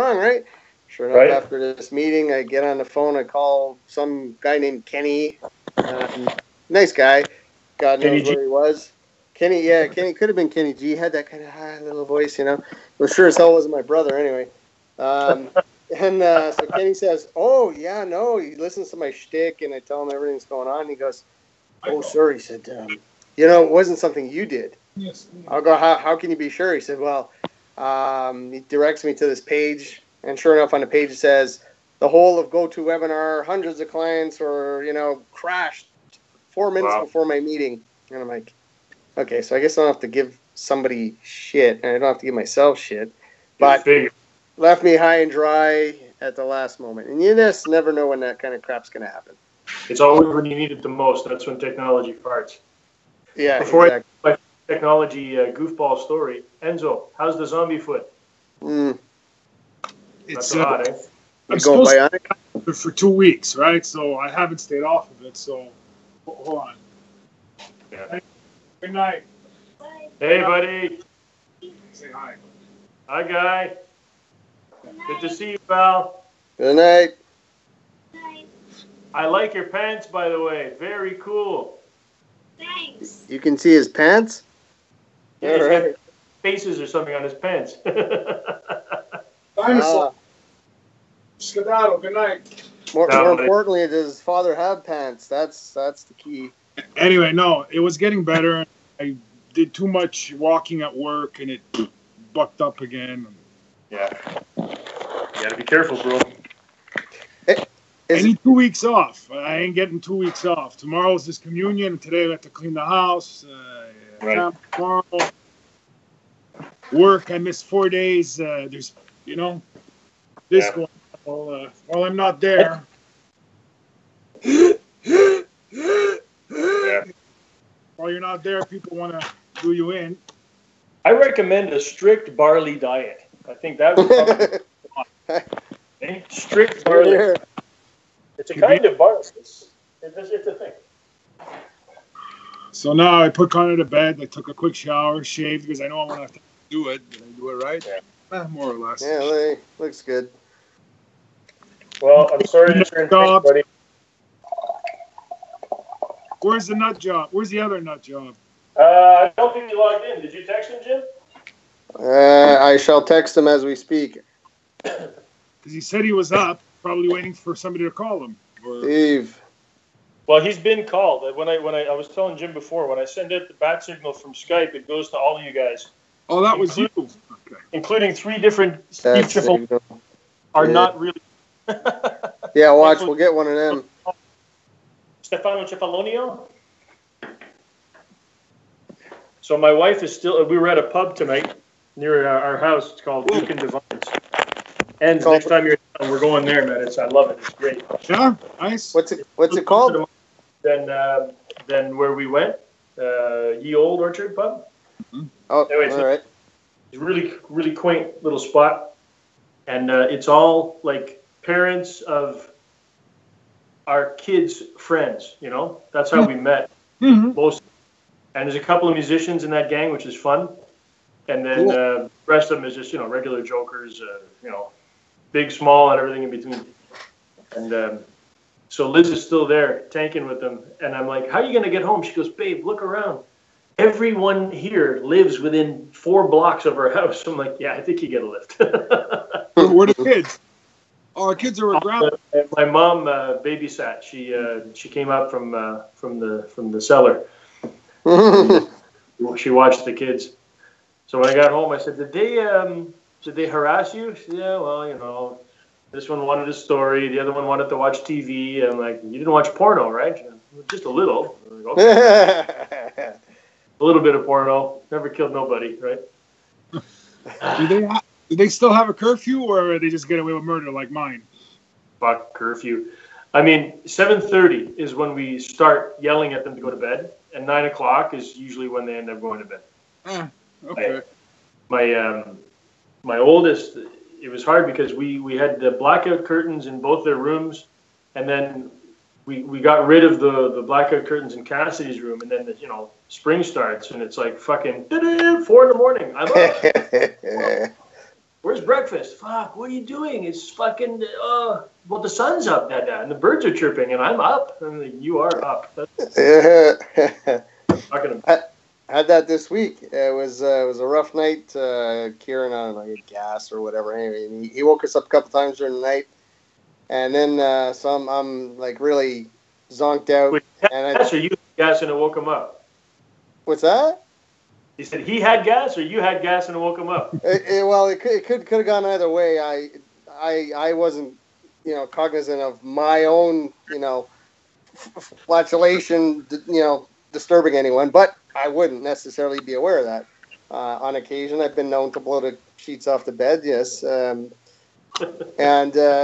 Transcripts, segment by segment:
on, right? Sure enough, Right. after this meeting, I get on the phone. I call some guy named Kenny. Nice guy. God knows where he was. Kenny, yeah, Kenny could have been Kenny G. He had that kind of high little voice, you know. But sure as hell wasn't my brother anyway. So Kenny says, "Oh yeah, no." He listens to my shtick, and I tell him everything's going on. And he goes, "Oh, sir," he said, "you know, it wasn't something you did." Yes. I'll go, how can you be sure? He said, "Well," he directs me to this page, and sure enough, on the page it says, "The whole of GoToWebinar, hundreds of clients were, crashed 4 minutes before my meeting." And I'm like, okay, so I guess I don't have to give somebody shit, and I don't have to give myself shit. But left me high and dry at the last moment. And you just never know when that kind of crap's going to happen. It's always when you need it the most. That's when technology farts. Yeah, Before exactly. my technology goofball story, Enzo, how's the zombie foot? It's so hot, eh? I'm supposed to be for 2 weeks, right? So I haven't stayed off of it. So hold on. Yeah. Good night. Hey, buddy. Say hi. Hi, Guy. Good to see you, pal. Good night. I like your pants, by the way. Very cool. Thanks. You can see his pants? Yeah, he's got faces or something on his pants. Dinosaur. Skedaddle. Good night. More importantly, does his father have pants? That's the key. Anyway, no, it was getting better. I did too much walking at work, and it bucked up again. Yeah. You gotta be careful, bro. I need 2 weeks off. I ain't getting 2 weeks off. Tomorrow's this communion, and today I have to clean the house. Tomorrow, work, I missed 4 days. There's, this going on while I'm not there. While you're not there, people want to do you in. I recommend a strict barley diet. I think that would probably strict barley. It's a kind of barley. It's a thing. So now I put Connor to bed. I took a quick shower, shaved because I know I'm going to have to do it. Did I do it right? Yeah. More or less. Yeah, looks good. Well, I'm sorry to turn things, buddy. Where's the nut job? Where's the other nut job? I don't think he logged in. Did you text him, Jim? I shall text him as we speak. Because he said he was up, probably waiting for somebody to call him. Steve. Well, he's been called. When I was telling Jim before, when I send out the bat signal from Skype, it goes to all of you guys. Oh, that was you. Okay. Including 3 different Steve are not really. Yeah, watch. We'll get one of them. Stefano Cefalonio. So my wife is still. We were at a pub tonight near our house. It's called Duke and Divines. And next time you're down, we're going there, man. I love it. It's great. Yeah, nice. What's it called? Then where we went, Ye Old Orchard Pub. Mm-hmm. Oh, anyway, all right. It's a really, really quaint little spot, and it's all like parents of our kids' friends. That's how we met. Most, and there's a couple of musicians in that gang, which is fun, and then the rest of them is just regular jokers, big, small, and everything in between. And so Liz is still there, tanking with them, and I'm like, "How are you gonna get home?" She goes, "Babe, look around. Everyone here lives within 4 blocks of our house." I'm like, "Yeah, I think you get a lift." Where are the kids? Oh, our kids are around. My mom babysat. She came up from the cellar. She watched the kids. So when I got home, I said, "Did they harass you?" She said, "Yeah, well, this one wanted a story. The other one wanted to watch TV." I'm like, "You didn't watch porno, right?" She goes, "Just a little." I'm like, "Okay." A little bit of porno. Never killed nobody, right? Do they still have a curfew, or are they just get away with murder like mine? Fuck curfew. I mean, 7:30 is when we start yelling at them to go to bed, and 9 o'clock is usually when they end up going to bed. Okay. My oldest, it was hard because we had the blackout curtains in both their rooms, and then we got rid of the blackout curtains in Cassidy's room, and then spring starts, and it's like fucking 4 in the morning. I'm up. Where's breakfast? Fuck, what are you doing? It's fucking, well, the sun's up, Dada, and the birds are chirping, and I'm up. I'm like, you are up. I had that this week. It was a rough night. Kieran on like gas or whatever. Anyway, and he woke us up a couple times during the night, and then so I'm like really zonked out. Wait, gas or you had gas and it woke him up? What's that? He said he had gas or you had gas and it woke him up? Well, it could have gone either way. I wasn't, cognizant of my own, flatulation, disturbing anyone, but I wouldn't necessarily be aware of that. On occasion, I've been known to blow the sheets off the bed, yes. And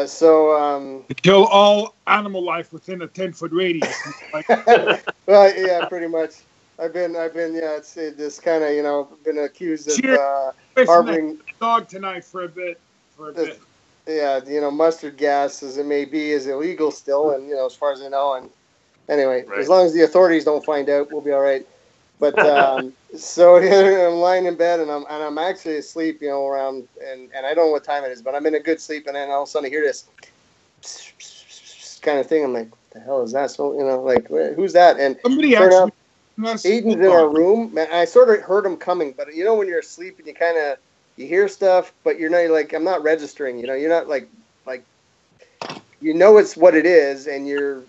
so... kill all animal life within a 10-foot radius. Well, yeah, pretty much. I've been, yeah, it's this kind of, been accused of harboring dog tonight for a bit. Yeah, mustard gas, as it may be, is illegal still, and as far as I know. And anyway, as long as the authorities don't find out, we'll be all right. But so I'm lying in bed, and I'm actually asleep, around, and I don't know what time it is, but I'm in a good sleep, and then all of a sudden I hear this kind of thing. I'm like, what the hell is that? So like, who's that? And somebody actually. Aiden's in our room. Man, I sort of heard him coming, but when you're asleep and you hear stuff, but you're not like, I'm not registering. You're not like it's what it is, and you're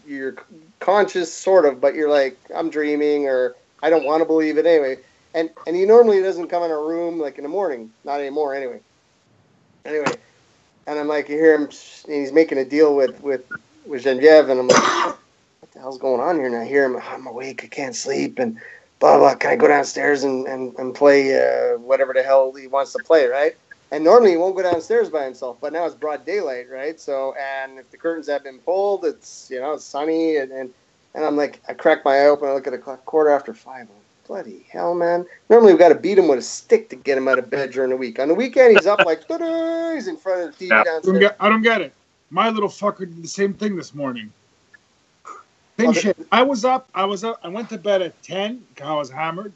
conscious sort of, but you're like, I'm dreaming, or I don't want to believe it anyway. And he normally doesn't come in our room like in the morning, not anymore anyway. And I'm like, you hear him, and he's making a deal with Genevieve, and I'm like, what the hell's going on here? And I hear him, I'm awake, I can't sleep, and blah, blah, can I go downstairs and play whatever the hell he wants to play, right? And normally he won't go downstairs by himself, but now it's broad daylight, right? So, and if the curtains have been pulled, it's, it's sunny, and I'm like, I crack my eye open, I look at the clock, 5:15. I'm like, bloody hell, man. Normally we've got to beat him with a stick to get him out of bed during the week. On the weekend, he's up like, ta-da, he's in front of the TV downstairs. I don't get it. My little fucker did the same thing this morning. Same shit. I was up. I went to bed at 10 because I was hammered.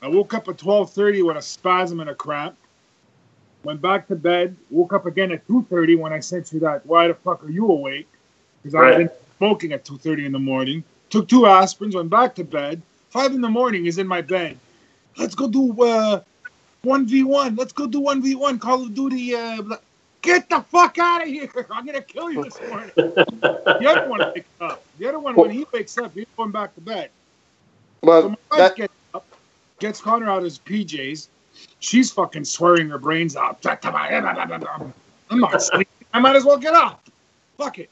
I woke up at 12:30 with a spasm and a cramp. Went back to bed. Woke up again at 2:30 when I sent you that, why the fuck are you awake? Because I've been smoking at 2:30 in the morning. Took 2 aspirins, went back to bed. 5 in the morning is in my bed. Let's go do 1v1. Let's go do 1v1. Call of Duty. Get the fuck out of here. I'm going to kill you this morning. The other one wakes up. The other one, when he wakes up, he's going back to bed. Well, so my wife gets up, gets Connor out of his PJs. She's fucking swearing her brains out. I'm not sleeping. I might as well get up. Fuck it.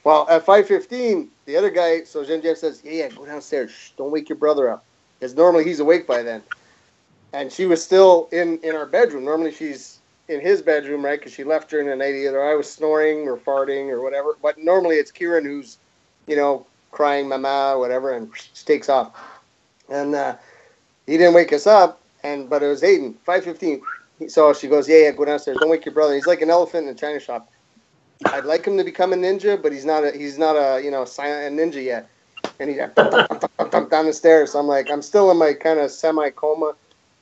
Well, at 5:15, the other guy, so Genevieve says, yeah, go downstairs. Shh, don't wake your brother up. Because normally he's awake by then. And she was still in our bedroom. Normally she's in his bedroom, right? Because she left during the night. Either I was snoring or farting or whatever. But normally it's Kieran who's, crying mama or whatever, and she takes off. And he didn't wake us up, but it was Aiden. 5:15. So she goes, yeah, go downstairs. Don't wake your brother. He's like an elephant in a china shop. I'd like him to become a ninja, but he's not a silent ninja yet. And he's down the stairs. So I'm like, I'm still in my kind of semi-coma.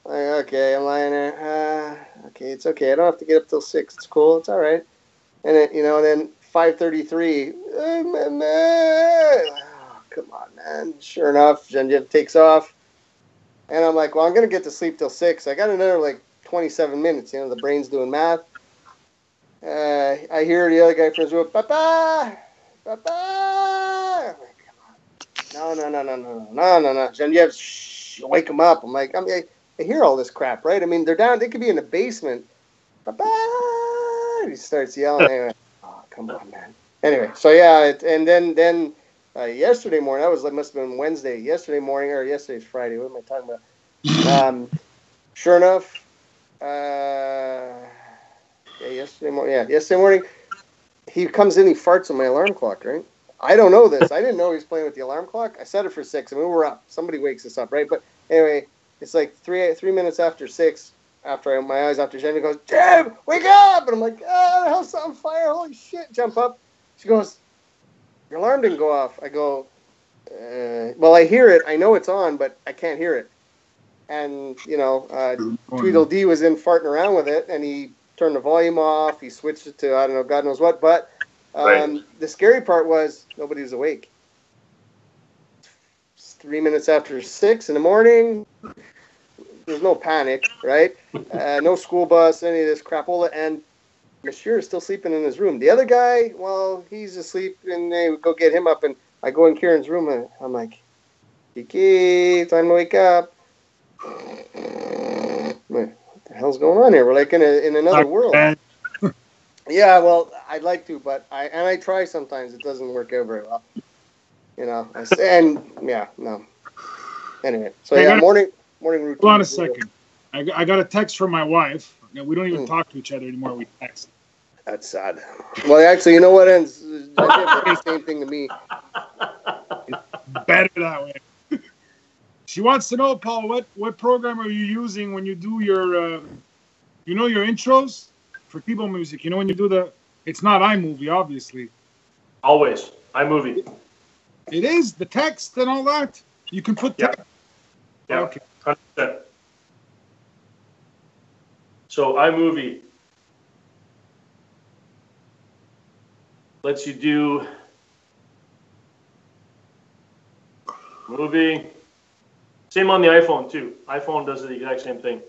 Okay, I'm lying there. Okay, it's okay. I don't have to get up till 6. It's cool. It's all right. And then 5:33. Oh, come on, man. Sure enough, Genevieve takes off. And I'm like, well, I'm going to get to sleep till 6. I got another 27 minutes. The brain's doing math. I hear the other guy from his room, Papa! Papa! I'm like, come on. No. Genevieve, shh, wake him up. I'm like, I hear all this crap, right? I mean, they're down. They could be in the basement. Papa! He starts yelling. Anyway, oh, come on, man. Anyway, so yeah, and then yesterday morning, must have been Wednesday. Yesterday morning, or yesterday's Friday. What am I talking about? Sure enough, yesterday morning, he comes in, he farts on my alarm clock, right? I don't know this. I didn't know he was playing with the alarm clock. I set it for 6, and we were up. Somebody wakes us up, right? But anyway, it's like 3 minutes after 6, after my eyes after Jenny goes, Jim, wake up! And I'm like, the house on fire, holy shit, jump up. She goes, your alarm didn't go off. I go, well, I hear it. I know it's on, but I can't hear it. and Tweedledee was in farting around with it, and he turned the volume off. He switched it to I don't know, God knows what. But the scary part was nobody was awake. 3 minutes after 6 in the morning. There's no panic, right? No school bus, any of this crapola, and Monsieur is still sleeping in his room. The other guy, well, he's asleep, and they go get him up, and I go in Kieran's room, and I'm like, Kiki, time to wake up. What the hell's going on here? We're like in another world. Yeah, well, I'd like to, but I try sometimes. It doesn't work out very well. No. Anyway, so morning routine. Hold on a second. I got a text from my wife. We don't even talk to each other anymore. We text. That's sad. Well, actually, you know what ends? The same thing to me. It's better that way. She wants to know, Paul, what program are you using when you do your, your intros for People Music? When you do it's not iMovie, obviously. Always iMovie. It is the text and all that. You can put text. Yeah. Okay. 100%. So iMovie lets you do movie. Same on the iPhone too. iPhone does the exact same thing.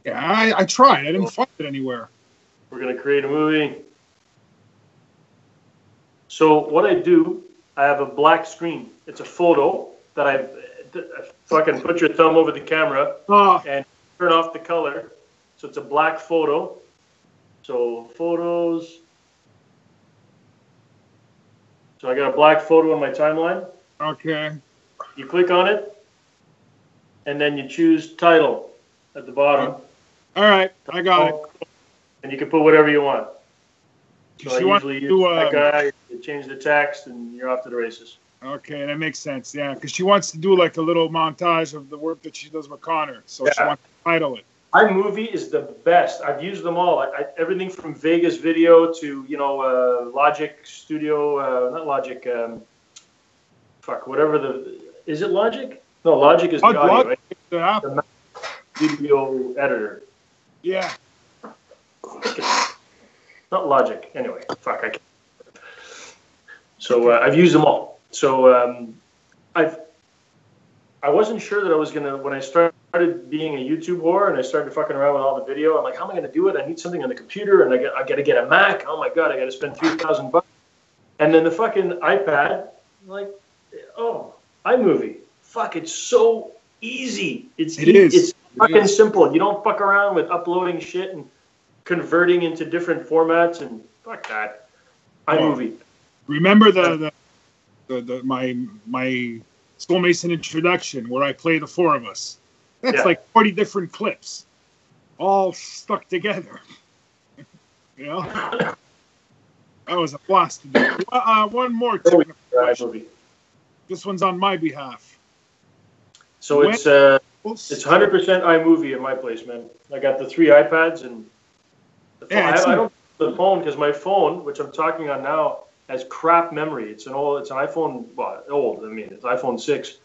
Yeah, I tried. I didn't find it anywhere. We're gonna create a movie. So what I do, I have a black screen. It's a photo that I fucking put your thumb over the camera and turn off the color. So it's a black photo. So photos. So I got a black photo in my timeline. Okay. You click on it, and then you choose title at the bottom. All right, I got it. And you can put whatever you want. So I usually use that guy. You change the text, and you're off to the races. Okay, that makes sense. Yeah, because she wants to do like a little montage of the work that she does with Connor. So she wants to title it. iMovie is the best. I've used them all. Everything from Vegas Video to Logic Studio, not Logic. Whatever is it Logic? No, Logic is the audio, right? The video editor. Yeah. Not Logic. Anyway, I can't. So I've used them all. So I wasn't sure that I was gonna, when I started being a YouTube whore and I started fucking around with all the video, I'm like, how am I gonna do it? I need something on the computer, and I gotta get a Mac. Oh my god, I gotta spend $3,000. And then the fucking iPad, I'm like, oh, iMovie. Fuck, it's so easy. It's fucking simple. You don't fuck around with uploading shit and converting into different formats and fuck that. iMovie. Remember my Soulmason introduction where I play the four of us? That's like 40 different clips, all stuck together. That was a blast to do. One more technical question. This one's on my behalf. So it's 100% iMovie in my place, man. I got the 3 iPads and the phone. I don't the phone because my phone, which I'm talking on now, has crap memory. It's an iPhone, old. I mean, it's iPhone 6,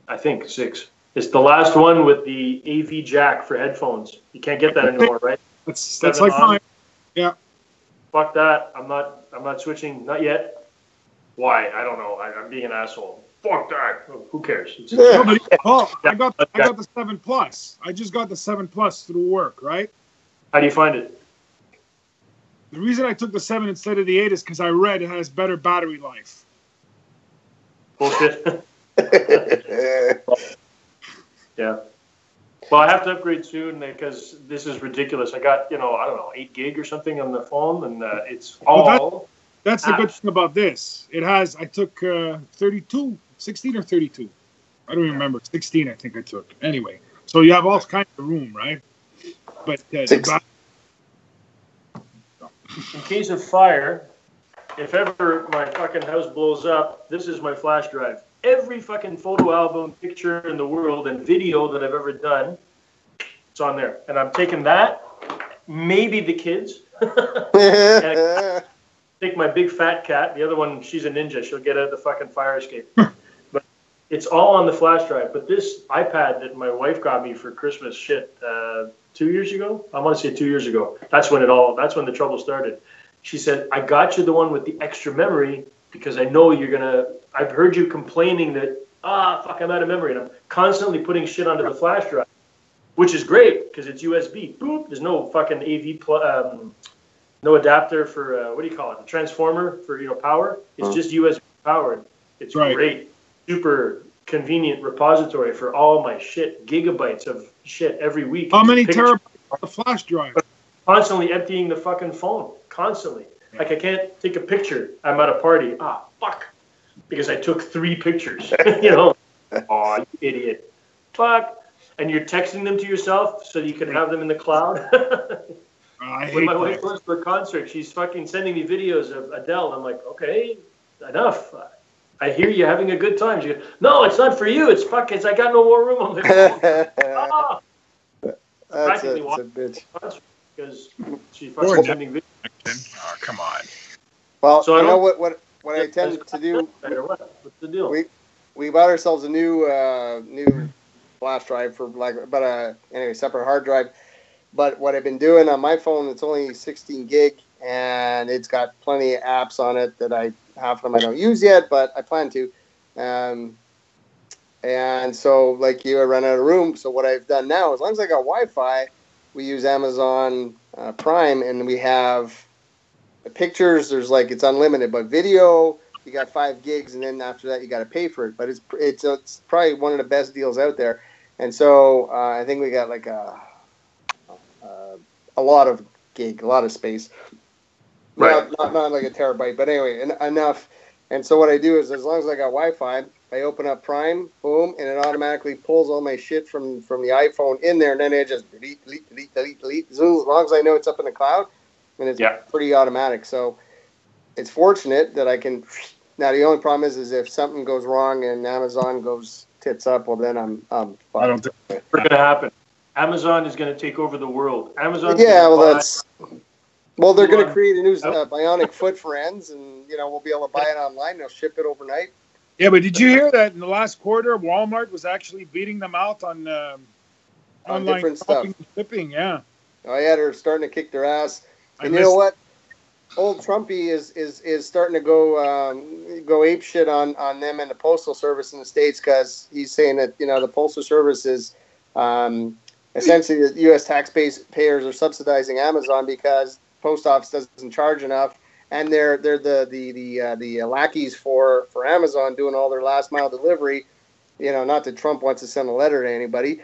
I think 6. It's the last one with the AV jack for headphones. You can't get that anymore, right? That's like mine. Yeah. Fuck that. I'm not switching. Not yet. Why? I don't know. I'm being an asshole. Fuck that. Who cares? I got the 7 Plus. I just got the 7 Plus through work, right? How do you find it? The reason I took the 7 instead of the 8 is because I read it has better battery life. Bullshit. Yeah. Well, I have to upgrade soon because this is ridiculous. I got, 8 gig or something on the phone, and it's all. That's the good thing about this. I took 16 or 32. I don't remember. 16, I think I took. Anyway, so you have all kinds of room, right? But in case of fire, if ever my fucking house blows up, this is my flash drive. Every fucking photo album, picture in the world, and video that I've ever done, it's on there. And I'm taking that, maybe the kids. Take my big fat cat. The other one, she's a ninja. She'll get out of the fucking fire escape. But It's all on the flash drive. But this iPad that my wife got me for Christmas, 2 years ago. I want to say 2 years ago. That's when the trouble started. She said, "I got you the one with the extra memory because I know I've heard you complaining that fuck, I'm out of memory, and I'm constantly putting shit onto the flash drive, which is great because it's USB. Boop. There's no fucking no adapter for what do you call it? The transformer for power. It's just USB powered. It's great, super convenient repository for all my shit, gigabytes of shit every week. How many terabytes on the flash drive? Constantly emptying the fucking phone. Constantly. Like I can't take a picture. I'm at a party. Fuck. Because I took 3 pictures. Oh, you idiot. Fuck. And you're texting them to yourself so you can have them in the cloud. When my wife goes for a concert, she's fucking sending me videos of Adele. I'm like, okay, enough. I hear you having a good time. She goes, no, it's not for you. It's I got no more room on my phone. That's a bitch. Because she fucking sending videos. Oh, come on. Well, so you know what I tend to do? What's the deal? We bought ourselves a new flash drive for separate hard drive. But what I've been doing on my phone, it's only 16 gig, and it's got plenty of apps on it that half of them I don't use yet, but I plan to. And so, like you, I run out of room. So what I've done now, as long as I got Wi-Fi, we use Amazon Prime, and we have the pictures. There's it's unlimited, but video, you got 5 gigs, and then after that, you got to pay for it. But it's probably one of the best deals out there. And so I think we got a lot of gig, a lot of space. Right. Not like a terabyte, but anyway, enough. And so what I do is, as long as I got Wi-Fi, I open up Prime, boom, and it automatically pulls all my shit from the iPhone in there, and then it just delete. So as long as I know it's up in the cloud, and it's pretty automatic. So it's fortunate that I can. Now the only problem is if something goes wrong and Amazon goes tits up, well then I'm fucked. I don't think it's going to happen. Amazon is going to take over the world. Amazon. Yeah, well, they're going to create a new bionic foot for ends, and we'll be able to buy it online. They'll ship it overnight. Yeah, but did you hear that in the last quarter, Walmart was actually beating them out on online different stuff, shipping? Yeah. Oh yeah, they're starting to kick their ass. And you know what? Old Trumpy is starting to go ape shit on them and the Postal Service in the States, because he's saying that the Postal Service is essentially the U.S. taxpayers are subsidizing Amazon because post office doesn't charge enough, and they're the lackeys for Amazon doing all their last mile delivery. Not that Trump wants to send a letter to anybody,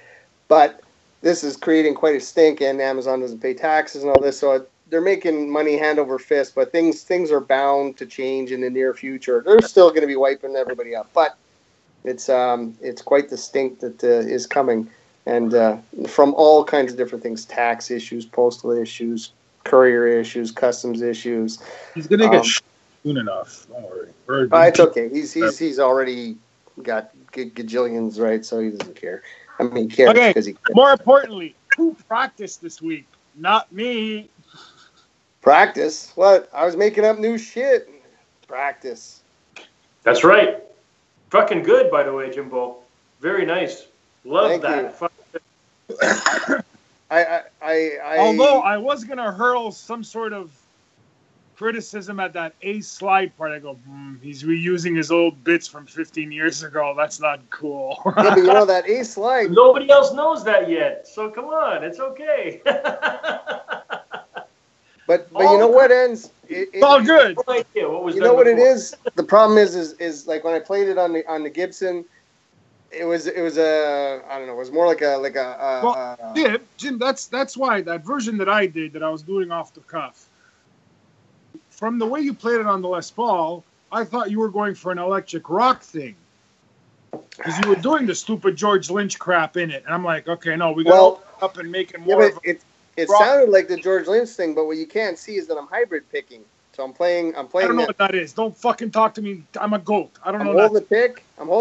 but this is creating quite a stink, and Amazon doesn't pay taxes and all this, so they're making money hand over fist. But things are bound to change in the near future. They're still going to be wiping everybody up, but it's quite the stink that is coming, and from all kinds of different things: tax issues, postal issues, courier issues, customs issues. He's going to get soon enough. Don't worry. It's okay. He's already got gajillions, right? So he doesn't care. I mean, he cares because he cares. More importantly, who practiced this week? Not me. Practice? What? I was making up new shit. Practice. That's right. Fucking good, by the way, Jimbo. Very nice. Love that. Although I was gonna hurl some sort of criticism at that A slide part, I go, he's reusing his old bits from 15 years ago. That's not cool. Yeah, but that A slide. Nobody else knows that yet. So come on, it's okay. But you know what ends? It's all good. You know what it is? The problem is like when I played it on the Gibson, it was a I don't know. It was more like a. Yeah, Jim. That's why that version that I did, that I was doing off the cuff. From the way you played it on the Les Paul, I thought you were going for an electric rock thing, because you were doing the stupid George Lynch crap in it, and I'm like, okay, no, we got to open up and make it more. Yeah, it sounded like the George Lynch thing, but what you can't see is that I'm hybrid picking. So I'm playing. I don't know what that is. Don't fucking talk to me. I'm a goat. I don't know. I'm holding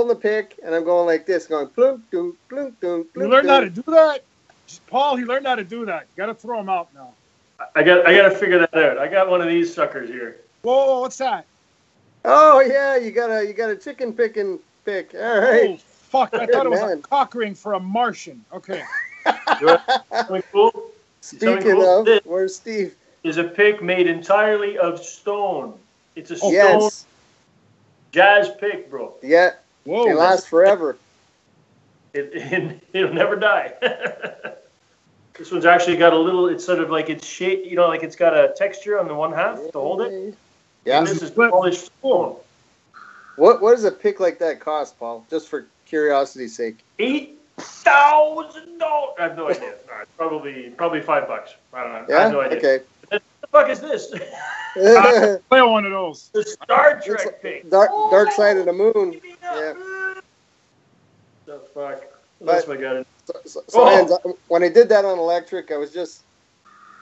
the pick, and I'm going like this, going plunk, doom, plunk, doom, plunk. You learned how to do that, Paul. He learned how to do that. Got to throw him out now. I got to figure that out. I got one of these suckers here. Whoa, what's that? Oh yeah, you got a chicken picking pick. All right. Oh, fuck. I thought it was a Man. cock ring for a Martian. Okay. Something cool? Speaking cool? of, This where's Steve? is a pick made entirely of stone. It's a stone Yes. jazz pick, bro. Yeah. Whoa. It lasts forever. It'll never die. This one's actually got a little, it's sort of like it's shaped, you know, like it's got a texture on the one half to hold it. Yeah. And this is polished stone. What does a pick like that cost, Paul? Just for curiosity's sake. $8,000. I have no idea. Probably $5. I don't know. Yeah. I have no idea. Okay. What the fuck is this? Play one of those. The Star Trek pick. Dark Side of the Moon. Yeah. The fuck? What But- else have I got? So when I did that on electric, I was just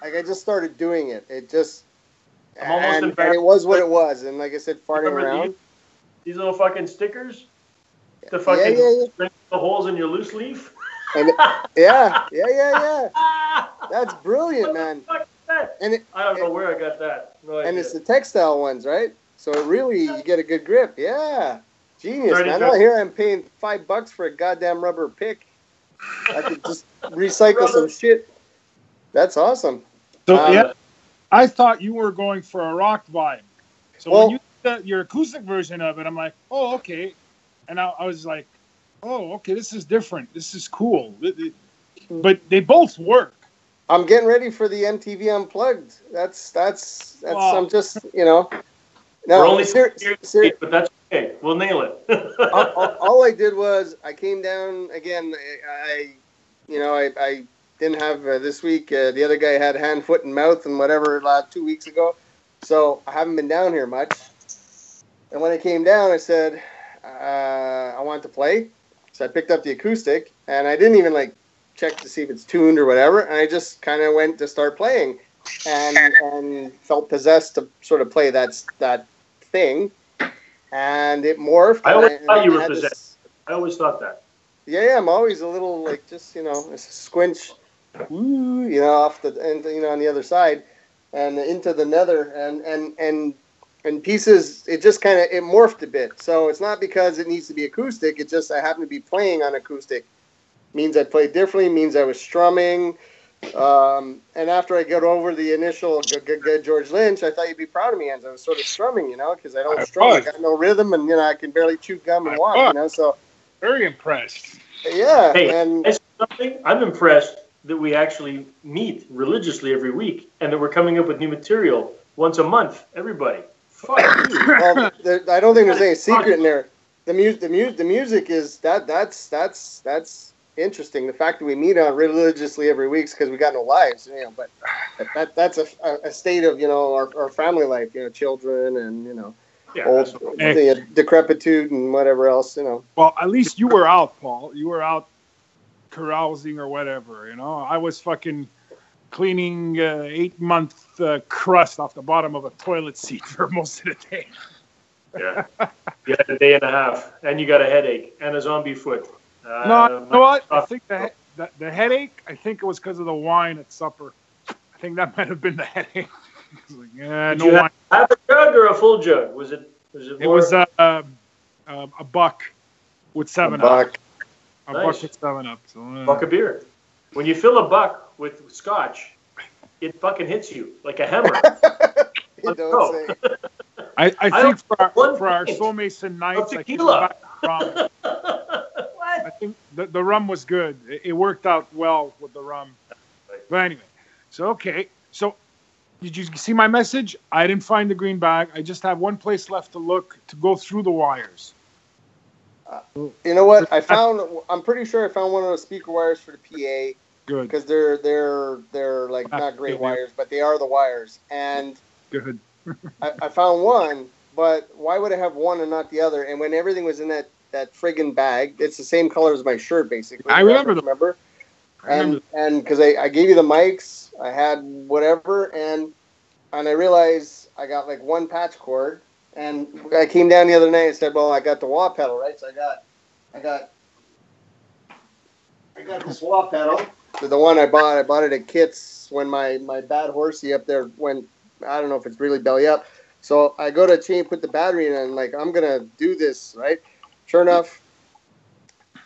like, I just started doing it. It just, I'm almost and embarrassed. it was what it was. And like I said, farting Remember around. these little fucking stickers? The fucking Yeah. the holes in your loose leaf? And yeah. That's brilliant, man. What the fuck is that? And I don't know where I got that. No idea. and it's the textile ones, right? So it really, you get a good grip. Yeah. Genius, Already man. got- Out here I'm paying $5 for a goddamn rubber pick. I could just recycle some shit. That's awesome. So, yeah, I thought you were going for a rock vibe. So Well- when you did your acoustic version of it, I'm like, oh, okay. And I was like, oh, okay, this is different. This is cool. But they both work. I'm getting ready for the MTV Unplugged. That's Wow. I'm just, No, We're only ser- ser- but that's okay. We'll nail it. all I did was I came down again. I didn't have this week. The other guy had hand, foot, and mouth and whatever 2 weeks ago, so I haven't been down here much. And when I came down, I said I wanted to play, so I picked up the acoustic, and I didn't even check to see if it's tuned or whatever, and I just kind of went to start playing, and felt possessed to sort of play that thing, and it morphed. I always and thought you were had possessed. I always thought that. Yeah, I'm always a little a squinch, off the and on the other side, and into the nether, and pieces. It just kind of morphed a bit. So it's not because it needs to be acoustic. It's just I happen to be playing on acoustic. Means I played differently. Means I was strumming. And after I got over the initial George Lynch, I thought you'd be proud of me, as I was sort of strumming, because I don't strum. I got no rhythm, and I can barely chew gum and walk, So Very impressed. yeah, Hey, and I say something? I'm impressed that we actually meet religiously every week, and that we're coming up with new material once a month. Everybody, fuck you. well, I don't think there's any secret in there. The music is that's interesting. The fact that we meet on religiously every week is because we got no lives, But that's a state of our family life, children and old decrepitude and whatever else, Well, at least you were out, Paul. You were out carousing or whatever, I was fucking cleaning 8-month crust off the bottom of a toilet seat for most of the day. Yeah, you had a day and a half, and you got a headache and a zombie foot. No, you know what? I think the headache, I think it was because of the wine at supper. I think that might have been the headache. Did you have half a jug or a full jug? Was it It more? was a buck with 7 Up. A Nice. buck with 7 Up. So, buck of beer. When you fill a buck with scotch, it fucking hits you like a hammer. You don't say. I think for our pint Soulmason nights, I think tequila. rum. I think the rum was good. It worked out well with the rum. But anyway, so okay. So did you see my message? I didn't find the green bag. I just have one place left to look to go through the wires. You know what? I'm pretty sure I found one of those speaker wires for the PA. Good. Because they're not great wires, but they are the wires. And Good. I found one, but why would I have one and not the other? And when everything was in that friggin' bag, it's the same color as my shirt, basically. I remember them. Remember? And because I gave you the mics, I had whatever, and I realized I got one patch cord, and I came down the other night and said, well, I got the wah pedal, right? So I got this wah pedal. The one I bought it at Kit's when my bad horsey up there went, I don't know if it's really belly up. So I go to put the battery in, and I'm going to do this, right? sure enough,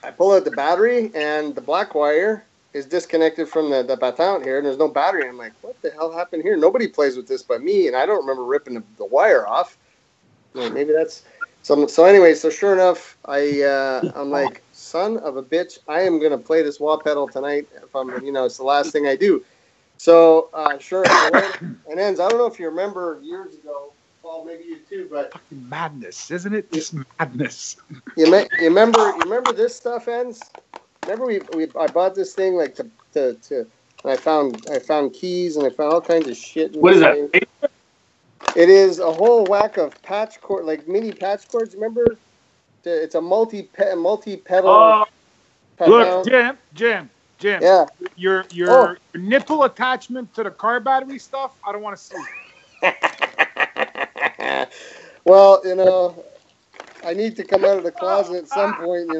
I pull out the battery, and the black wire is disconnected from the baton here, and there's no battery. I'm like, what the hell happened here? Nobody plays with this but me, and I don't remember ripping the wire off. Maybe that's so anyway, so sure enough, I'm like, son of a bitch, I am gonna play this wah pedal tonight. If I'm, it's the last thing I do. So sure, and ends. I don't know if you remember years ago, Paul, maybe you too, but fucking madness, isn't it? Just madness. You remember this stuff, ends. Remember I bought this thing like to and I found keys and I found all kinds of shit. What is that? It is a whole whack of patch cord, like mini patch cords. Remember? It's a multi pedal. Look, Jim. Yeah. Your nipple attachment to the car battery stuff. I don't want to see. Well, I need to come out of the closet at some point.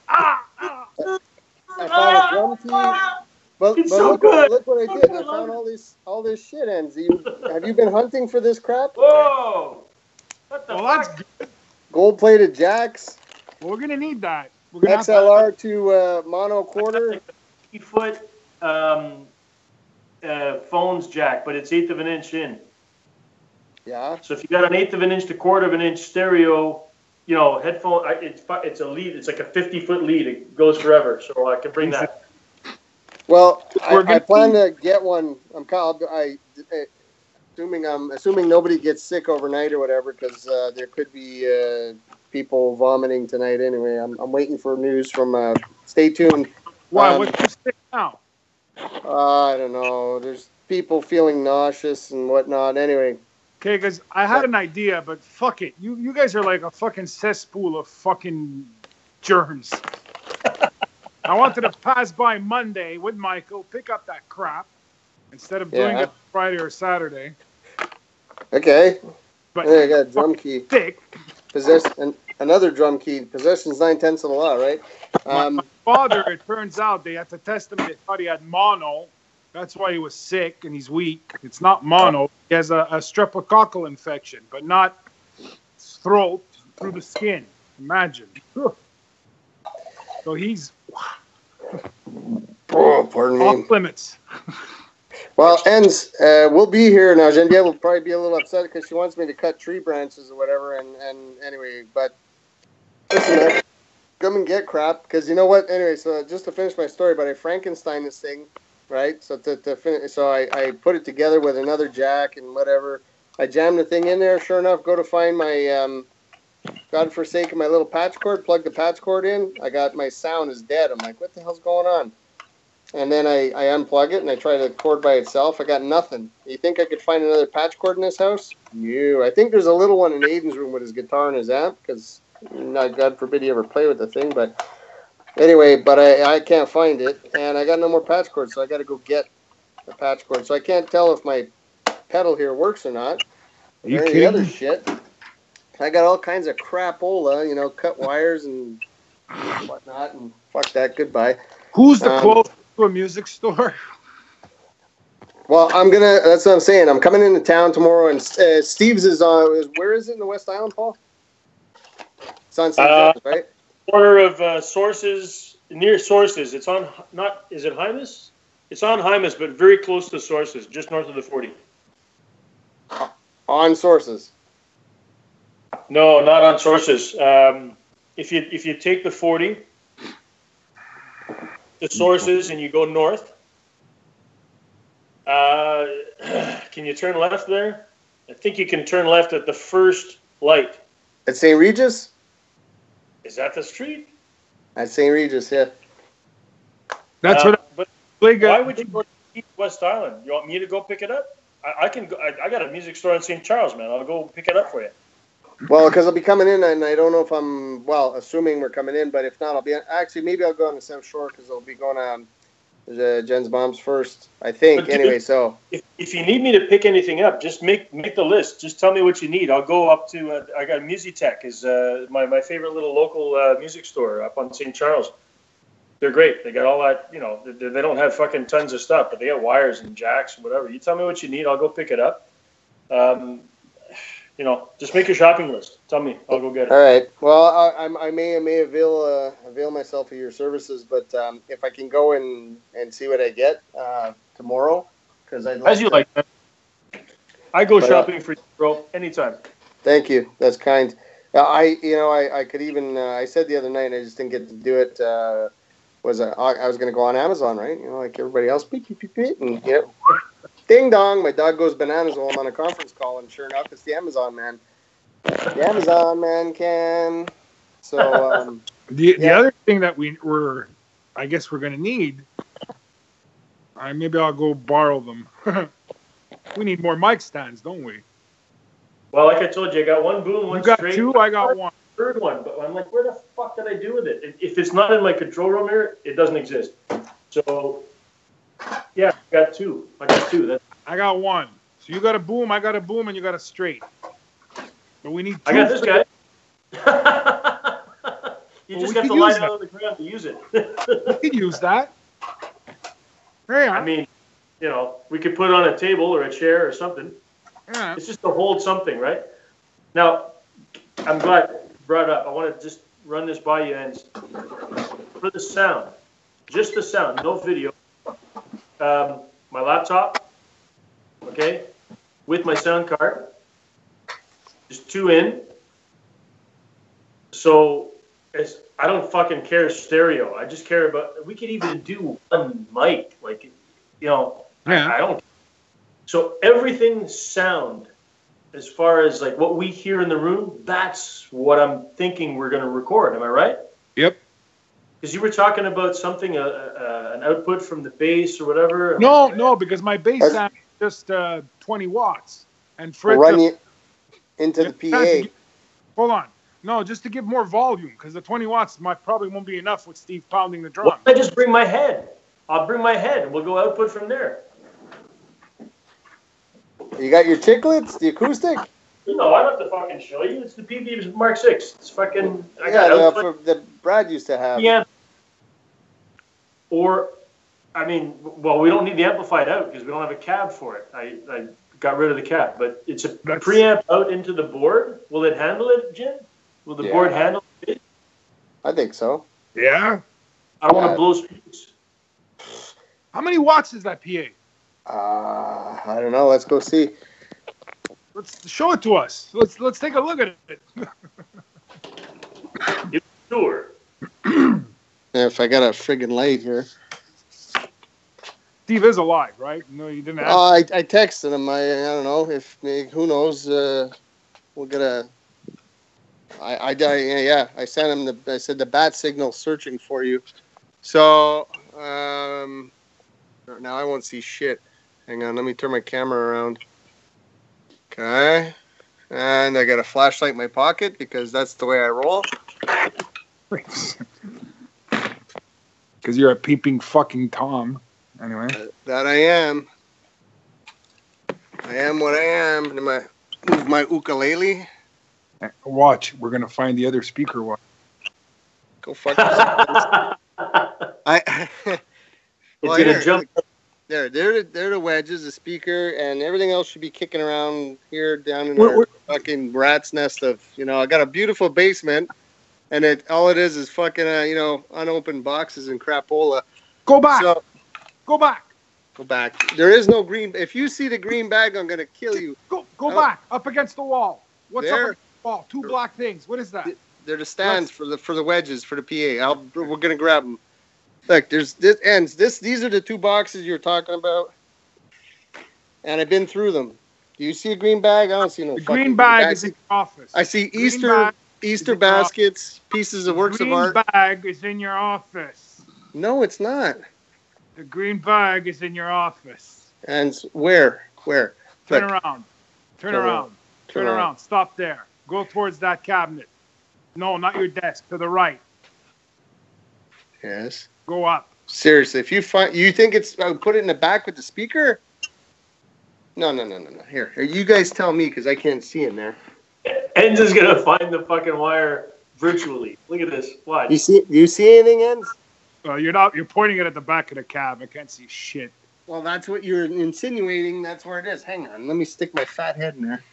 I found a drum key. But look what I did. I found all this shit, ends. Have you been hunting for this crap? Whoa! What the That's fuck? Gold-plated jacks. We're gonna need that. We're gonna XLR to mono quarter. 8-foot phones jack, but it's 1/8 of an inch in. Yeah. So if you got an 1/8 of an inch to 1/4 of an inch stereo, headphone, it's a lead. It's like a 50-foot lead. It goes forever. So I can bring that. Well, I plan to get one. Assuming nobody gets sick overnight or whatever, because there could be people vomiting tonight. Anyway, I'm waiting for news from. Stay tuned. Why? What's you sick now? I don't know. There's people feeling nauseous and whatnot. Anyway. Okay, because I had an idea, but fuck it. You guys are like a fucking cesspool of fucking germs. I wanted to pass by Monday with Michael, pick up that crap, instead of doing it Friday or Saturday. Okay. But I got a drum key. Thick. Another drum key. Possession's 9/10 of the law, right? My father, it turns out, they had to test him. They thought he had mono. That's why he was sick and he's weak. It's not mono. He has a streptococcal infection, but not throat through the skin. Imagine. So he's pardon me. Off limits. Well, ends. We'll be here now. Genevieve will probably be a little upset because she wants me to cut tree branches or whatever. And anyway, but listen, man, come and get crap, because you know what? Anyway, so just to finish my story, but I Frankenstein this thing, right? So to finish, so I put it together with another jack and whatever. I jammed the thing in there. Sure enough, go to find my God forsaken my little patch cord. Plug the patch cord in. I got my sound is dead. I'm like, what the hell's going on? And then I unplug it and I try to cord by itself. I got nothing. You think I could find another patch cord in this house? No. I think there's a little one in Aiden's room with his guitar and his amp, because God forbid you ever play with the thing. But anyway, I can't find it, and I got no more patch cords, so I got to go get a patch cord. So I can't tell if my pedal here works or not. Are you or any kidding? other shit. I got all kinds of crapola, cut wires and whatnot, and fuck that. Goodbye. Who's the closest to a music store? Well, that's what I'm saying. I'm coming into town tomorrow, and Steve's is on. Where is it in the West Island, Paul? It's on St. John's, right? Corner of Sources, near Sources. It's on, is it Hymas? It's on Hymas, but very close to Sources, just north of the 40. On Sources. No, not on Sources. If you take the 40 to Sources and you go north, can you turn left there? I think you can turn left at the first light. At St. Regis? Is that the street? At St. Regis, yeah. That's what. But why would you go to West Island? You want me to go pick it up? I can go. I got a music store in St. Charles, man. I'll go pick it up for you. Well, because I'll be coming in, and I don't know if I'm, assuming we're coming in, but if not, maybe I'll go on the South Shore, because I'll be going on Jen's mom's first, I think. But anyway, so. If you need me to pick anything up, just make the list. Just tell me what you need. I'll go up to, I got Musitech, is my favorite little local music store up on St. Charles. They're great. They got all that, they don't have fucking tons of stuff, but they got wires and jacks and whatever. You tell me what you need, I'll go pick it up. just make your shopping list. Tell me, I'll go get it. All right. Well, I may avail myself of your services, but if I can go and see what I get tomorrow, because I'd like as you like. Man. I go shopping for you, bro, anytime. Thank you. That's kind. I could even. I said the other night, I just didn't get to do it. I was going to go on Amazon, right? Like everybody else, beep, beep, beep, beep, and ding dong, my dog goes bananas while I'm on a conference call, and sure enough, it's the Amazon man. The Amazon man can. So the other thing that I guess we're going to need. Maybe I'll go borrow them. We need more mic stands, don't we? Well, like I told you, I got one boom, one straight. You got two, I got one. Third one, but I'm like, where the fuck did I do with it? If it's not in my control room here, it doesn't exist. So, yeah, I got two. I got one. So you got a boom, I got a boom, and you got a straight. But we need two. I got this guy. You just have to line it out on the ground to use it. We could use that. Yeah. I mean, we could put it on a table or a chair or something. Yeah. It's just to hold something, right? Now, I'm glad you brought it up. I want to just run this by you, and for the sound, just the sound, no video. My laptop, okay, with my sound card, just 2 in. So I don't fucking care stereo. I just care about. We could even do one mic, like Yeah. I don't. So everything sound, as far as like what we hear in the room, that's what I'm thinking we're going to record. Am I right? Yep. Because you were talking about something, an output from the bass or whatever. No, because my bass sound is just 20 watts, and for run into the PA. Hold on. No, just to give more volume, because the 20 watts probably won't be enough with Steve pounding the drum. Well, I just bring my head. I'll bring my head, and we'll go output from there. You got your chiclets, the acoustic? No, I don't have to fucking show you. It's the PB Mark 6. It's fucking. The Brad used to have. Yeah. Or, we don't need the amplified out because we don't have a cab for it. I got rid of the cab, but it's a preamp out into the board. Will it handle it, Jim? Will the board handle it? I think so. Yeah. I want to blow speakers. How many watts is that PA? I don't know. Let's go see. Let's show it to us. Let's take a look at it. Sure. If I got a friggin' light here. Steve is alive, right? No, you didn't ask. I texted him. I don't know if who knows. We'll get a. I sent him I said the bat signal searching for you. So now I won't see shit. Hang on, let me turn my camera around. Okay, and I got a flashlight in my pocket because that's the way I roll. Because you're a peeping fucking Tom. Anyway. That I am. I am what I am. Move my ukulele. Watch. We're going to find the other speaker. Watch. Go fuck yourself. It's going to jump. They're the wedges, the speaker, and everything else should be kicking around here down in our fucking rat's nest of, I got a beautiful basement, and all it is fucking, unopened boxes and crapola. Go back. So, Go back. Go back. There is no green. If you see the green bag, I'm going to kill you. Go back. Up against the wall. What's there? Up against the wall? Two black things. What is that? They're the stands for the wedges for the PA. We're going to grab them. Look, there's this ends. These are the two boxes you're talking about, and I've been through them. Do you see a green bag? I don't see no. The green bag is in your office. I see Easter baskets, pieces of works of art. The green bag is in your office. No, it's not. The green bag is in your office. And where? Turn around. Turn around. Stop there. Go towards that cabinet. No, not your desk. To the right. Yes. Go up. Seriously, if you think it's put it in the back with the speaker? No. Here, you guys tell me because I can't see in there. Enz is gonna find the fucking wire virtually. Look at this. Watch. Do you see anything, Enz? You're not. You're pointing it at the back of the cab. I can't see shit. Well, that's what you're insinuating. That's where it is. Hang on. Let me stick my fat head in there.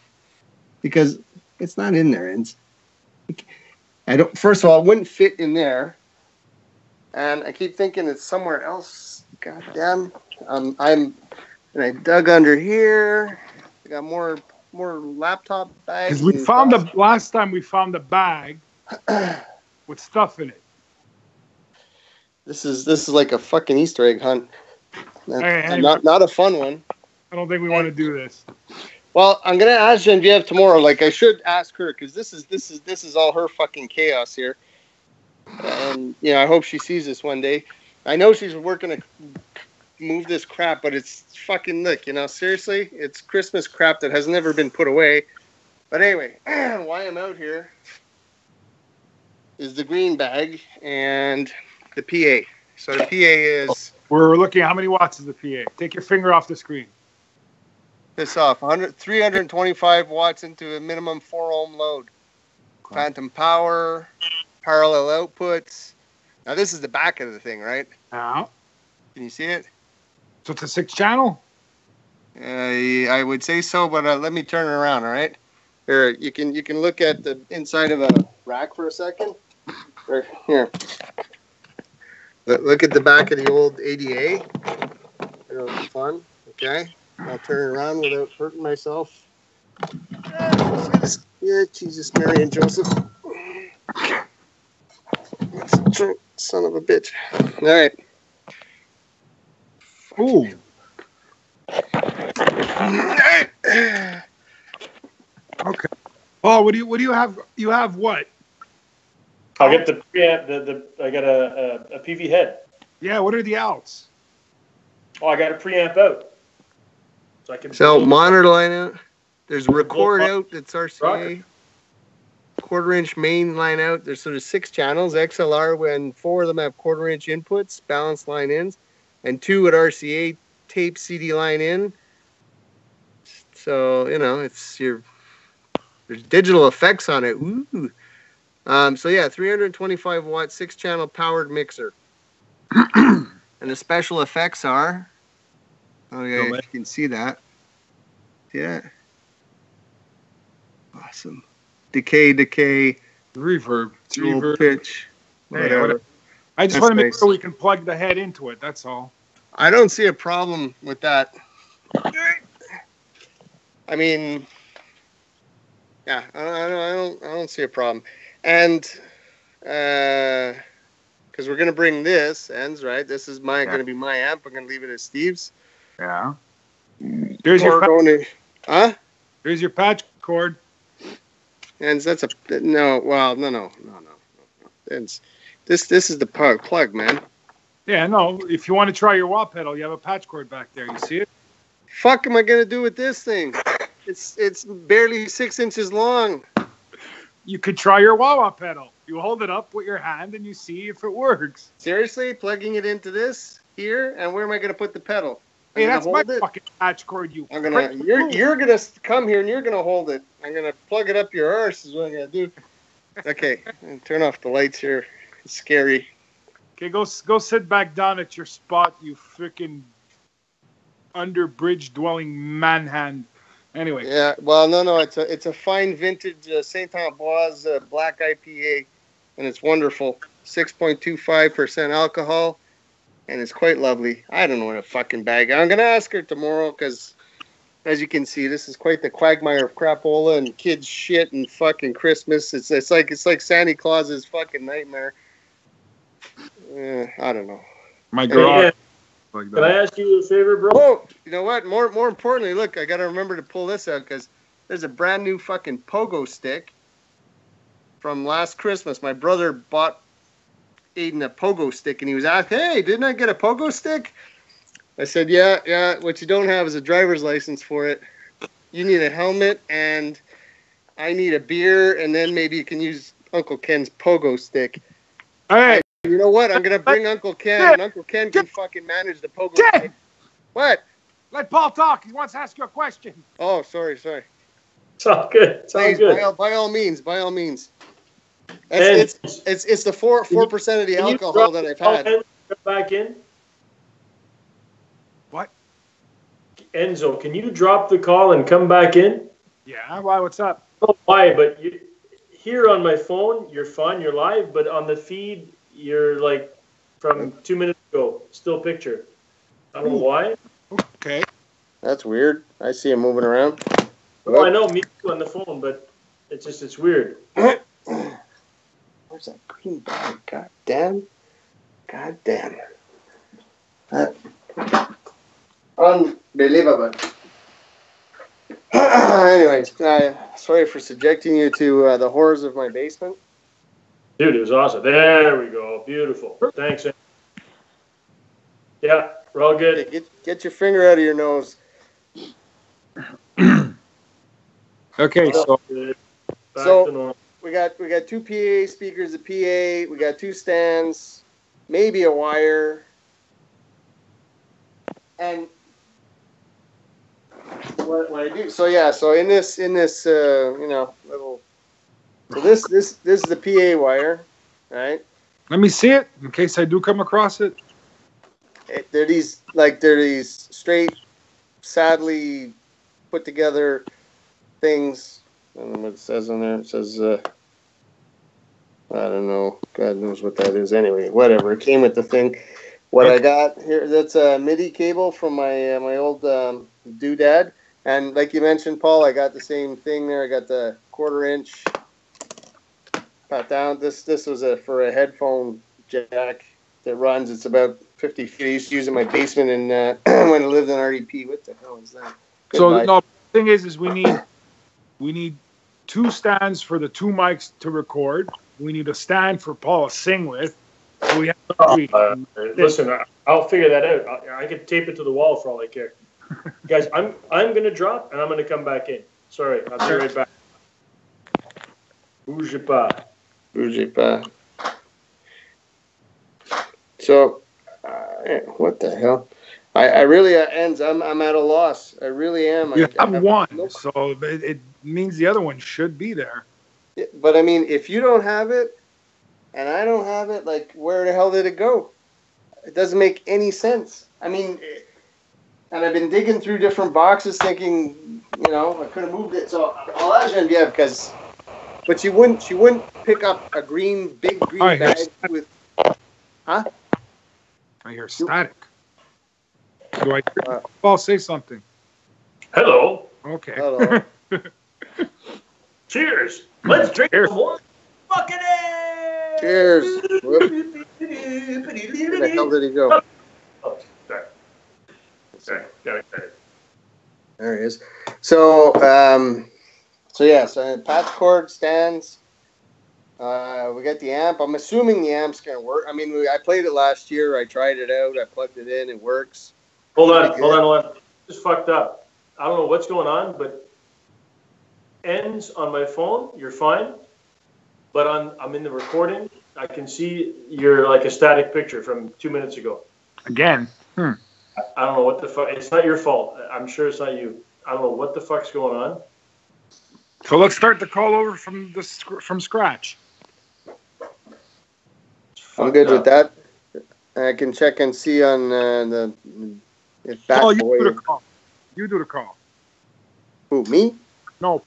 because it's not in there. First of all, it wouldn't fit in there. And I keep thinking it's somewhere else. God damn. And I dug under here. I got more laptop bags. Because last time we found a bag with stuff in it. This is like a fucking Easter egg hunt. Hey, not a fun one. I don't think we want to do this. Well, I'm gonna ask Genevieve tomorrow. Like I should ask her because this is all her fucking chaos here. And I hope she sees this one day. I know she's working to move this crap, but it's fucking seriously, it's Christmas crap that has never been put away. But anyway, why I'm out here is the green bag and the PA. So the PA is. We're looking at how many watts is the PA. Take your finger off the screen. This off 325 watts into a minimum 4 ohm load. Phantom power, parallel outputs. Now this is the back of the thing, right? Now. Can you see it? So it's a 6-channel? I would say so, but let me turn it around, all right? Here, you can look at the inside of a rack for a second. Here. Look at the back of the old ADA. It'll be fun, okay? I'll turn it around without hurting myself. Yeah, Jesus, Mary, and Joseph. Son of a bitch. All right. Ooh. Okay. Oh, what do you have? You have what? I'll get the preamp. I got a PV head. Yeah. What are the outs? Oh, I got a preamp out. So I can. So monitor line out. There's a record out. That's RCA. 1/4-inch main line out. There's 6 channels XLR. When 4 of them have 1/4-inch inputs, balanced line ins, and 2 at RCA tape CD line in. So there's digital effects on it. Ooh. So yeah, 325 watt 6-channel powered mixer. And the special effects are. Oh yeah, you can see that. See that? Awesome. Decay, reverb, pitch, whatever. I just want to make sure we can plug the head into it. That's all. I don't see a problem with that. I mean, yeah, I don't see a problem, and because we're gonna bring this ends right. This is gonna be my amp. I'm gonna leave it as Steve's. Yeah. There's your There's your patch cord. And that's no. It's this is the plug, man. Yeah, no. If you want to try your wah pedal, you have a patch cord back there. You see it? Fuck am I gonna do with this thing? It's barely 6 inches long. You could try your wah pedal. You hold it up with your hand and you see if it works. Seriously, plugging it into this here, and where am I gonna put the pedal? Hey, that's my fucking patch cord. You're gonna come here and you're gonna hold it. I'm gonna plug it up your arse is what I'm gonna do. Okay, and turn off the lights here. It's scary. Okay, go sit back down at your spot, you freaking under bridge dwelling manhand. Anyway. Yeah, well, no, it's a fine vintage Saint Amboise black IPA, and it's wonderful. 6.25% alcohol. And it's quite lovely. I don't know what a fucking bag. I'm going to ask her tomorrow because, as you can see, this is quite the quagmire of crapola and kids shit and fucking Christmas. It's like Santa Claus's fucking nightmare. I don't know. My God. Can I ask you a favor, bro? Oh, you know what? More importantly, look, I got to remember to pull this out because there's a brand new fucking pogo stick from last Christmas. My brother bought Aiden a pogo stick, and he was asking, "Hey, didn't I get a pogo stick?" I said, "Yeah. What you don't have is a driver's license for it. You need a helmet, and I need a beer, and then maybe you can use Uncle Ken's pogo stick." Hey, you know what? I'm gonna bring Uncle Ken, and Uncle Ken can fucking manage the pogo stick. What? Let Paul talk. He wants to ask you a question. Oh, sorry. It's all good. It's all good. By all means. It's the 4% of the alcohol that I've had. Come back in. What? Enzo, can you drop the call and come back in? Yeah, why? What's up? I don't know why, but here on my phone, you're fine, you're live, but on the feed, you're like from 2 minutes ago, still picture. I don't know why. Okay. That's weird. I see him moving around. Well, I know me too on the phone, but it's weird. Where's that green bag? God damn. God damn. Unbelievable. Anyways, sorry for subjecting you to the horrors of my basement. Dude, it was awesome. There we go. Beautiful. Thanks. Yeah, we're all good. Okay, get your finger out of your nose. Okay, so Back to normal. we got two PA speakers, a PA. We got two stands, maybe a wire, and what I do? So yeah, so in this little. So this is the PA wire, right? let me see it in case I do come across it. They're these straight, sadly put together things. I don't know what it says on there. It says I don't know. God knows what that is. Anyway, whatever. It came with the thing. What I got here, that's a MIDI cable from my my old doodad. And like you mentioned, Paul, I got the same thing there. I got the 1/4 inch pat down. This was for a headphone jack that runs. It's about 50 feet. I used to use it in my basement and when I lived in RDP. What the hell is that? So no, the thing is we need two stands for the two mics to record. We need a stand for Paul to sing with. So we have three. Listen, I'll figure that out. I can tape it to the wall for all I care. Guys, I'm gonna drop and I'm gonna come back in. Sorry, I'll be right back. Bougez pas. Bougez pas. So, what the hell? I really ends. I'm at a loss. I really am. You have one, so it means the other one should be there. But I mean, if you don't have it, and I don't have it, like, where the hell did it go? It doesn't make any sense. I mean, and I've been digging through different boxes, thinking, I could have moved it. So I'll ask Genevieve because, but she wouldn't pick up a big green bag with, huh? I hear static. Do I hear Paul say something? Hello. Okay. Hello. Cheers. Let's drink some more. Fucking Cheers. Where the hell did he go? Oh, sorry. There he is. So, patch cord stands. We got the amp. I'm assuming the amp's gonna work. I mean, I played it last year. I tried it out. I plugged it in. It works. Hold on. This is fucked up. I don't know what's going on, but ends on my phone, you're fine. But I'm in the recording. I can see you're like a static picture from 2 minutes ago. Again. I don't know what the fuck. It's not your fault. I'm sure it's not you. I don't know what the fuck's going on. So let's start the call over from scratch. I'm good with that. I can check and see on if that Paul, boy. You do the call. Who, me? No.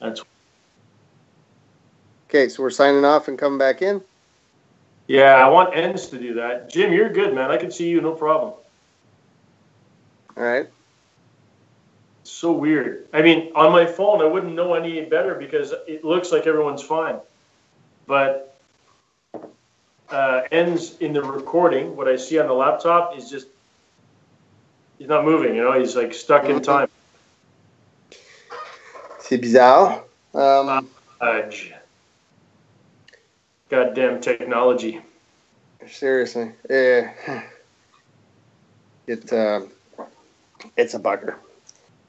Okay, so we're signing off and coming back in. Yeah, I want ends to do that. Jim, you're good, man. I can see you, no problem. All right. So weird. I mean, on my phone, I wouldn't know any better because it looks like everyone's fine. But ends in the recording, what I see on the laptop is just, he's not moving, he's like stuck in time. C'est bizarre. Goddamn technology. Seriously. Yeah. It's a bugger.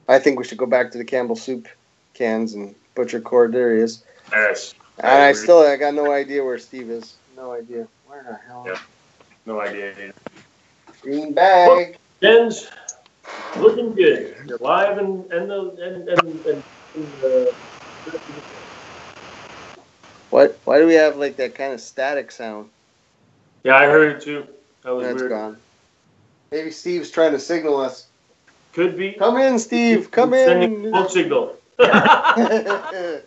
I think we should go back to the Campbell soup cans and butcher cord. There he is. Yes. And I got no idea where Steve is. No idea. Where the hell? Yeah. No idea. Green bag. Ends looking good. You're live and the What? Why do we have like that kind of static sound? Yeah, I heard it too. That was That's weird. gone. Maybe Steve's trying to signal us. Could be. Come in, Steve. Come in. Sending smoke signal. Yeah,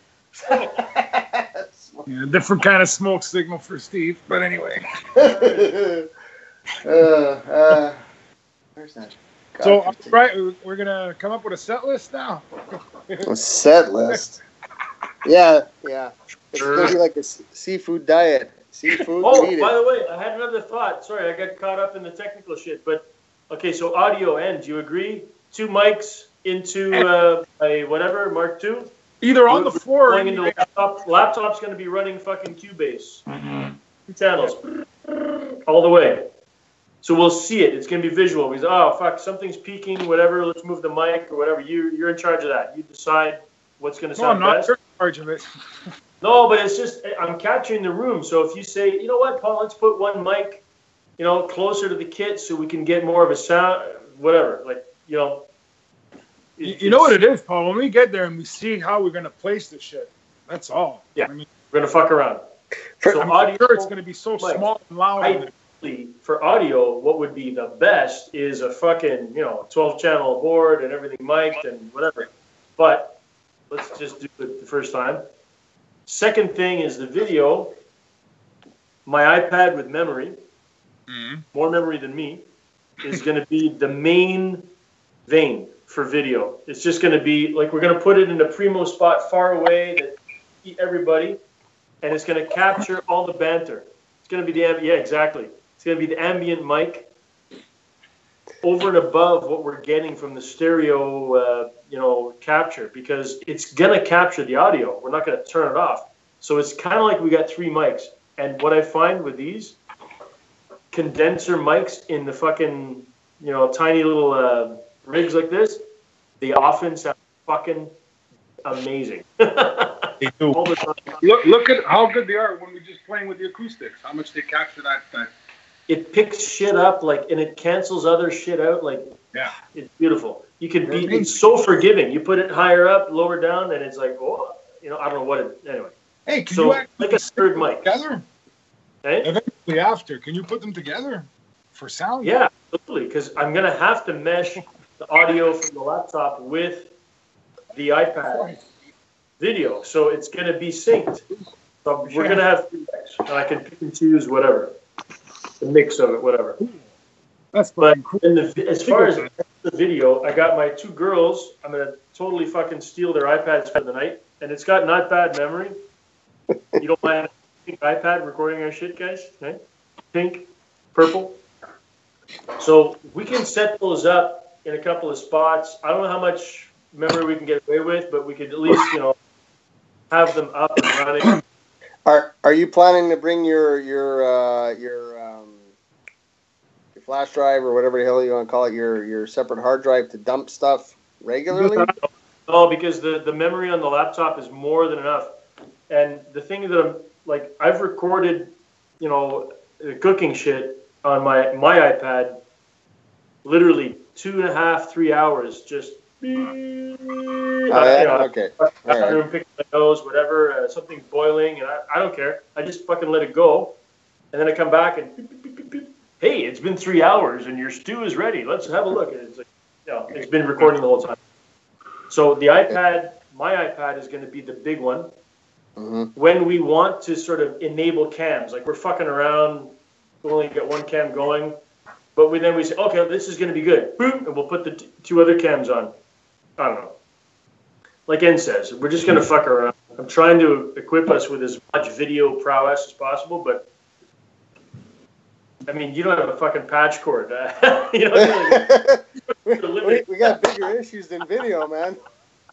different kind of smoke signal for Steve, but anyway. Where's that? So, right, we're gonna come up with a set list now. A set list. Yeah. It's gonna be like a seafood diet. Seafood. Oh, by the way, I had another thought. Sorry, I got caught up in the technical shit. But okay, so audio end. Do you agree? 2 mics into a whatever Mark II. Either on the floor. Going into laptop. Laptop's going to be running fucking Cubase. 2 channels, all the way. So we'll see it. It's going to be visual. We say, oh fuck, something's peaking. Whatever. Let's move the mic or whatever. You're in charge of that. You decide what's going to sound best. You're in charge of it. No, but it's just I'm capturing the room. So if you say, you know what, Paul, let's put one mic, closer to the kit so we can get more of a sound, whatever. Like, you know what it is, Paul. When we get there and we see how we're gonna place this shit, that's all. Yeah, we're gonna fuck around. I'm sure it's gonna be so small and loud. For audio, what would be the best is a fucking 12-channel board and everything mic'd and whatever. But let's just do it the first time. Second thing is the video. My iPad with memory, more memory than me, is going to be the main vein for video. It's just going to be like we're going to put it in a primo spot far away that see everybody, and it's going to capture all the banter. It's going to be exactly. It's going to be the ambient mic over and above what we're getting from the stereo, capture, because it's going to capture the audio. We're not going to turn it off. So it's kind of like we got 3 mics. And what I find with these condenser mics in the fucking, tiny little rigs like this, they often sound fucking amazing. They do. All the time. Look at how good they are when we're just playing with the acoustics. How much they capture that. It picks shit up, and it cancels other shit out. Yeah, it's beautiful. You can it's so forgiving. You put it higher up, lower down, and it's like, I don't know what it. Anyway. Hey, can you like a third mic together? Hey? Eventually, after, can you put them together for sound? Yeah, absolutely. Because I'm gonna have to mesh the audio from the laptop with the iPad video, so it's gonna be synced. So we're gonna have 3 mics, and I can pick and choose whatever. The mix of it, whatever. That's but cool. As far as the video, I got my 2 girls. I'm gonna totally fucking steal their iPads for the night, and it's got not bad memory. You don't mind a pink iPad recording our shit, guys? Right? Pink, purple. So we can set those up in a couple of spots. I don't know how much memory we can get away with, but we could at least, have them up and running. Are you planning to bring your flash drive or whatever the hell you want to call it, your separate hard drive to dump stuff regularly? No, because the memory on the laptop is more than enough. And the thing that I've recorded, cooking shit on my iPad, literally 2.5, 3 hours just. Okay. Bathroom, picking my nose, whatever, something's boiling, and I don't care. I just fucking let it go, and then I come back and hey, it's been 3 hours and your stew is ready. Let's have a look. And it's like, it's been recording the whole time. So the iPad, my iPad is going to be the big one. Mm-hmm. When we want to sort of enable cams, like we're fucking around, we only get 1 cam going, but then we say, okay, this is going to be good, and we'll put the 2 other cams on. I don't know. Like N says, we're just going to fuck around. I'm trying to equip us with as much video prowess as possible, but I mean, you don't have a fucking patch cord. We got bigger issues than video, man.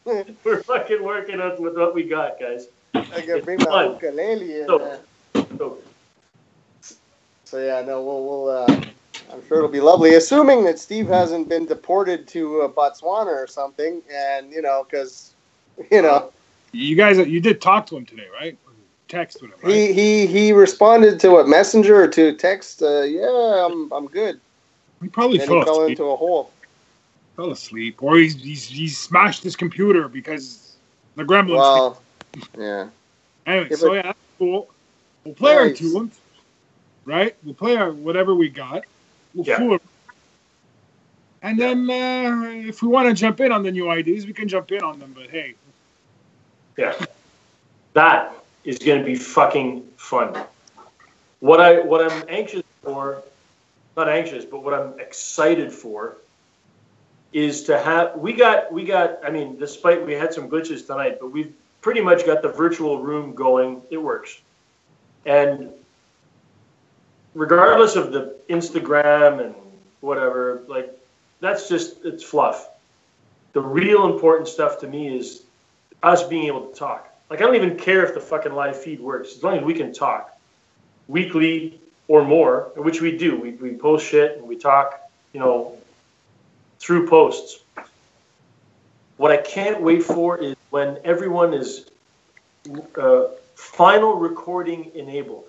We're fucking working out with what we got, guys. I gotta bring my ukulele and. So yeah, no, we'll I'm sure it'll be lovely, assuming that Steve hasn't been deported to Botswana or something, and because you did talk to him today, right? Text with him, right? He responded to what, Messenger or to text? Yeah, I'm good. He probably fell into a hole. Fell asleep, or he's smashed his computer because the gremlins. Well, yeah. Anyway, so that's cool. We'll play our tunes, right? We'll play our whatever we got. We'll fool it. And then if we want to jump in on the new ideas, we can jump in on them. But hey, Yeah. That is going to be fucking fun. What I'm anxious for, not anxious, but what I'm excited for is to have, we got, I mean, despite we had some glitches tonight, but we've pretty much got the virtual room going. It works. And regardless of the Instagram and whatever, like, that's just, it's fluff. The real important stuff to me is us being able to talk. Like, I don't even care if the fucking live feed works, as long as we can talk weekly or more, which we do. We post shit and we talk, you know, through posts. What I can't wait for is when everyone is final recording enabled.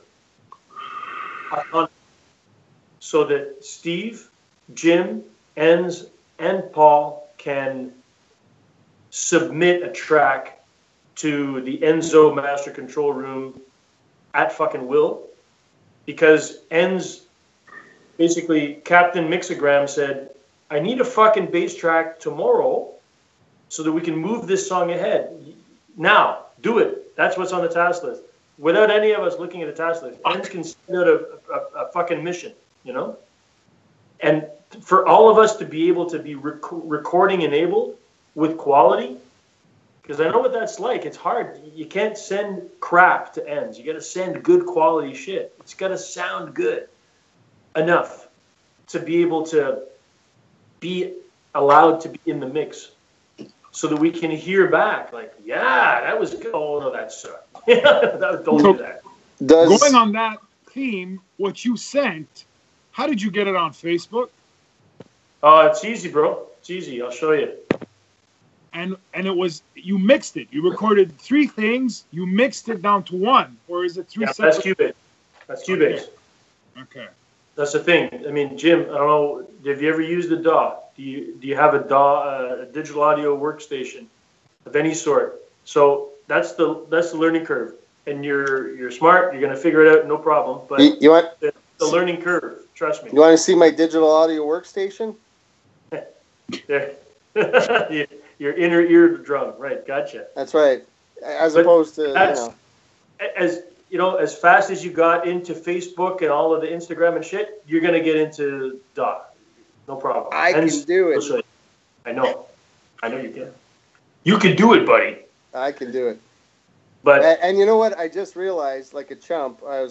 So that Steve, Jim, Enz, and Paul can submit a track to the Enzo Master Control Room at fucking will. Because Enz, basically, Captain Mixogram said, I need a fucking bass track tomorrow so that we can move this song ahead. Now, do it. That's what's on the task list. Without any of us looking at the task list, Enz can send out a fucking mission, you know? And for all of us to be able to be recording enabled with quality, because I know what that's like. It's hard. You can't send crap to Enz. You got to send good quality shit. It's got to sound good enough to be able to be allowed to be in the mix so that we can hear back. Like, yeah, that was good. Oh, no, that sucked. Don't do that. Going on that theme, what you sent, how did you get it on Facebook? It's easy, bro. It's easy. I'll show you. And it was, you mixed it. You recorded 3 things. You mixed it down to 1. Or is it 3 separate? That's Cubase. That's Cubase. Okay. That's the thing. I mean, Jim, I don't know. Have you ever used a DAW? Do you have a DAW, a digital audio workstation of any sort? So that's the learning curve. And you're smart. You're gonna figure it out, no problem. But you want the learning curve. Trust me. You want to see my digital audio workstation? There. Your inner eardrum, right? Gotcha. That's right. As opposed to, as fast as you got into Facebook and all of the Instagram and shit, you're gonna get into DAW. No problem. I can do it. I know you can. You can do it, buddy. I can do it. But and you know what? I just realized, like a chump, I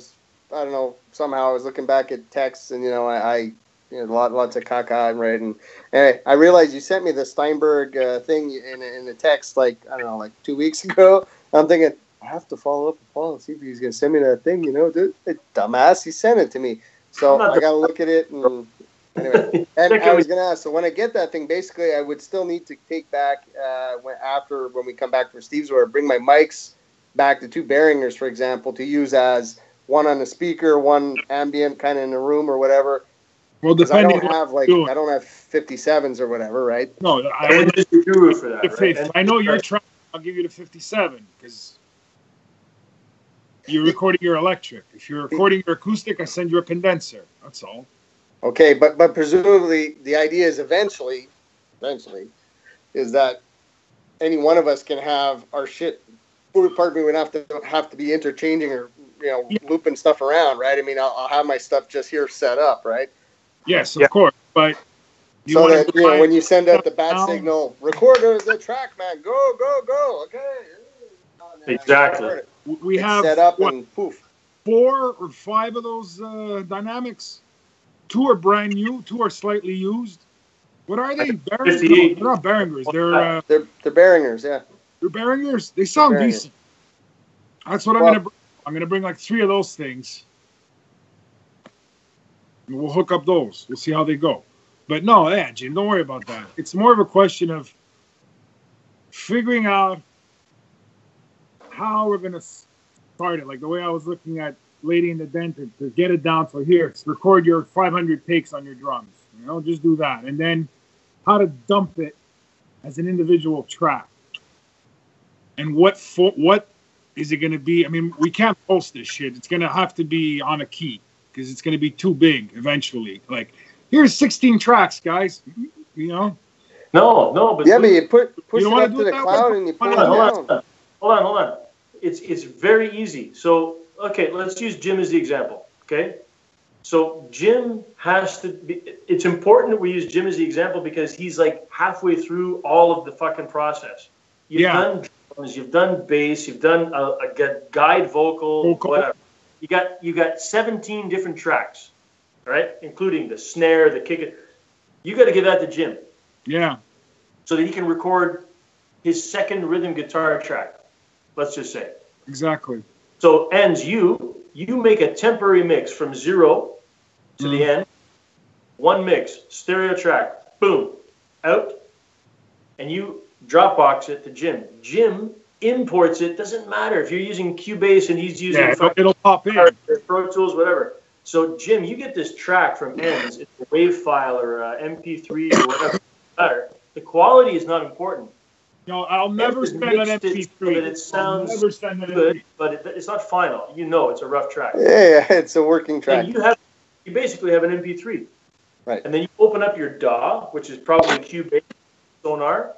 don't know, somehow I was looking back at texts, and I lots of caca and right, and anyway, I realized you sent me the Steinberg thing in a text, like, I don't know, like 2 weeks ago. I'm thinking, I have to follow up with Paul and see if he's gonna send me that thing. Dude, dumbass, he sent it to me, so I gotta look at it. And anyway, and I was gonna ask. So when I get that thing, basically, I would still need to take back when we come back from Steve's, or bring my mics back, the 2 Behringers, for example, to use as one on the speaker, one ambient, kind of in the room or whatever. Well, I don't have 57s or whatever, right? No, I just do it for that. Right? If I know you're trying, I'll give you the 57 because you're recording your electric. If you're recording your acoustic, I send you a condenser. That's all. Okay, but presumably the idea is eventually, is that any one of us can have our shit. Pardon me, we don't have to be interchanging or looping stuff around, right? I mean, I'll have my stuff just here set up, right? Yes, of course, but so that when you send out the bat signal, record the track, man, go, okay. Exactly. We have set up and poof. 4 or 5 of those dynamics. 2 are brand new, 2 are slightly used. What are they? Behringers? No, they're not Behringers. They're Behringers, yeah. They're Behringers. They sound decent. That's what I'm gonna bring. I'm gonna bring like 3 of those things. And we'll hook up those. We'll see how they go. But no, Jim, don't worry about that. It's more of a question of figuring out how we're gonna start it. Like the way I was looking at Lady in the Den to get it down. So here, record your 500 takes on your drums. Just do that, and then how to dump it as an individual track. And what is it going to be? I mean, we can't post this shit. It's going to have to be on a key because it's going to be too big eventually. Like, here's 16 tracks, guys. No, but yeah, but you push it up to the cloud and you pull it down. hold on. It's very easy. So, okay, let's use Jim as the example, okay? So Jim has to be, it's important that we use Jim as the example because he's like halfway through all of the fucking process. You've done drums, you've done bass, you've done a guide vocal, whatever. You got 17 different tracks, right? Including the snare, the kick. You got to give that to Jim. Yeah. So that he can record his second rhythm guitar track, let's just say. Exactly. So ends you make a temporary mix from 0 to the end. One mix, stereo track, boom, out. And you Dropbox it to Jim. Jim imports it. Doesn't matter if you're using Cubase and he's using it'll pop in. Pro Tools, whatever. So Jim, you get this track from ends. It's a WAV file or a MP3 or whatever. Matter. The quality is not important. No, I'll never send an MP3. So that it sounds good, but it's not final. You know, it's a rough track. Yeah, it's a working track. And you basically have an MP3. Right. And then you open up your DAW, which is probably Cubase Sonar,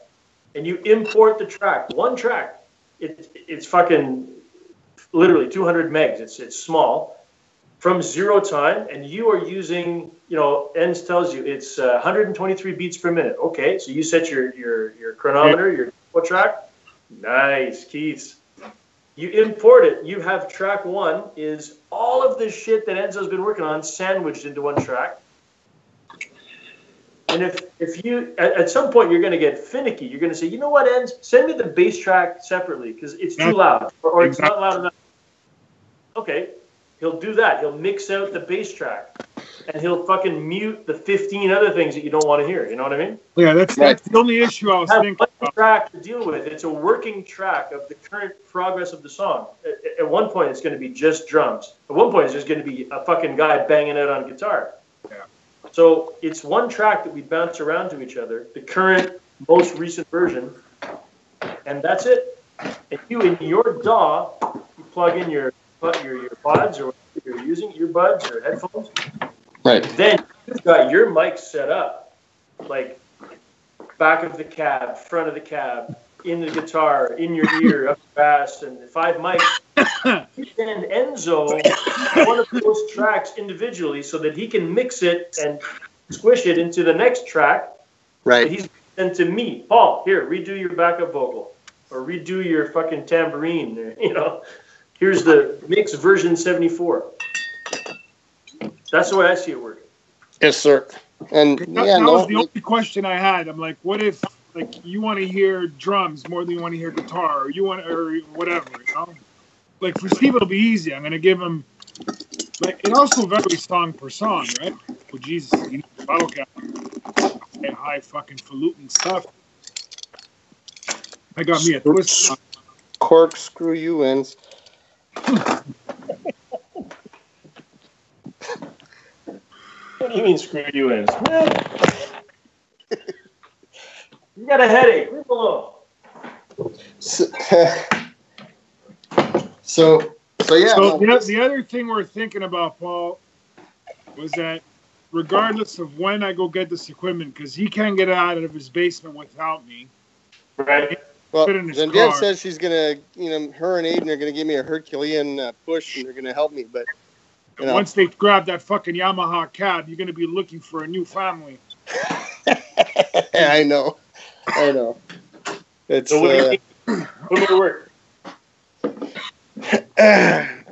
and you import the track. One track. It's fucking literally 200 megs. It's small. From 0 time, and you are using, ends tells you it's 123 beats per minute. Okay, so you set your chronometer, your tempo track. Nice, Keith. You import it. You have track 1 is all of the shit that Enzo's been working on sandwiched into one track. And if you, at some point, you're going to get finicky. You're going to say, you know what, Enz, send me the bass track separately because it's too loud or it's not loud enough. Okay. He'll do that. He'll mix out the bass track, and he'll fucking mute the 15 other things that you don't want to hear. You know what I mean? Yeah, that's the only issue I was thinking about. Track to deal with. It's a working track of the current progress of the song. At one point, it's going to be just drums. At one point, it's just going to be a fucking guy banging out on guitar. Yeah. So it's one track that we bounce around to each other, the current, most recent version, and that's it. And you, in your DAW, you plug in your pods or whatever you're using, earbuds or headphones. Right. Then you've got your mic set up, like back of the cab, front of the cab, in the guitar, in your ear, up bass, and 5 mics. You send Enzo one of those tracks individually so that he can mix it and squish it into the next track. Right. He's sent to me, Paul, here, redo your backup vocal or redo your fucking tambourine, Here's the mix version 74. That's the way I see it working. Yes, sir. And that was the only question I had. I'm like, what if you want to hear drums more than you want to hear guitar, or whatever, Like for Steve, it'll be easy. I'm gonna give him it also varies song per song, right? Well, Jesus, you need a bottle cap and high fucking falutin stuff. I got me a twist. Corkscrew you ends. What do you mean screw you in? You got a headache. Leave alone. So yeah. So the other thing we're thinking about, Paul, was that regardless of when I go get this equipment, because he can't get out of his basement without me. Right. Well, Genevieve says she's gonna, her and Aiden are gonna give me a Herculean push, and they're gonna help me. But once they grab that fucking Yamaha cab, you're gonna be looking for a new family. I know. It's so what do you think? Put to work.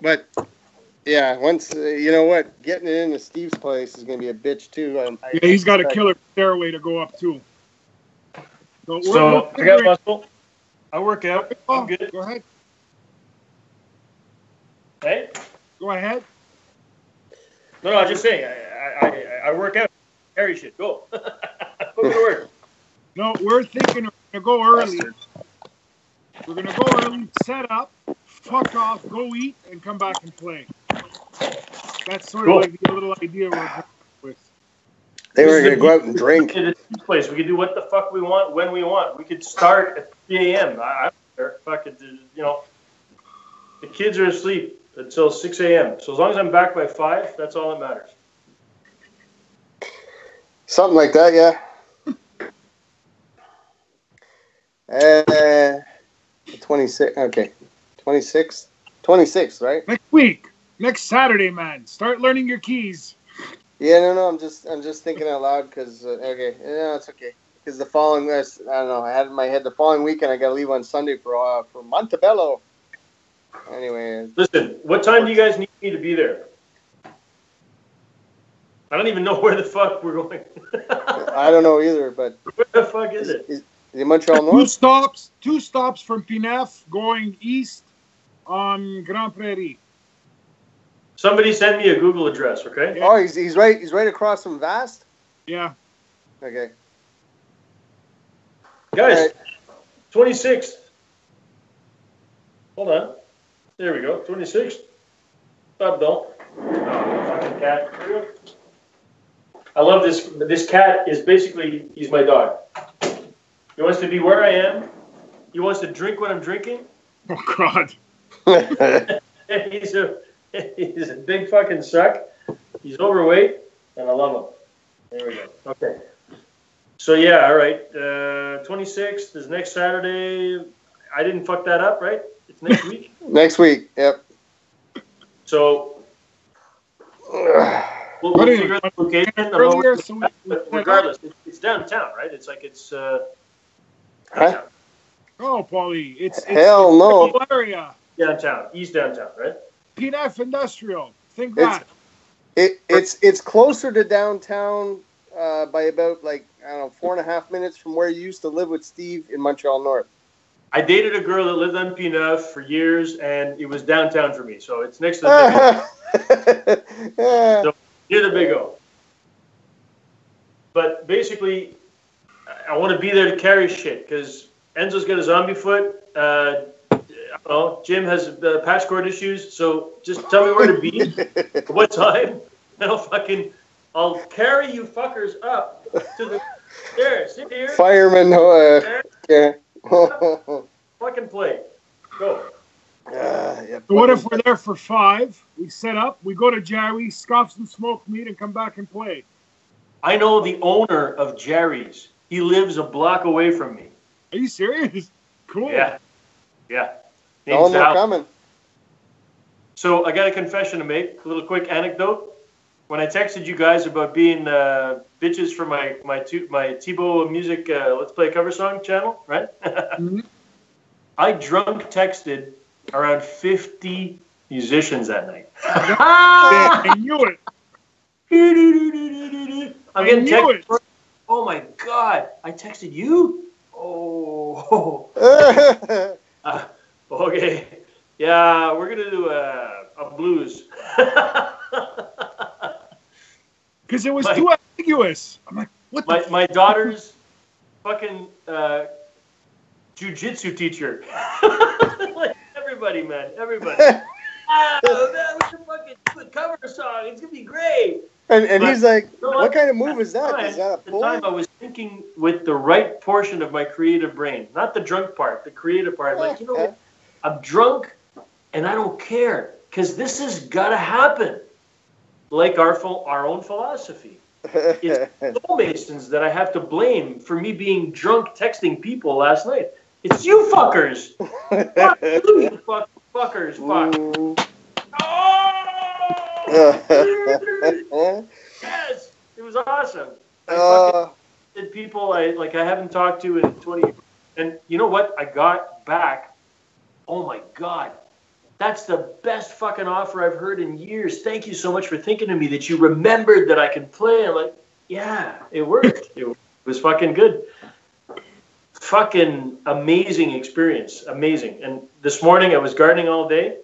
But yeah, once you know what, getting it into Steve's place is gonna be a bitch too. He's got a killer stairway to go up too. So I got muscle. I work out. I'm good. Go ahead. Hey? Go ahead. No, I'm just saying. I work out. Carry shit. Go. Go to work. No, we're thinking we're going to go early. We're going to go early, set up, fuck off, go eat, and come back and play. That's sort of like the little idea we're going with. They were going to go out and drink. Place. We could do what the fuck we want when we want. We could start at 3 a.m. I don't care. Fuck it. The kids are asleep until 6 a.m. So as long as I'm back by 5, that's all that matters. Something like that, yeah. The 26. Okay. 26th. 26th, right? Next week. Next Saturday, man. Start learning your keys. Yeah, no. I'm just thinking out loud because okay, yeah, it's okay. Because the following, I don't know. I had in my head the following weekend I got to leave on Sunday for Montebello. Anyway, listen. What time do you guys need me to be there? I don't even know where the fuck we're going. I don't know either, but where the fuck is it? Is it Montreal North? Two stops from Pinef going east on Grand Prairie. Somebody send me a Google address, okay? Oh, he's right across from Vast. Yeah. Okay. Guys, right. 26th. Hold on. There we go. 26th. Pardon. Oh, fucking cat. I love this. This cat is basically, he's my dog. He wants to be where I am. He wants to drink what I'm drinking. Oh, God. He's a big fucking suck. He's overweight, and I love him. There we go. Okay. So, yeah, all right. 26th is next Saturday. I didn't fuck that up, right? It's next week? Next week, yep. So, we'll figure out the location. Earlier, but regardless, it's downtown, right? It's like it's... Huh? Oh, Paulie, it's Hell no. Area. Downtown, east downtown, right? PNF Industrial. Think back. It's closer to downtown by about, like, I don't know, 4.5 minutes from where you used to live with Steve in Montreal North. I dated a girl that lived on Pinef for years, and it was downtown for me. So it's next to the Big O. So near the Big O. But basically, I want to be there to carry shit because Enzo's got a zombie foot. I don't know. Jim has patch cord issues. So just tell me where to be, what time, and I'll carry you fuckers up to the stairs. Sit here. Fireman. Yeah. Fucking play. Go. Yeah, So what if we're there for 5? We set up. We go to Jerry's, scoff some smoked meat, and come back and play. I know the owner of Jerry's. He lives a block away from me. Are you serious? Cool. Yeah. All more coming. So I got a confession to make. A little quick anecdote. When I texted you guys about being bitches for my Thibaut music Let's Play a Cover Song channel, right? Mm-hmm. I drunk texted around 50 musicians that night. I knew it. I'm getting texted. Oh my God! I texted you. Oh. Okay. Yeah, we're gonna do a blues. Because it was too ambiguous. I'm like, what the my daughter's fucking jiu-jitsu teacher. Like everybody, man. Everybody. Man, we can fucking do a cover song. It's gonna be great. And he's like, what kind of move is that? Is that a pull? At the time, I was thinking with the right portion of my creative brain, not the drunk part, the creative part. Like, you know what? I'm drunk, and I don't care because this has got to happen. Like our own philosophy. It's Soulmasons that I have to blame for me being drunk texting people last night. It's you fuckers. Fuck you, fuckers. Fuck. Oh! Yes, it was awesome. I fucking did people I haven't talked to in 20 years. And you know what? I got back. Oh my God. That's the best fucking offer I've heard in years. Thank you so much for thinking of me, that you remembered that I could play. I'm like, yeah, it worked. It was fucking good. Fucking amazing experience. Amazing. And this morning I was gardening all day.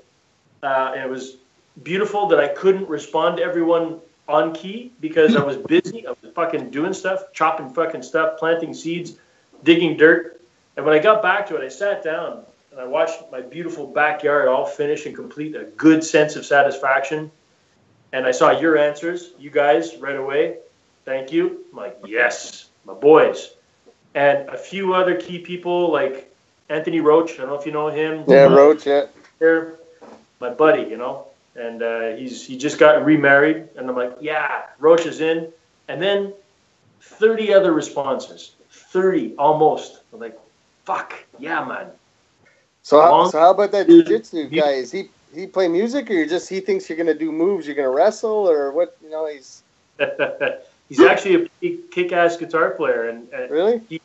And it was beautiful that I couldn't respond to everyone on key because I was busy. I was fucking doing stuff, chopping fucking stuff, planting seeds, digging dirt. And when I got back to it, I sat down. I watched my beautiful backyard all finish and complete, a good sense of satisfaction. And I saw your answers, you guys, right away. Thank you. I'm like, yes, my boys. And a few other key people like Anthony Roach. I don't know if you know him. Yeah, Roach, yeah. My buddy, you know. And he just got remarried. And I'm like, yeah, Roach is in. And then 30 other responses. 30, almost. I'm like, fuck, yeah, man. So how about that jiu-jitsu guy? Is he play music, or he thinks you're gonna do moves, you're gonna wrestle, or what? You know, he's he's actually a kick-ass guitar player, and really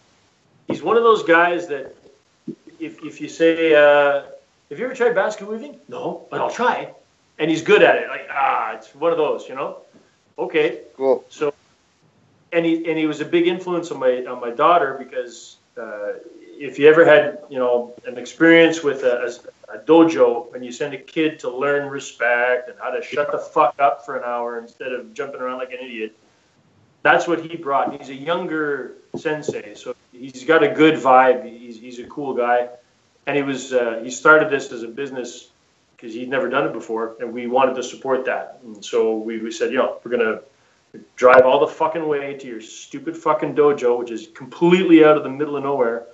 he's one of those guys that if you say, have you ever tried basket weaving? No, but I'll try. And he's good at it. Like, it's one of those, you know? Okay. Cool. So, and he was a big influence on my daughter, because if you ever had, you know, an experience with a dojo, and you send a kid to learn respect and how to shut the fuck up for an hour instead of jumping around like an idiot, that's what he brought. He's a younger sensei, so he's got a good vibe. He's a cool guy, and he started this as a business because he'd never done it before, and we wanted to support that. And so we said, you know, we're gonna drive all the fucking way to your stupid fucking dojo, which is completely out of the middle of nowhere,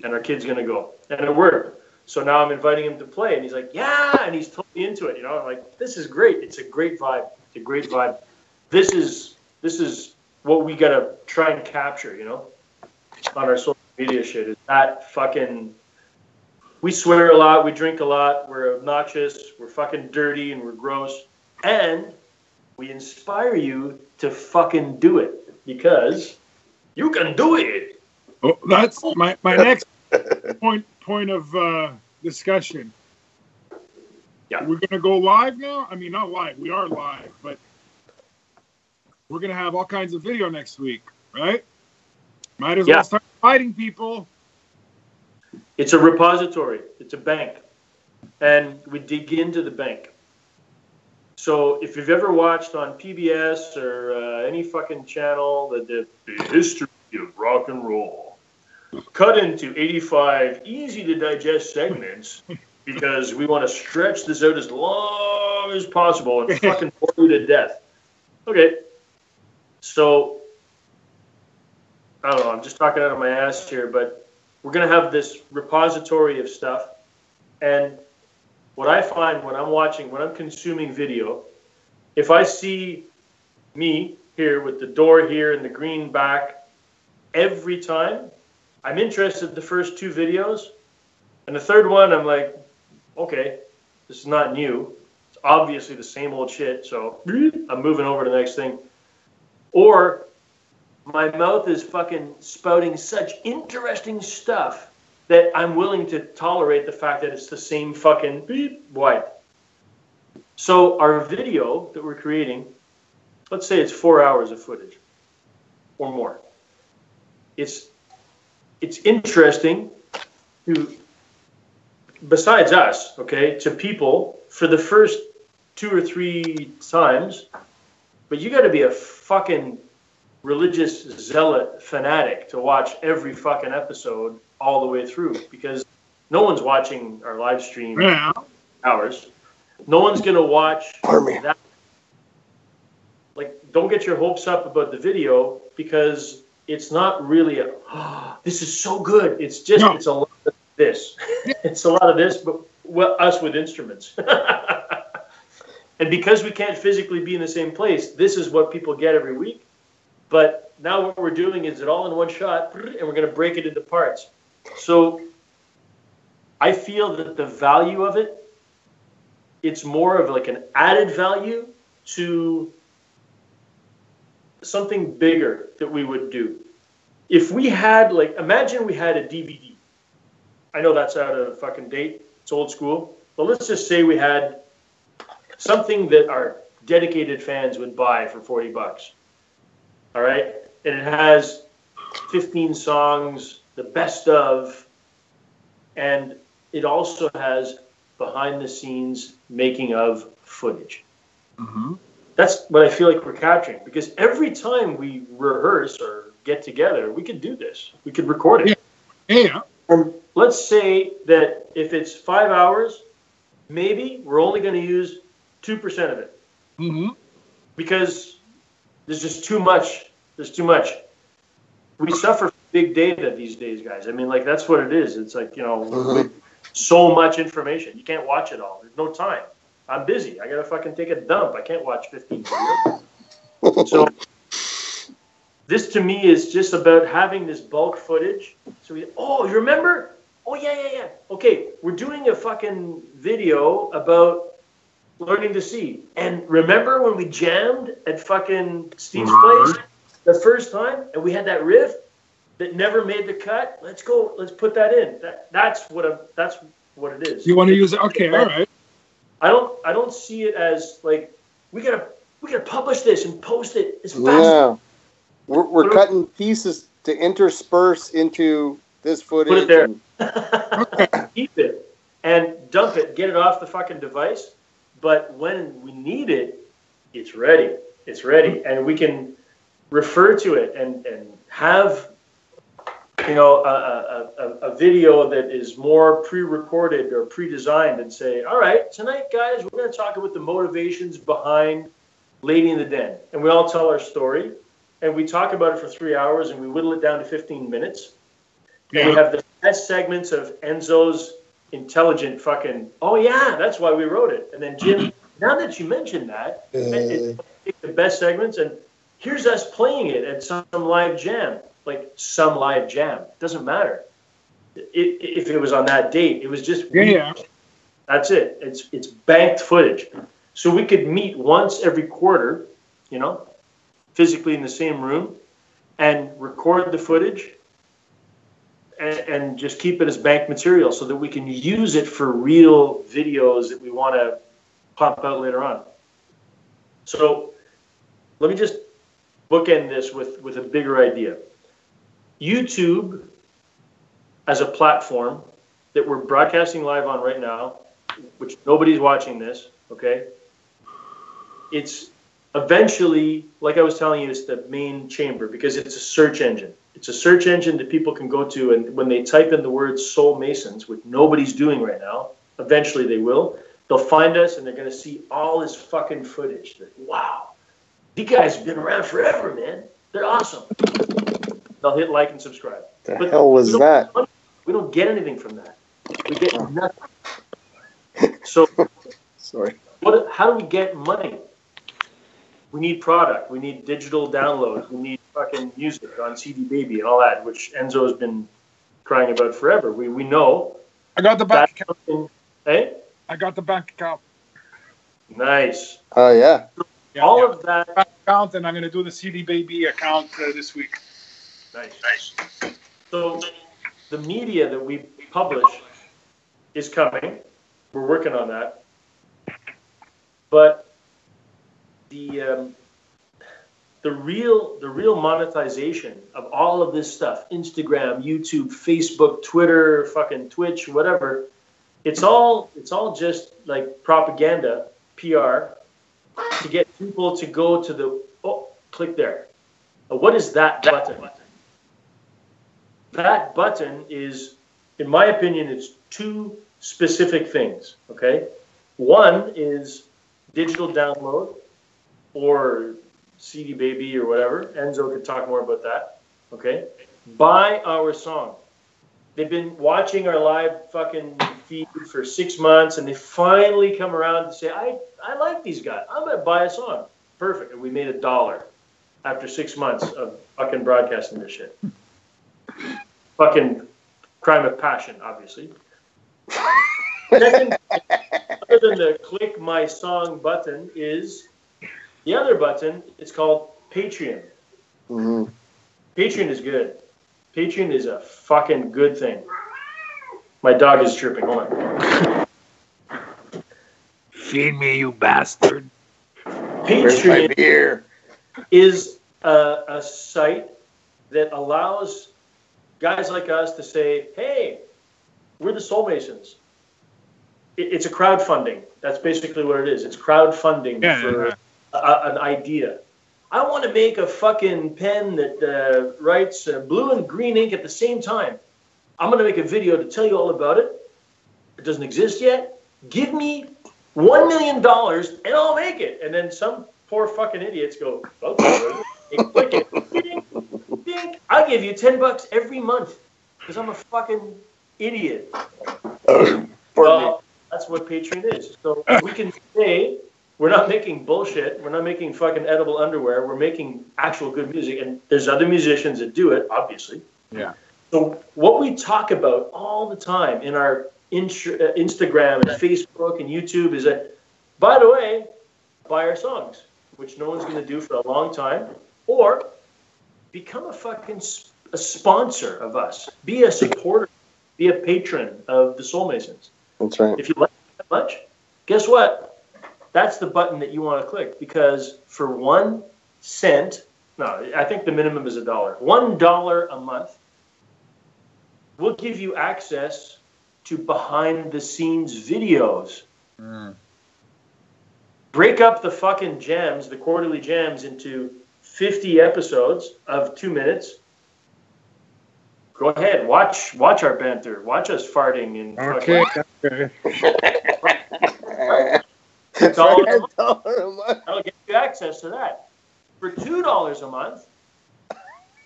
and our kid's gonna go. And it worked. So now I'm inviting him to play, and he's like, yeah, and he's totally into it. You know, I'm like, this is great. It's a great vibe. It's a great vibe. This is what we gotta try and capture, you know, on our social media shit. Is that fucking, we swear a lot, we drink a lot, we're obnoxious, we're fucking dirty, and we're gross, and we inspire you to fucking do it, because you can do it. Well, that's my next point of discussion. Yeah. We're gonna go live now. I mean, not live. We are live, but we're gonna have all kinds of video next week, right? Might as well start fighting people. It's a repository. It's a bank, and we dig into the bank. So if you've ever watched on PBS or any fucking channel the history of rock and roll, cut into 85 easy to digest segments, because we want to stretch this out as long as possible and fucking bore you to death. Okay. So, I don't know, I'm just talking out of my ass here, but we're going to have this repository of stuff. And what I find when I'm consuming video, if I see me here with the door here and the green back, every time, I'm interested in the first two videos. And the third one, I'm like, okay, this is not new. It's obviously the same old shit, so I'm moving over to the next thing. Or my mouth is fucking spouting such interesting stuff that I'm willing to tolerate the fact that it's the same fucking beep white. So our video that we're creating, let's say it's 4 hours of footage or more. It's interesting to, besides us, okay, to people for the first 2 or 3 times, but you got to be a fucking religious zealot fanatic to watch every fucking episode all the way through, because no one's watching our live stream hours. No one's going to watch that. Like, don't get your hopes up about the video, because it's not really this is so good. It's just, it's a lot of this. It's a lot of this, but us with instruments. And because we can't physically be in the same place, this is what people get every week. But now what we're doing is it all in one shot, and we're going to break it into parts. So I feel that the value of it, it's more of like an added value to something bigger that we would do. If we had, like, imagine we had a DVD. I know that's out of fucking date. It's old school. But let's just say we had something that our dedicated fans would buy for $40. All right? And it has 15 songs, the best of, and it also has behind the scenes making of footage. Mm-hmm. That's what I feel like we're capturing, because every time we rehearse or get together, we could do this. We could record it. Yeah. And let's say that if it's 5 hours, maybe we're only going to use 2% of it. Mm-hmm. Because there's just too much. There's too much. We suffer from big data these days, guys. I mean, like, that's what it is. It's like, you know, so much information. You can't watch it all. There's no time. I'm busy. I got to fucking take a dump. I can't watch 15 videos. So this to me is just about having this bulk footage. So you remember Oh, yeah. Okay, we're doing a fucking video about learning to see. And remember when we jammed at fucking Steve's place the first time and we had that riff that never made the cut? Let's go. Let's put that in. That's what it is. You want to use it? Okay, all right. I don't see it as like we gotta publish this and post it as fast. Yeah, we're cutting pieces to intersperse into this footage. Put it there. Keep it and dump it. Get it off the fucking device. But when we need it, it's ready. It's ready, and we can refer to it and have a video that is more pre-recorded or pre-designed and say, all right, tonight, guys, we're going to talk about the motivations behind Lady in the Den. And we all tell our story, and we talk about it for 3 hours, and we whittle it down to 15 minutes. And we have the best segments of Enzo's intelligent fucking, oh, yeah, that's why we wrote it. And then, Jim, now that you mentioned that, it's the best segments, and here's us playing it at some live jam. Like some live jam. Doesn't matter. If it was on that date, it was just that's it. It's banked footage. So we could meet once every quarter, physically in the same room and record the footage and just keep it as banked material so that we can use it for real videos that we want to pop out later on. So let me just bookend this with a bigger idea. YouTube as a platform that we're broadcasting live on right now, which nobody's watching this, okay? It's eventually, like I was telling you, it's the main chamber because it's a search engine. It's a search engine that people can go to, and when they type in the word Soulmasons, which nobody's doing right now, eventually they will, they'll find us and they're going to see all this fucking footage. Wow, these guys have been around forever, man. They're awesome. They'll hit like and subscribe. The hell was that? We don't get anything from that. We get nothing. So, sorry. How do we get money? We need product. We need digital downloads. We need fucking music on CD Baby and all that, which Enzo has been crying about forever. We know. I got the bank account. Hey? I got the bank account. Nice. Oh, yeah. All of that. Bank account, and I'm going to do the CD Baby account this week. Nice. So the media that we publish is coming. We're working on that. But the real monetization of all of this stuff, Instagram, YouTube, Facebook, Twitter, fucking Twitch, whatever, it's all just like propaganda, PR, to get people to go to the click there. What is that button? That button is, in my opinion, it's two specific things, okay? One is digital download or CD Baby or whatever. Enzo could talk more about that, okay? Buy our song. They've been watching our live fucking feed for 6 months, and they finally come around and say, I like these guys. I'm going to buy a song. Perfect. And we made $1 after 6 months of fucking broadcasting this shit. Fucking crime of passion, obviously. Second, other than the click my song button, is the other button. It's called Patreon. Mm-hmm. Patreon is good. Patreon is a fucking good thing. My dog is chirping. Hold on. Feed me, you bastard. Patreon is a site that allows guys like us to say, hey, we're the Soulmasons. It's a crowdfunding. That's basically what it is. It's crowdfunding for an idea. I want to make a fucking pen that writes blue and green ink at the same time. I'm going to make a video to tell you all about it. It doesn't exist yet. Give me $1 million and I'll make it. And then some poor fucking idiots go, okay, click it. Ding, ding. I'll give you $10 every month because I'm a fucking idiot. Well, that's what Patreon is. So we can say we're not making bullshit. We're not making fucking edible underwear. We're making actual good music. And there's other musicians that do it, obviously. Yeah. So what we talk about all the time in our Instagram and Facebook and YouTube is that, by the way, buy our songs, which no one's going to do for a long time, or become a sponsor of us. Be a supporter. Be a patron of the Soulmasons. That's right. If you like it that much, guess what? That's the button that you want to click, because for 1 cent, no, I think the minimum is $1. $1 a month will give you access to behind the scenes videos. Break up the fucking jams, the quarterly jams, into 50 episodes of 2 minutes. Go ahead, watch our banter, watch us farting and Okay. $1 a month. That'll get you access to that. For $2 a month,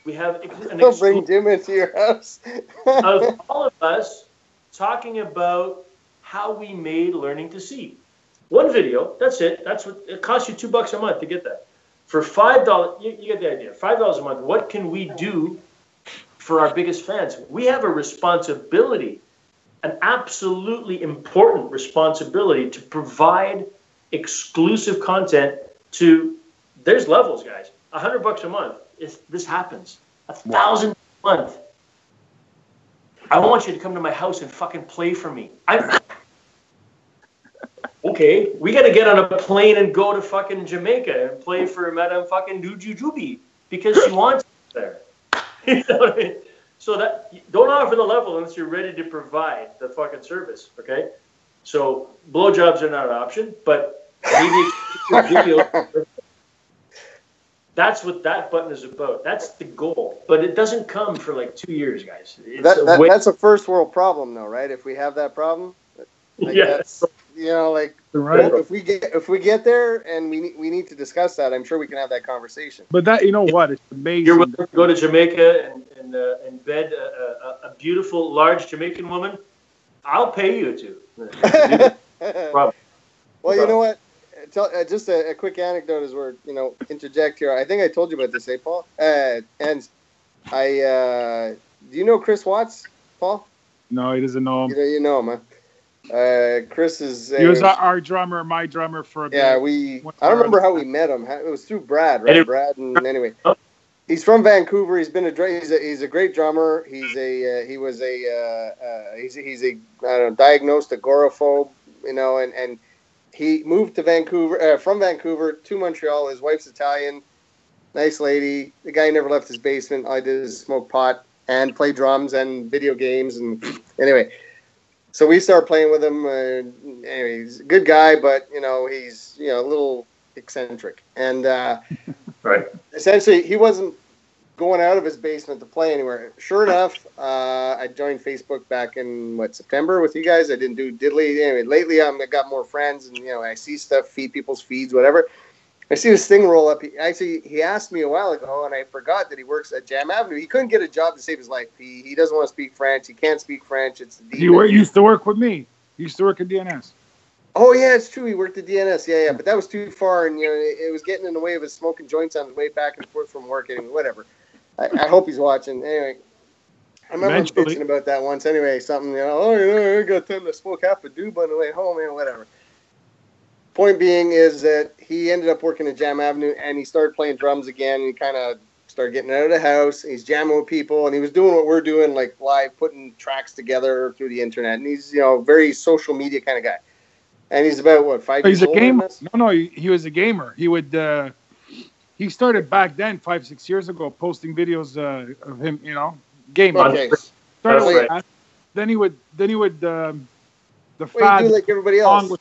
we have an Don't bring Jim into your house. of all of us talking about how we made learning to see. One video, that's it. That's what it costs you $2 a month to get that. For $5, you get the idea. $5 a month. What can we do for our biggest fans? We have a responsibility, an absolutely important responsibility, to provide exclusive content to. There's levels, guys. $100 a month. This happens. $1,000 a month. I want you to come to my house and fucking play for me. Okay, we got to get on a plane and go to fucking Jamaica and play for Madame fucking Dujujubi because she wants us there. You know what I mean? So that, don't offer the level unless you're ready to provide the fucking service. Okay, so blowjobs are not an option, but maybe video. That's what that button is about. That's the goal. But it doesn't come for like 2 years, guys. That's a first world problem, though, right? If we have that problem, like yes. That's, you know, like Right. if we get there and we need to discuss that, I'm sure we can have that conversation. But that, you know what? It's amazing. You're willing to go to Jamaica and bed a beautiful, large Jamaican woman? I'll pay you to. Well, you know what? Just a quick anecdote as we're, interject here. I think I told you about this, Paul? And do you know Chris Watts, Paul? No, he doesn't know him. You know him, huh? Chris is... He was our drummer, my drummer for a bit. Yeah, I don't remember how we met him. It was through Brad, right? Brad, and anyway. He's from Vancouver. He's been he's a great drummer. He's a diagnosed agoraphobe, and he moved to Vancouver, from Vancouver to Montreal. His wife's Italian, nice lady. The guy never left his basement. All I did is smoke pot and play drums and video games. And anyway, so we started playing with him. Anyway, he's a good guy, but he's a little eccentric. And right. Essentially, he wasn't going out of his basement to play anywhere. Sure enough, I joined Facebook back in September with you guys. I didn't do diddly. Anyway, lately I got more friends, and I see stuff, feed people's feeds, whatever. I see this thing roll up. He asked me a while ago, and I forgot that he works at Jam Avenue. He couldn't get a job to save his life. He doesn't want to speak French. He can't speak French. It's the He used to work with me. He used to work at DNS. Oh yeah, it's true. He worked at DNS. Yeah, but that was too far, and it was getting in the way of his smoking joints on his way back and forth from work. Anyway, whatever. I hope he's watching. Anyway, I remember bitching about that once. Anyway, something, I got time to smoke half a doob on the way home, whatever. Point being is that he ended up working at Jam Avenue, and he started playing drums again. And he kind of started getting out of the house. He's jamming with people, and he was doing what we're doing, like live, putting tracks together through the internet. And he's, very social media kind of guy. And he's about 5 years old? He's a gamer. No, he was a gamer. He would. He started back then, 5-6 years ago, posting videos of him, gaming. Okay. Then he would the fad. Do like everybody else.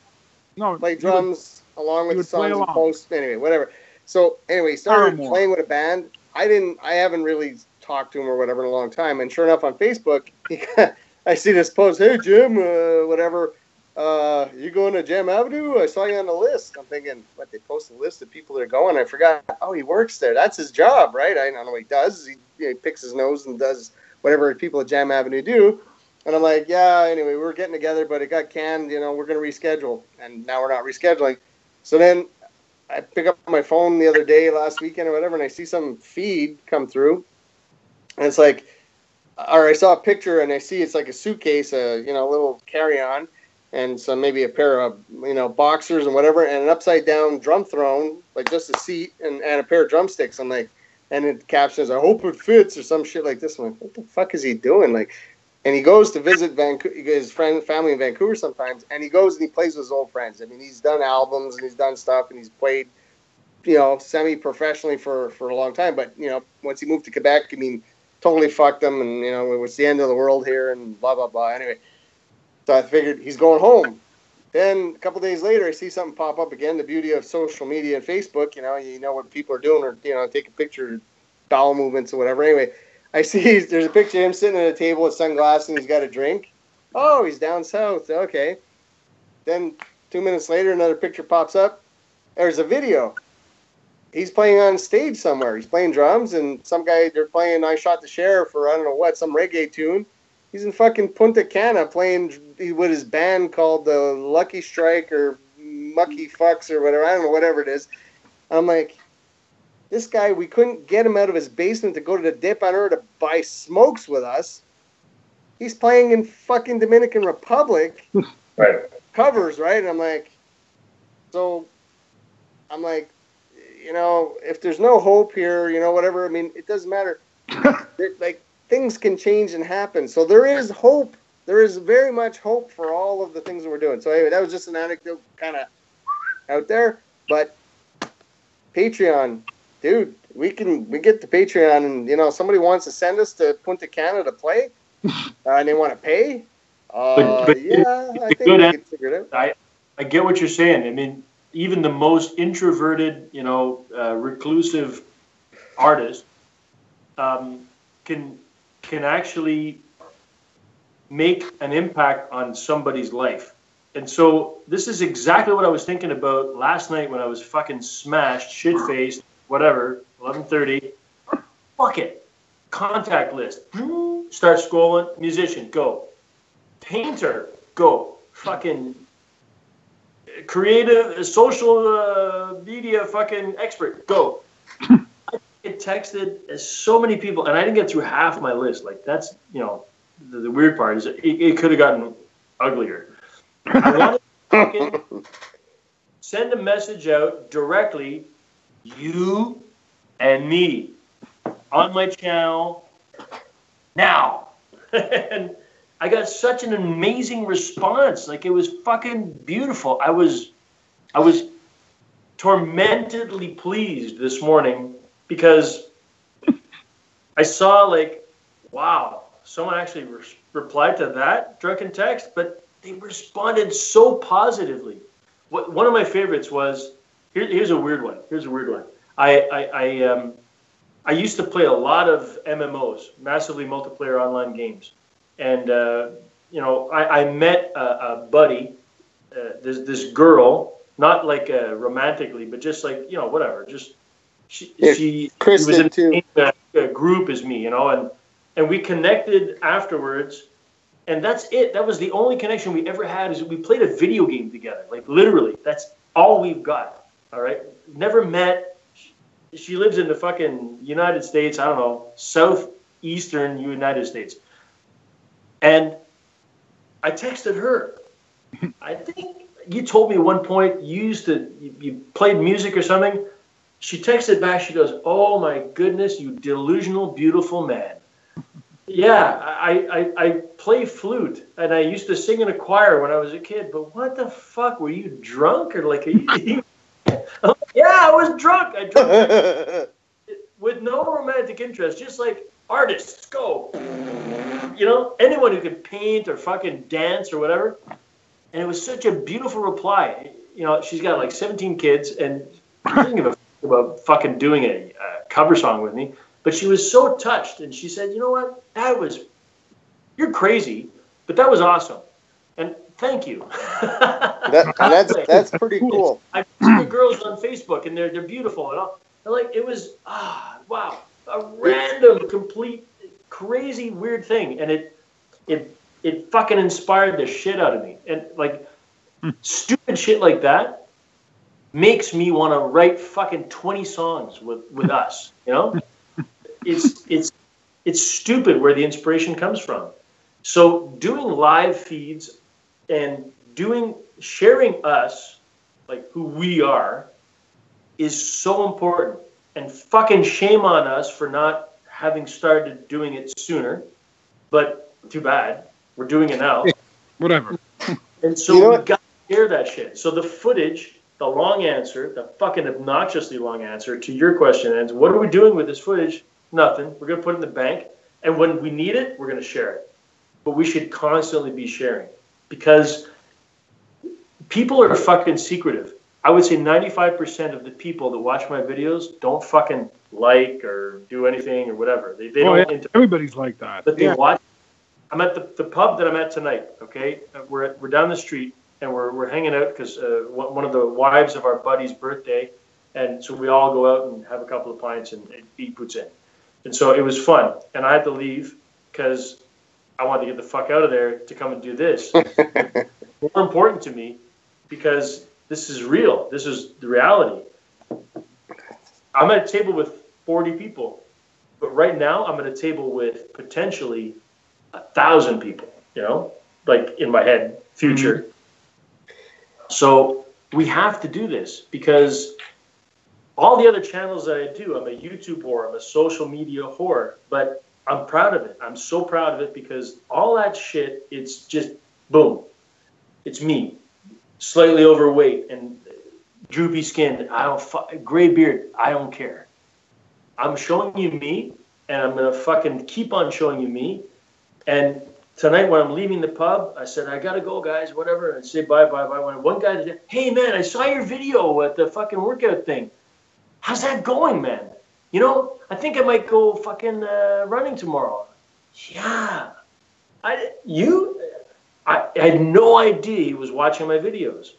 Play drums along with the songs and post. Anyway, whatever. So anyway, he started playing with a band. I haven't really talked to him or whatever in a long time. And sure enough, on Facebook, I see this post. Hey Jim, whatever. You going to Jam Avenue? I saw you on the list. I'm thinking, what, they post a list of people that are going? I forgot. Oh, he works there. That's his job, right? I don't know what he does. He picks his nose and does whatever people at Jam Avenue do. And I'm like, yeah, anyway, we were getting together, but it got canned. We're going to reschedule. And now we're not rescheduling. So then I pick up my phone the other day, last weekend or whatever, and I see some feed come through. And it's like, or I saw a picture and I see it's like a suitcase, a little carry-on, and some maybe a pair of boxers and whatever, and an upside down drum throne, like just a seat and a pair of drumsticks. I'm like, and it captions, "I hope it fits" or some shit like this. I'm like, what the fuck is he doing? Like, and he goes to visit his family in Vancouver sometimes, and he goes and he plays with his old friends. I mean, he's done albums and he's done stuff and he's played, semi-professionally for a long time. But once he moved to Quebec, I mean, totally fucked him, and it was the end of the world here, and blah blah blah. Anyway, so I figured he's going home. Then a couple days later, I see something pop up again. The beauty of social media and Facebook, you know what people are doing, or take a picture, bowel movements or whatever. Anyway, I see there's a picture of him sitting at a table with sunglasses and he's got a drink. Oh, he's down south. Okay. Then 2 minutes later, another picture pops up. There's a video. He's playing on stage somewhere. He's playing drums, and they're playing "I Shot the Sheriff" or I don't know what, some reggae tune. He's in fucking Punta Cana playing with his band called the Lucky Strike or Mucky Fucks or whatever. I don't know, whatever it is. I'm like, this guy, we couldn't get him out of his basement to go to the Dip on Earth to buy smokes with us. He's playing in fucking Dominican Republic. Right. Covers, right? And I'm like, if there's no hope here, whatever, I mean, it doesn't matter. Like, things can change and happen. So there is hope. There is very much hope for all of the things that we're doing. So anyway, that was just an anecdote kind of out there. But Patreon, dude, we get the Patreon, and somebody wants to send us to Punta Cana to play, and they want to pay. But yeah, I think we can figure it out. I get what you're saying. I mean, even the most introverted, reclusive artist can actually make an impact on somebody's life. And so this is exactly what I was thinking about last night when I was fucking smashed, shit-faced, whatever, 11:30. Fuck it. Contact list. Start scrolling. Musician, go. Painter, go. Fucking creative, social media fucking expert, go. I get texted as so many people, and I didn't get through half my list. Like, that's, the weird part is it could have gotten uglier. I wanted to fucking send a message out directly, you and me, on my channel now. And I got such an amazing response. Like, it was fucking beautiful. I was tormentedly pleased this morning because I saw, like, wow, someone actually replied to that drunken text, but they responded so positively. One of my favorites was, here's a weird one. I used to play a lot of MMOs, massively multiplayer online games. And, I met a buddy, this girl, not like romantically, but just like, whatever. Just she was in the same group as me, and we connected afterwards. And that's it. That was the only connection we ever had, is we played a video game together. Like, literally, that's all we've got. All right. Never met. She lives in the fucking United States. I don't know, southeastern United States. And I texted her. I think you told me at one point you played music or something. She texted back. She goes, "Oh my goodness, you delusional, beautiful man." Yeah, I play flute, and I used to sing in a choir when I was a kid. But what the fuck? Were you drunk, or like? Yeah, I was drunk. I drank with no romantic interest, just like artists go. Anyone who could paint or fucking dance or whatever. And it was such a beautiful reply. She's got like 17 kids, and she doesn't give a fuck about fucking doing a cover song with me. But she was so touched, and she said, "You know what? You're crazy, but that was awesome. And thank you." That's pretty cool. I see the girls on Facebook, and they're beautiful. And like, it was, wow, a random, complete, crazy, weird thing. And it fucking inspired the shit out of me. And like, stupid shit like that makes me want to write fucking 20 songs with us, It's It's stupid where the inspiration comes from. So doing live feeds and sharing us, like who we are, is so important. And fucking shame on us for not having started doing it sooner. But too bad. We're doing it now. Whatever. And so we got to hear that shit. So the footage, the long answer, the fucking obnoxiously long answer to your question is, what are we doing with this footage? Nothing. We're going to put it in the bank. And when we need it, we're going to share it. But we should constantly be sharing. Because people are fucking secretive. I would say 95% of the people that watch my videos don't fucking like or do anything or whatever. They don't. Yeah. Everybody's like that. But they watch. I'm at the pub that I'm at tonight. Okay, we're down the street and we're hanging out because one of the wives of our buddy's birthday, and so we all go out and have a couple of pints and eat poutine. And so it was fun, and I had to leave because I wanted to get the fuck out of there to come and do this. More important to me because this is real. This is the reality. I'm at a table with 40 people, but right now I'm at a table with potentially 1,000 people, you know, like in my head, future. Mm-hmm. So we have to do this because all the other channels that I do, I'm a YouTube whore, I'm a social media whore, but I'm proud of it. I'm so proud of it because all that shit, it's just boom. It's me, slightly overweight and droopy skin. Gray beard. I don't care. I'm showing you me, and I'm gonna fucking keep on showing you me. And tonight when I'm leaving the pub, I said, I gotta go, guys, whatever, and say bye. When one guy said, hey, man, I saw your video at the fucking workout thing. How's that going, man? You know, I think I might go fucking running tomorrow. Yeah. I had no idea he was watching my videos.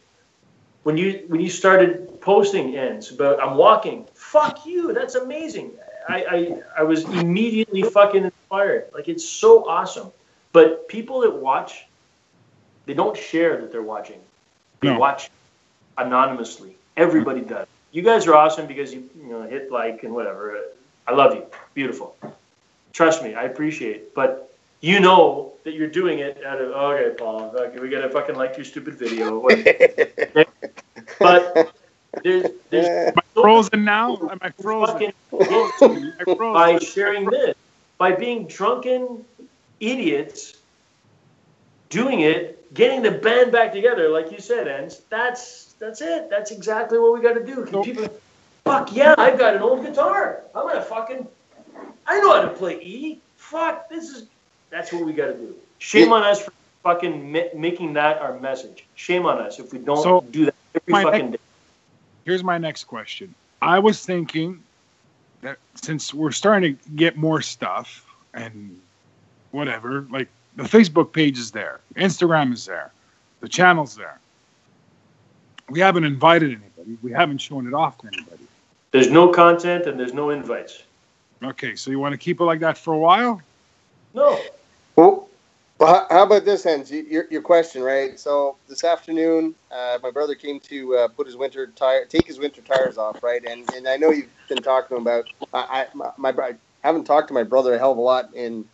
When you started posting ends about I'm walking, fuck you, that's amazing. I was immediately fucking inspired. Like, it's so awesome. But people that watch, they don't share that they're watching. They watch anonymously. Everybody does. You guys are awesome because you hit like and whatever. I love you. Beautiful. Trust me, I appreciate it. But you know that you're doing it out of, okay, Paul, okay, we gotta fucking like your stupid video. But there's am I frozen now? Am I frozen? By sharing this, by being drunken idiots, doing it, getting the band back together, like you said, Ens. That's it. That's exactly what we got to do. People, fuck yeah, I've got an old guitar. I'm gonna I know how to play E. Fuck, that's what we got to do. Shame on us for fucking making that our message. Shame on us if we don't do that every fucking day. Here's my next question. I was thinking that since we're starting to get more stuff and whatever, like the Facebook page is there, Instagram is there, the channel's there. We haven't invited anybody. We haven't shown it off to anybody. There's no content and there's no invites. Okay, so you want to keep it like that for a while? No. Well, how about this, Hans? Your question, right? So this afternoon, my brother came to put his take his winter tires off, right? And I know you've been talking about. I haven't talked to my brother a hell of a lot in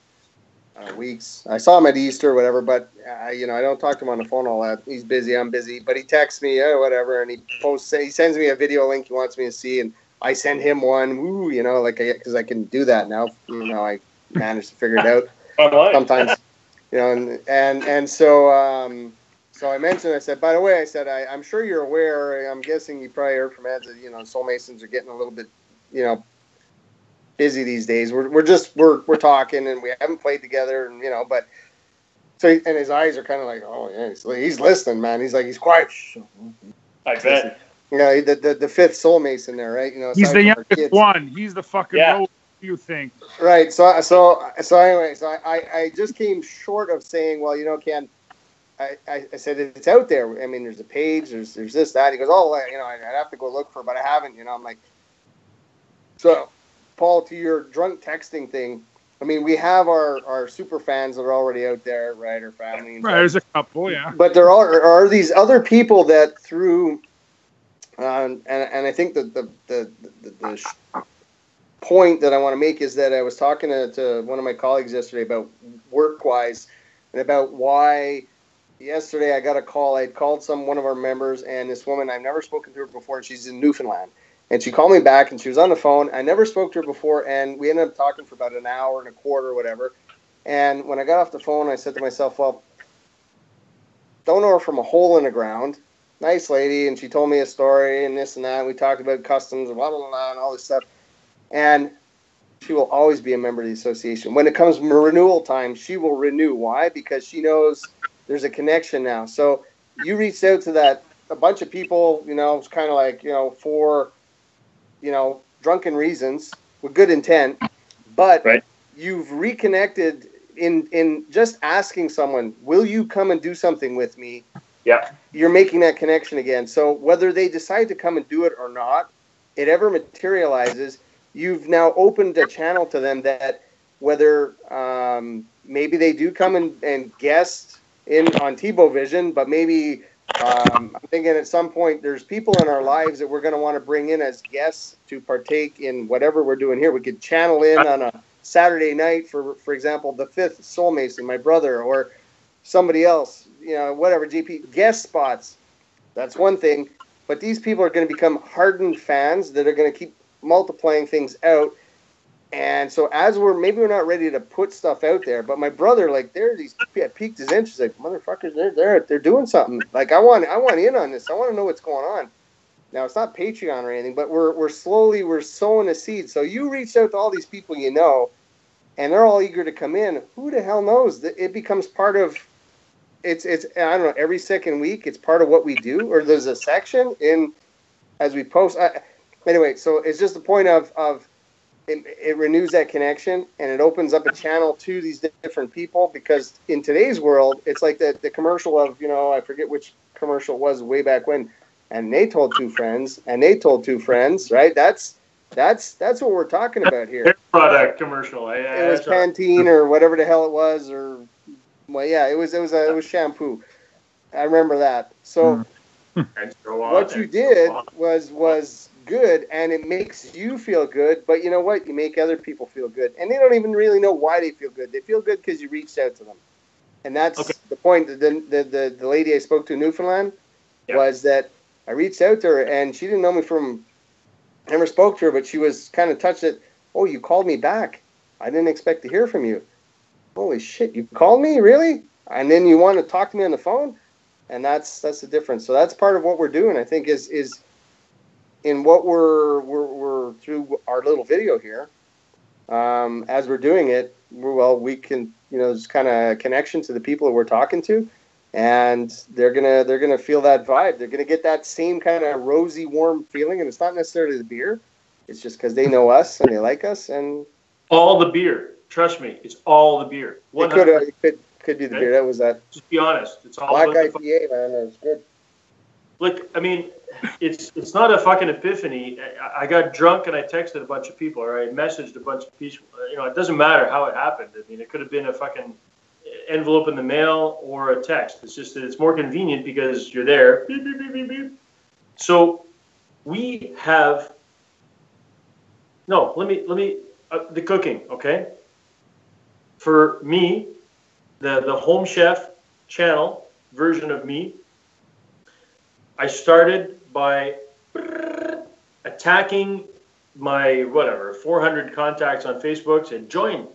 weeks. I saw him at Easter or whatever, but I don't talk to him on the phone all that. He's busy, I'm busy, but he texts me, whatever, and he sends me a video link he wants me to see, and I send him one. Woo, because I can do that now. I managed to figure it out. Sometimes, and so I mentioned. I said, by the way, I'm sure you're aware. I'm guessing you probably heard from Ed that Soulmasons are getting a little bit, busy these days. We're talking and we haven't played together, and but so and his eyes are kind of like, oh yeah, he's listening, man. He's like, he's quiet. I bet. The fifth Soulmason there, right? He's the youngest one. He's the fucking road. You think right? So anyway, I just came short of saying, well, Ken, I said it's out there. I mean, there's a page, there's this, that. He goes, oh, I'd have to go look for it, but I haven't. I'm like, so Paul, to your drunk texting thing. I mean, we have our super fans that are already out there, right? Our family. Right, there's a couple, yeah. But there are these other people that through, and I think that the point that I want to make is that I was talking to one of my colleagues yesterday about work-wise and about why yesterday I got a call. I called one of our members, and this woman, I've never spoken to her before, and she's in Newfoundland. And she called me back, and she was on the phone. I never spoke to her before, and we ended up talking for about an hour and a quarter or whatever. And when I got off the phone, I said to myself, well, don't know her from a hole in the ground. Nice lady, and she told me a story and this and that. We talked about customs and blah, blah, blah, and all this stuff. And she will always be a member of the association. When it comes to renewal time, she will renew. Why? Because she knows there's a connection now. So you reached out to a bunch of people, it's kind of like, for, drunken reasons with good intent, but right. You've reconnected in just asking someone, will you come and do something with me? Yeah. You're making that connection again. So whether they decide to come and do it or not, it ever materializes, you've now opened a channel to them that whether maybe they do come and guest on Tebow Vision, but maybe I'm thinking at some point there's people in our lives that we're going to want to bring in as guests to partake in whatever we're doing here. We could channel in on a Saturday night, for example, the 5th Soulmason, my brother, or somebody else, whatever, GP, guest spots. That's one thing. But these people are going to become hardened fans that are going to keep multiplying things out. And so as maybe we're not ready to put stuff out there, but my brother, like, piqued his interest, like, motherfuckers, they're doing something. Like, I want in on this. I want to know what's going on. Now, it's not Patreon or anything, but we're sowing a seed. So you reached out to all these people and they're all eager to come in. Who the hell knows? It becomes part of, it's I don't know, every second week, it's part of what we do, or there's a section as we post. Anyway, so it's just the point of it renews that connection, and it opens up a channel to these different people, because in today's world, it's like the commercial of, I forget which commercial it was way back when, and they told two friends, and they told two friends, right? That's what we're talking about here. Hair product commercial. It was Pantene or whatever the hell it was, or well, yeah, it was shampoo. I remember that. So what you did was good, and it makes you feel good. But you know what? You make other people feel good, and they don't even really know why they feel good. They feel good because you reached out to them, and that's the point. The lady I spoke to in Newfoundland was that I reached out to her, and she didn't know me from. I never spoke to her, but she was kind of touched that, oh, you called me back. I didn't expect to hear from you. Holy shit, you called me? Really? And then you want to talk to me on the phone? And that's the difference. So that's part of what we're doing, I think, is in what we're through our little video here. As we're doing it, we can, there's kind of connection to the people that we're talking to. And they're gonna feel that vibe. They're gonna get that same kind of rosy, warm feeling, and it's not necessarily the beer. It's just because they know us and they like us, and all the beer. Trust me, it's all the beer. It could be the beer. That was that. Just be honest. It's all black IPA, man. That was good. Look, I mean, it's not a fucking epiphany. I got drunk and I texted a bunch of people, or I messaged a bunch of people. It doesn't matter how it happened. I mean, it could have been a fucking envelope in the mail or a text. It's just that it's more convenient because you're there. Beep, beep, beep, beep, beep. So we have let me the cooking, okay? For me, the Home Chef channel version of me, I started by attacking my 400 contacts on Facebook, and join.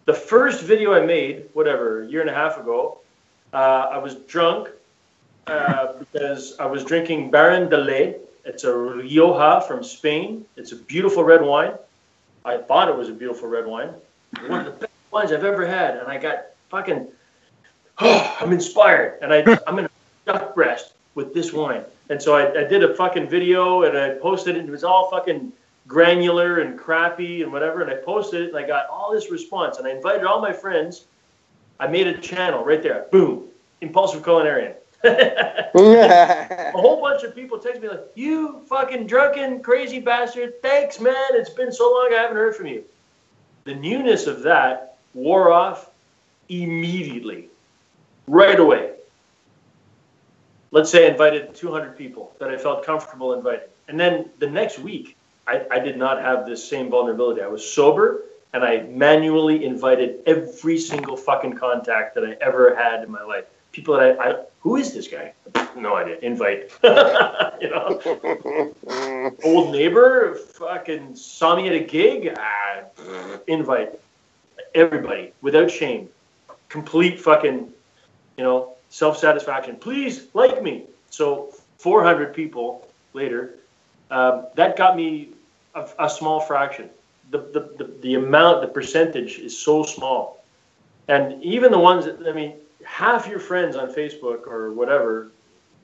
The first video I made, a year and a half ago, I was drunk because I was drinking Baron de Ley. It's a Rioja from Spain. It's a beautiful red wine. I thought it was a beautiful red wine. One of the best wines I've ever had. And I got fucking, I'm inspired. And I'm in a duck breast with this wine. And so I did a fucking video, and I posted it. It was all fucking granular and crappy and whatever, and I posted it, and I got all this response, and I invited all my friends. I made a channel right there. Boom. Impulsive Culinarian. A whole bunch of people text me like, you fucking drunken crazy bastard, thanks man, it's been so long I haven't heard from you. The newness of that wore off immediately, right away. Let's say I invited 200 people that I felt comfortable inviting, and then the next week I did not have this same vulnerability. I was sober, and I manually invited every single fucking contact that I ever had in my life. People that I who is this guy? No idea. Invite. You know, old neighbor fucking saw me at a gig. Invite everybody without shame. Complete fucking, you know, self-satisfaction. Please like me. So 400 people later, that got me a small fraction. The amount, the percentage is so small. And even the ones that, I mean, half your friends on Facebook or whatever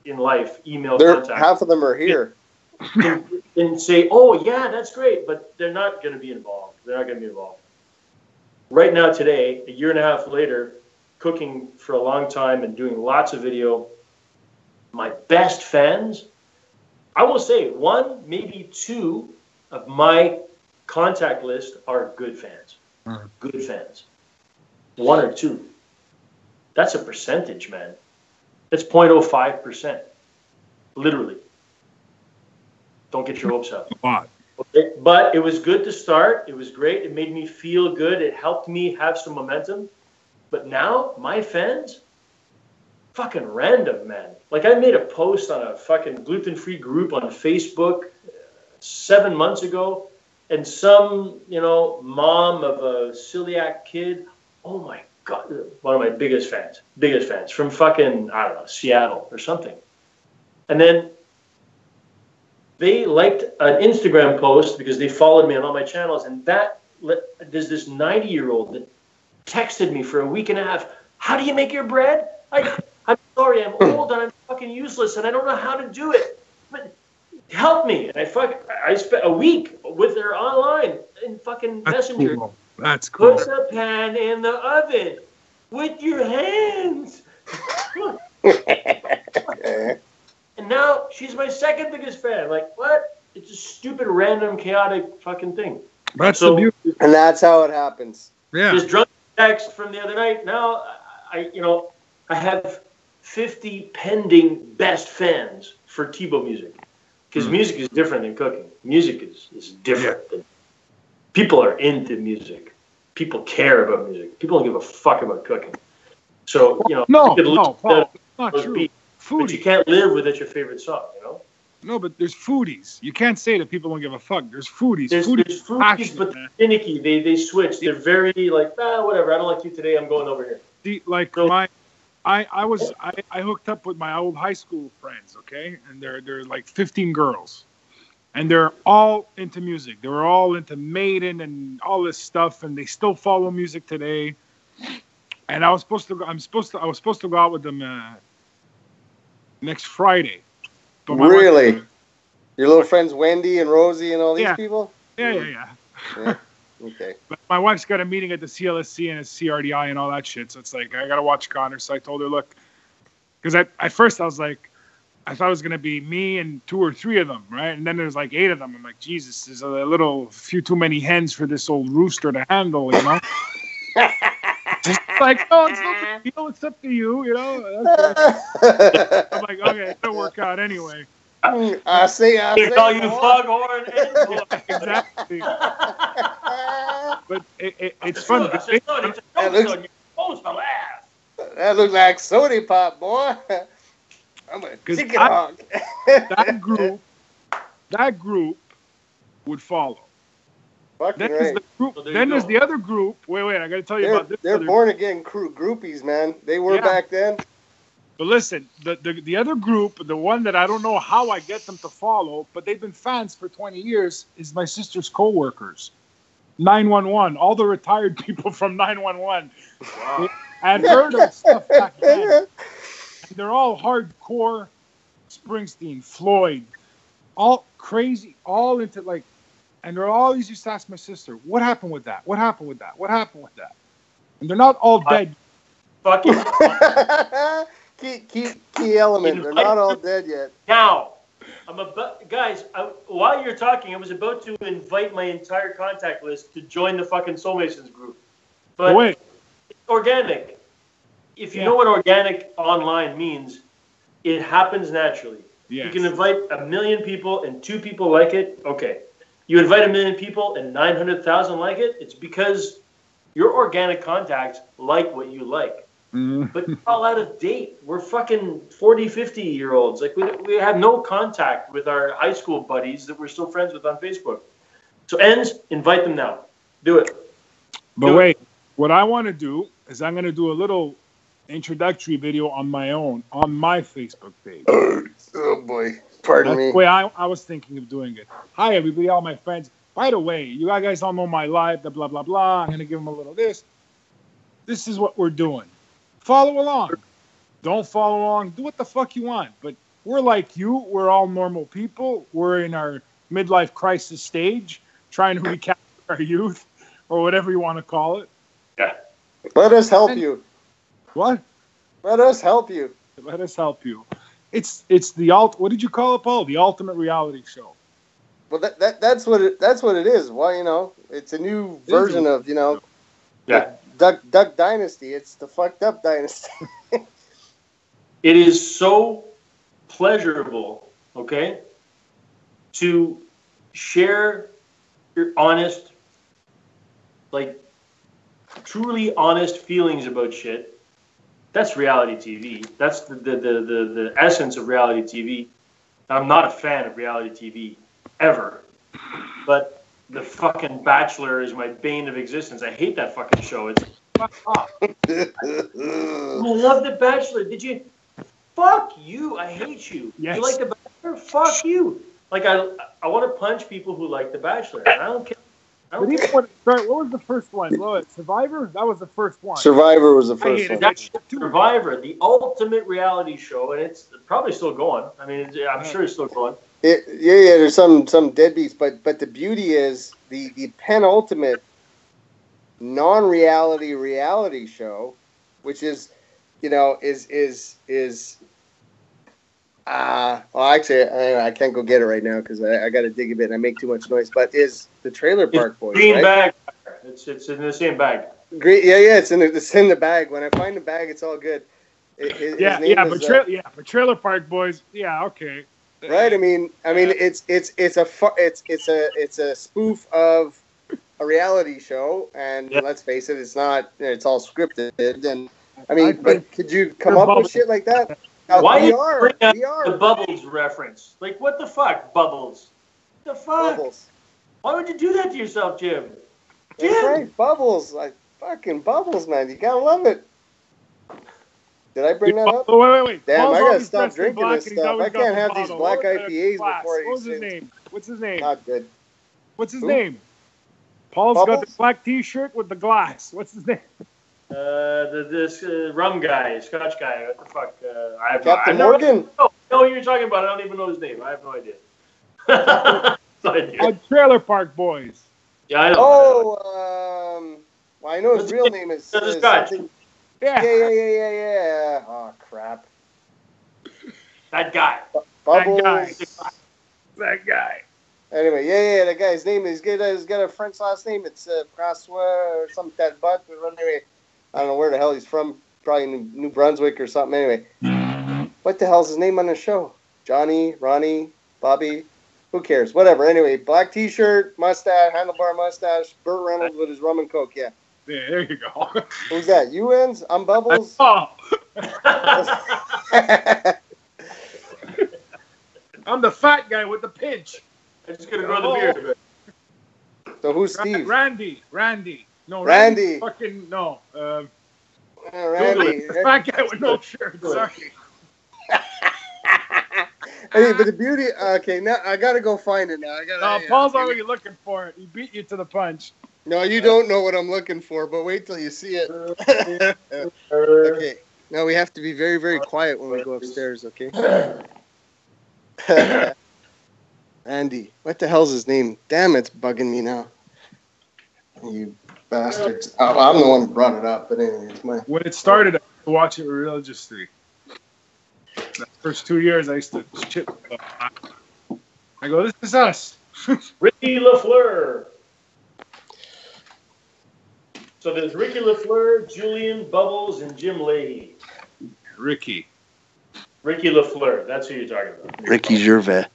in life, email contact. Half of them are here. And say, oh, yeah, that's great, but they're not going to be involved. They're not going to be involved. Right now, today, a year and a half later, cooking for a long time and doing lots of video, my best fans, I will say one, maybe two of my contact list are good fans. Good fans. One or two. That's a percentage, man. That's 0.05%. Literally. Don't get your hopes up. Okay. But it was good to start. It was great. It made me feel good. It helped me have some momentum. But now, my fans, fucking random, man. Like, I made a post on a fucking gluten-free group on Facebook 7 months ago, and some, you know, mom of a celiac kid, oh my God, one of my biggest fans from fucking, I don't know, Seattle or something. And then they liked an Instagram post because they followed me on all my channels, and there's this 90-year-old that texted me for a week and a half. How do you make your bread? I'm sorry, I'm old and I'm fucking useless and I don't know how to do it. But help me. And I spent a week with her online in fucking Messenger. Cool. That's cool. Put the pan in the oven with your hands. And now she's my second biggest fan. Like, what? It's a stupid, random, chaotic fucking thing. That's the beauty. And that's how it happens. Yeah. This drunk text from the other night. Now, I have 50 pending best fans for Tebow music. Because music is different than cooking. Music is different. Yeah. People are into music. People care about music. People don't give a fuck about cooking. So, you know, Paul, not true. Beats, but you can't live without your favorite song, you know? No, but there's foodies. You can't say that people don't give a fuck. There's foodies. There's foodies, but they're finicky. They switch. They're very like, whatever. I don't like you today. I'm going over here. I hooked up with my old high school friends, okay? And they're like 15 girls. And they're all into music. They were all into Maiden and all this stuff, and they still follow music today. And I was supposed to go out with them next Friday. But really? Your little friends Wendy and Rosie and all these people? Yeah. Okay. But my wife's got a meeting at the CLSC and a CRDI and all that shit. So it's like, I got to watch Connor. So I told her, look, because at first I was like, I thought it was going to be me and 2 or 3 of them, right? And then there's like 8 of them. I'm like, Jesus, there's a few too many hens for this old rooster to handle, you know? Just like, oh, it's no big deal. It's up to you, you know? Okay. I'm like, okay, it'll work out anyway. I see. Call you foghorn. Exactly. But it's fun. That looks like soda pop, boy. I'm a chicken hog. That group would follow. Then there's the other group. Wait, I got to tell you about this. They're born again groupies, man. They were back then. But listen, the other group, the one that I don't know how I get them to follow, but they've been fans for 20 years, is my sister's co-workers. 911, all the retired people from 911. Wow. I'd heard of stuff back then. And they're all hardcore Springsteen, Floyd, all crazy, all into like, and they're always used to ask my sister, what happened with that? What happened with that? What happened with that? And they're not all dead. Fucking key element. They're not all dead yet. Now, guys, while you're talking, I was about to invite my entire contact list to join the fucking Soulmasons group. But wait. It's organic. If you know what organic online means, it happens naturally. Yes. You can invite 1 million people and 2 people like it. Okay. you invite 1 million people and 900,000 like it, it's because your organic contacts like what you like. But we're all out of date. We're fucking 40, 50-year-olds. Like, we have no contact with our high school buddies that we're still friends with on Facebook. So, invite them now. Do it. But wait, what I want to do is I'm going to do a little introductory video on my own, on my Facebook page. Oh boy. Pardon me. That's the way I was thinking of doing it. Hi, everybody, all my friends. By the way, you guys all know my life, the blah, blah, blah. I'm going to give them a little this. This is what we're doing. Follow along. Don't follow along. Do what the fuck you want. But we're like you. We're all normal people. We're in our midlife crisis stage, trying to recapture our youth, or whatever you want to call it. Yeah. Let us help you. What? Let us help you. Let us help you. It's the what did you call it, Paul? The ultimate reality show. Well, that's what it is. Well, you know, it's a new version of, you know, Duck Dynasty. It's the fucked up dynasty. It is so pleasurable, okay, to share your honest, like, truly honest feelings about shit. That's reality TV. That's the essence of reality TV. I'm not a fan of reality TV ever, but the fucking Bachelor is my bane of existence. I hate that fucking show. It's fuck off. I love the Bachelor. Did you? Fuck you. I hate you. Yes. You like the Bachelor? Fuck you. Like, I want to punch people who like the Bachelor. I don't care. What was the first one? Survivor? That was the first one. Survivor was the first one. That's Survivor, the ultimate reality show, and it's probably still going. I mean, I'm sure it's still going. Yeah. There's some deadbeats, but the beauty is the penultimate non-reality reality show, which is, you know, well, actually, I can't go get it right now because I got to dig a bit and I make too much noise. But is the Trailer Park Boys, green right? bag? It's in the same bag. Green, yeah. It's in the bag. When I find the bag, it's all good. But Trailer Park Boys, yeah, okay. Right. I mean, it's a spoof of a reality show, and let's face it, it's not. It's all scripted, and I mean, but could you come up with shit like that? Why we are the Bubbles reference? Like, what the fuck, Bubbles? What the fuck? Bubbles. Why would you do that to yourself, Jim? That's right, Bubbles. Like, fucking Bubbles, man. You gotta love it. Did I bring that up? Oh, wait. Damn, Paul's I gotta stop drinking this and stuff. I can't have these black IPAs before What's his name? Not good. What's his name? Paul's Bubbles? got the black T-shirt with the glass. What's his name? This rum guy, Scotch guy. What the fuck? I have Captain Morgan. No, who you're talking about. I don't even know his name. I have no idea. Trailer Park Boys. Yeah, I know. Oh, well, I know his real name is Scotch. Yeah. Oh, crap. That guy. Bubbles. That guy. Anyway, yeah, that guy's name is good. He's got a French last name. It's Francois or something like that. But anyway, I don't know where the hell he's from. Probably New Brunswick or something. Anyway, what the hell's his name on the show? Johnny, Ronnie, Bobby? Who cares? Whatever. Anyway, black T-shirt, mustache, handlebar mustache, Burt Reynolds with his rum and coke. Yeah. Yeah, there you go. Who's that? You wins? I'm Bubbles. Oh. I'm the fat guy with the pinch. I'm just gonna grow the beard a bit. So who's Steve? Randy. No, Randy. Fucking no. Randy. The fat guy with no shirt. Sorry. Hey, but the beauty. Okay, now I gotta go find it. Now Paul's already looking for it. He beat you to the punch. No, you don't know what I'm looking for, but wait till you see it. Okay. Now we have to be very, very quiet when we go upstairs. Okay. Andy, what the hell's his name? Damn, it's bugging me now. You bastards. I'm the one who brought it up, but anyway, it's my... When it started, I used to watch it religiously. The first 2 years, I used to shit. I go, this is us. Ricky LaFleur. So there's Ricky LaFleur, Julian, Bubbles, and Jim Leahy. Ricky LaFleur. That's who you're talking about. Ricky Gervais.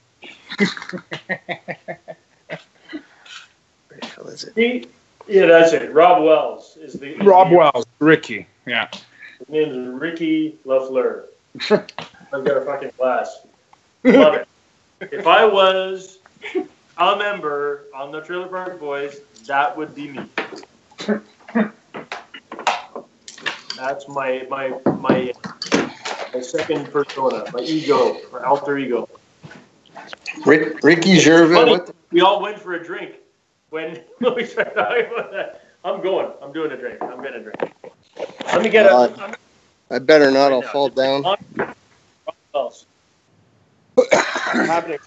is it? Yeah, that's it. Rob Wells is the... Rob Wells. Ricky. Yeah. His name is Ricky Lafleur. I've got a fucking glass. Love it. If I was a member on the Trailer Park Boys, that would be me. That's my second persona, my ego, or alter ego. Ricky Gervais. We all went for a drink when we started talking about that. I'm going. I'm doing a drink. I'm getting a drink. Let me get I better not. I'll fall down. What else? Happening.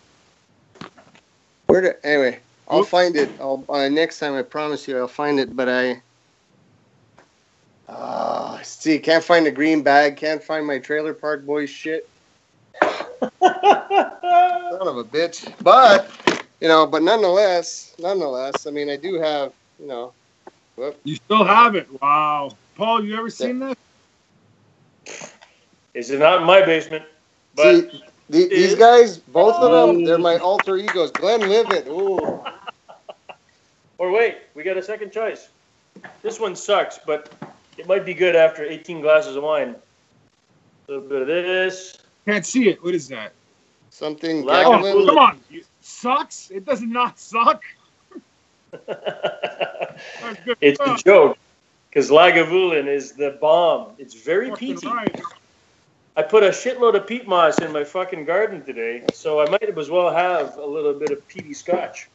Anyway, I'll find it. Next time, I promise you, I'll find it. But see, can't find the green bag. Can't find my Trailer Park Boys shit. Son of a bitch. But nonetheless, I mean, I do have, You still have it. Wow. Paul, you ever seen this? Is it not in my basement? But see, these guys, both of them, they're my alter egos. Glenn Livet. Ooh. Or wait, we got a second choice. This one sucks, but it might be good after 18 glasses of wine. A little bit of this. Can't see it. What is that? Something. Oh, come on. It sucks? It does not suck. It's a joke. Because Lagavulin is the bomb. It's very peaty. Right. I put a shitload of peat moss in my fucking garden today, so I might as well have a little bit of peaty scotch.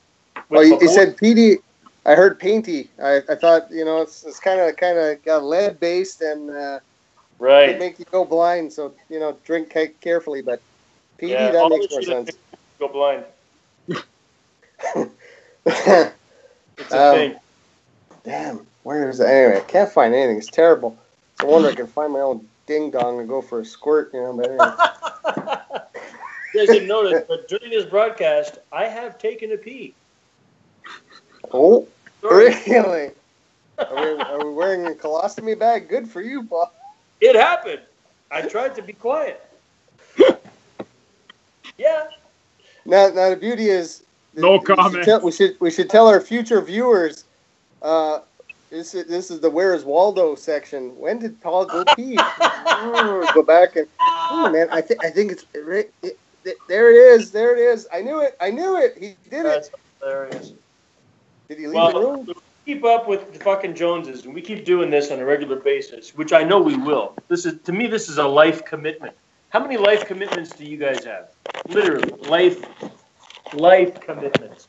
Oh, you said peaty. I heard painty. I thought, it's kind of got lead based and right. It make you go blind. So, drink carefully. But peaty, that makes more sense. Go blind. It's a thing. Damn. Where is it? Anyway, I can't find anything. It's terrible. I wonder I can find my own ding dong and go for a squirt, But anyway. You guys didn't notice, but during this broadcast, I have taken a pee. Oh, really? Are we wearing a colostomy bag? Good for you, Bob. It happened. I tried to be quiet. Yeah. Now the beauty is, no comment. We should tell our future viewers. This is the Where's Waldo section. When did Paul go pee? Go back and man, I think it's there. It is. I knew it. He did That's it. Hilarious. Did he leave the room? We keep up with the fucking Joneses, and we keep doing this on a regular basis, which I know we will. This is a life commitment. How many life commitments do you guys have? Literally, life commitments.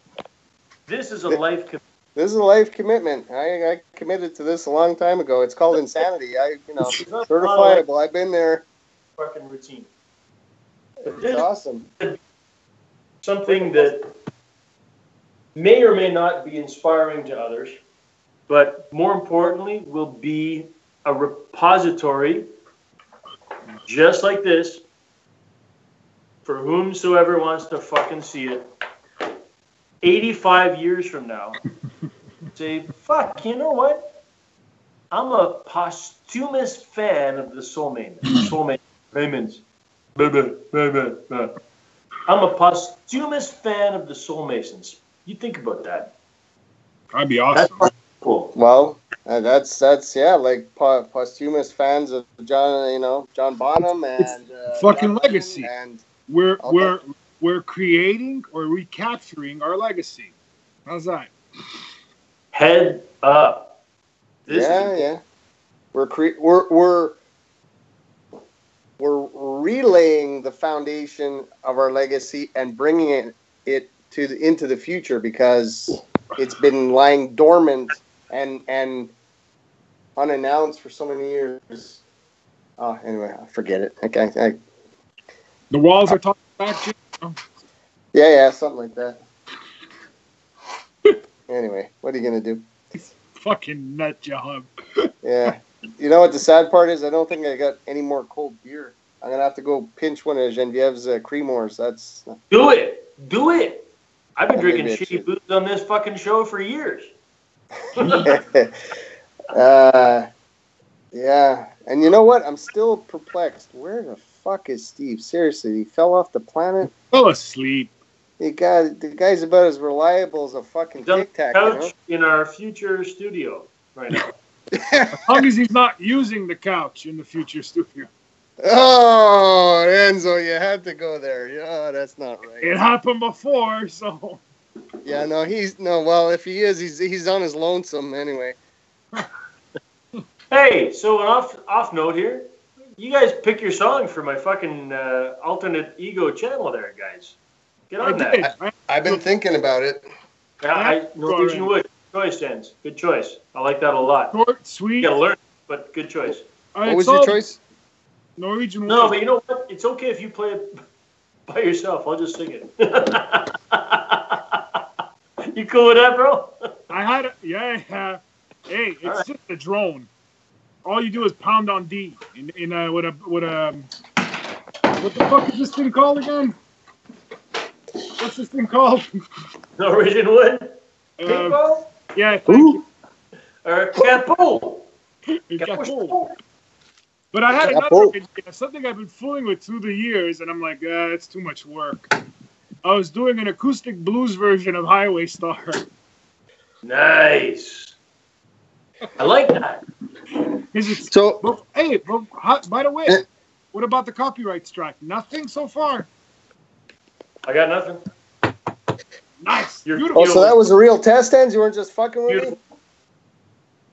This is a life commitment. This is a life commitment. I committed to this a long time ago. It's called insanity. Certifiable. I've been there. Fucking routine. It's awesome. Something that may or may not be inspiring to others, but more importantly, will be a repository just like this for whomsoever wants to fucking see it. 85 years from now, say, fuck, you know what? I'm a posthumous fan of the Soulmasons. I'm a posthumous fan of the Soulmasons. You think about that. That'd be awesome. That's cool. Well, that's like posthumous fans of John Bonham and fucking legacy. And we're creating or recapturing our legacy. How's that? Head up. Yeah. We're relaying the foundation of our legacy and bringing it into the future because it's been lying dormant and unannounced for so many years. Anyway, forget it. Okay. The walls are talking back to you. Yeah, something like that. Anyway, what are you gonna do? Fucking nut job. Yeah. You know what the sad part is? I don't think I got any more cold beer. I'm gonna have to go pinch one of Genevieve's Creamores. Do it. I've been drinking shitty booze on this fucking show for years. Yeah. And you know what? I'm still perplexed. Where the fuck is Steve? Seriously, he fell off the planet? Fell asleep. The guy's about as reliable as a fucking Tic Tac. Couch in our future studio right now. As long as he's not using the couch in the future studio. Oh, Enzo, you had to go there. Yeah, that's not right. It happened before, so. Yeah, no, well, if he is, he's on his lonesome anyway. Hey, so an off note here. You guys pick your song for my fucking alternate ego channel there, guys. Get on that. I've been thinking about it. Norwegian Wood. Choice, Jens. Good choice. I like that a lot. Short, sweet. You gotta learn, but good choice. What was your choice? Norwegian Wood. No, but you know what? It's okay if you play it by yourself. I'll just sing it. You cool with that, bro? Yeah. Hey, it's just a drone. All you do is pound on D what the fuck is this thing called again? What's this thing called? Norwegian Wood? Capo? Yeah, thank you. Or Capo. But I had another idea, something I've been fooling with through the years, and I'm like, it's too much work. I was doing an acoustic blues version of Highway Star. Nice. I like that. By the way, what about the copyright strike? Nothing so far. I got nothing. Nice. Oh, so that was a real test, Enz? You weren't just fucking with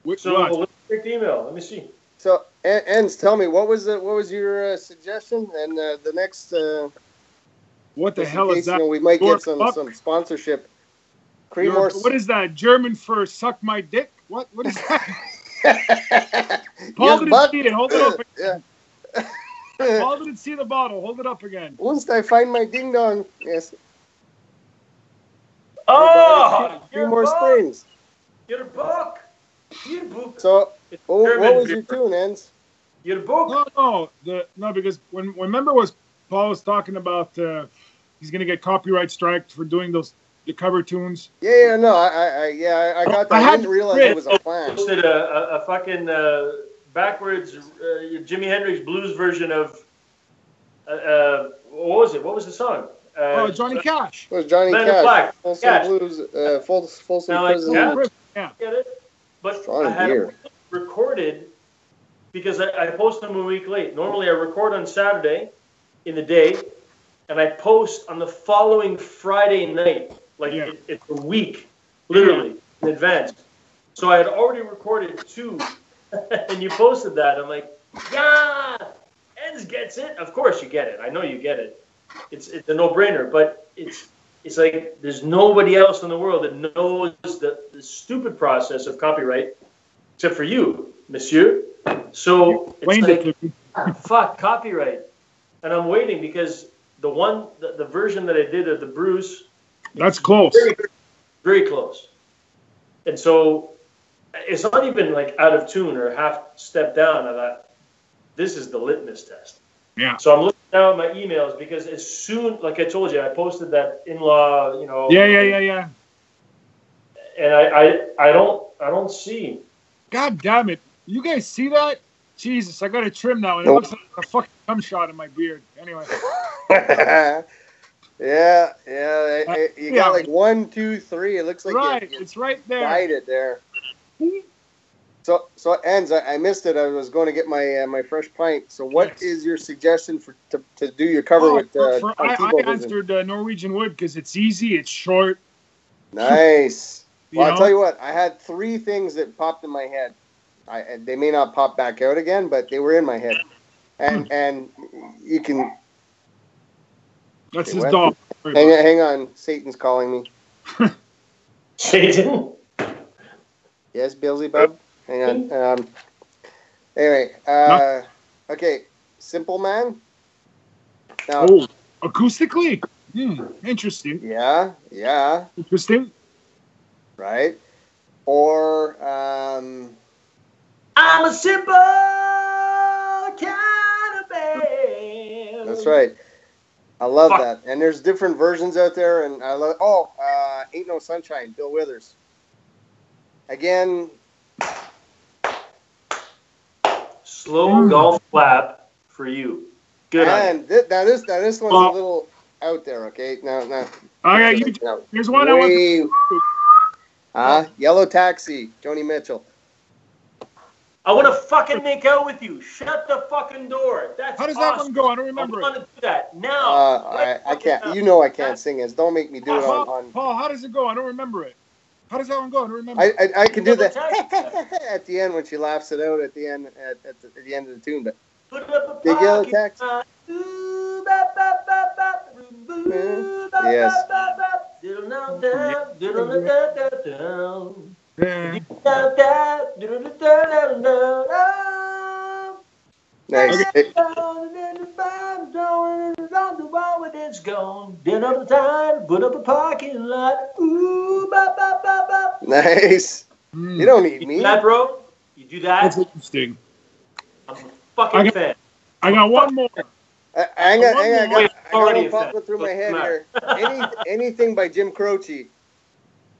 me? So let's check the email. Let me see. So, Enz, tell me, what was your suggestion? And the next... what the hell is that? We might get some sponsorship. What is that? German for suck my dick? What is that? Paul didn't see it. Hold it up again. Yeah. Paul didn't see the bottle. Hold it up again. Once I find my ding dong, yes. Oh, few more springs. Your book. So, what was your tune, Enz? Your book. No, because remember Paul was talking about he's gonna get copyright striked for doing the cover tunes. I got that. I didn't realize it was a plan. Posted a fucking backwards Jimi Hendrix blues version of what was it? What was the song? Johnny Cash. It was Johnny Cash. Folsom Blues. Folsom Prison. Yeah. Get it? But I had recorded because I posted them a week late. Normally I record on Saturday in the day, and I post on the following Friday night. It's a week, literally, in advance. So I had already recorded 2, and you posted that. I'm like, yeah, Enz gets it. Of course you get it. I know you get it. It's a no-brainer, but it's like there's nobody else in the world that knows the stupid process of copyright except for you, monsieur. So it's like, fuck, copyright. And I'm waiting because the version that I did of the Bruce, that's close. Very, very close. And so it's not even like out of tune or half step down. I thought, this is the litmus test. Yeah. So I'm looking now at my emails because as soon, like I told you, I posted that in-law, Yeah. And I don't see. God damn it. You guys see that? Jesus, I got to trim now, and it looks like a fucking cum shot in my beard. Anyway. Yeah. You got like 1, 2, 3. It looks like it's right there. Dyed it there. So Enz, I missed it. I was going to get my fresh pint. So what is your suggestion to do your cover with? I answered Norwegian Wood because it's easy, it's short. Nice. Well, I'll tell you what. I had 3 things that popped in my head. They may not pop back out again, but they were in my head. And you can. That's his dog. Hang on. Satan's calling me. Satan? Yes, Beelzebub? Hang on. Anyway. Okay. Simple Man. Now, acoustically? Interesting. Yeah. Interesting. Right. Or, I'm a simple kind of man. That's right. I love that. And there's different versions out there, and I love. Ain't No Sunshine, Bill Withers. Again. Slow golf clap for you. Good. And this one's a little. out there, okay? No. Okay, here's one I want. Yellow Taxi, Joni Mitchell. I want to fucking make out with you. Shut the fucking door. That's How does awesome. that one go? I don't remember I want to do that now. I can't. You know I can't sing it. Don't make me do it on. Paul, how does it go? I don't remember it. How does that one go? I don't remember. I can do that at the end when she laughs it out at the end at the end of the tune. But Big Yellow Taxi. Yes. Nice. It's gone. Dinner time. Put up a parking lot. Nice. You don't need me. You do that, bro? You do that? That's interesting. I'm a fucking fan. I got one more. I got one popping through my head here. Anything by Jim Croce.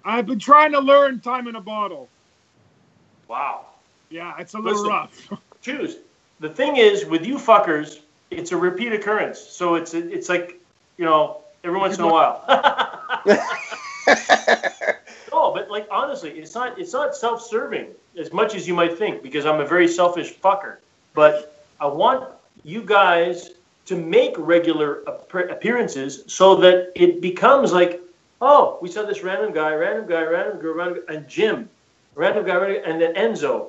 I've been trying to learn Time in a Bottle. Wow. Yeah, it's a little rough. Choose. The thing is, with you fuckers, it's a repeat occurrence. So it's like, every once in a while. No, but like honestly, it's not self-serving as much as you might think, because I'm a very selfish fucker. But I want you guys to make regular appearances so that it becomes like, oh, we saw this random guy, and Jim, random guy, and then Enzo.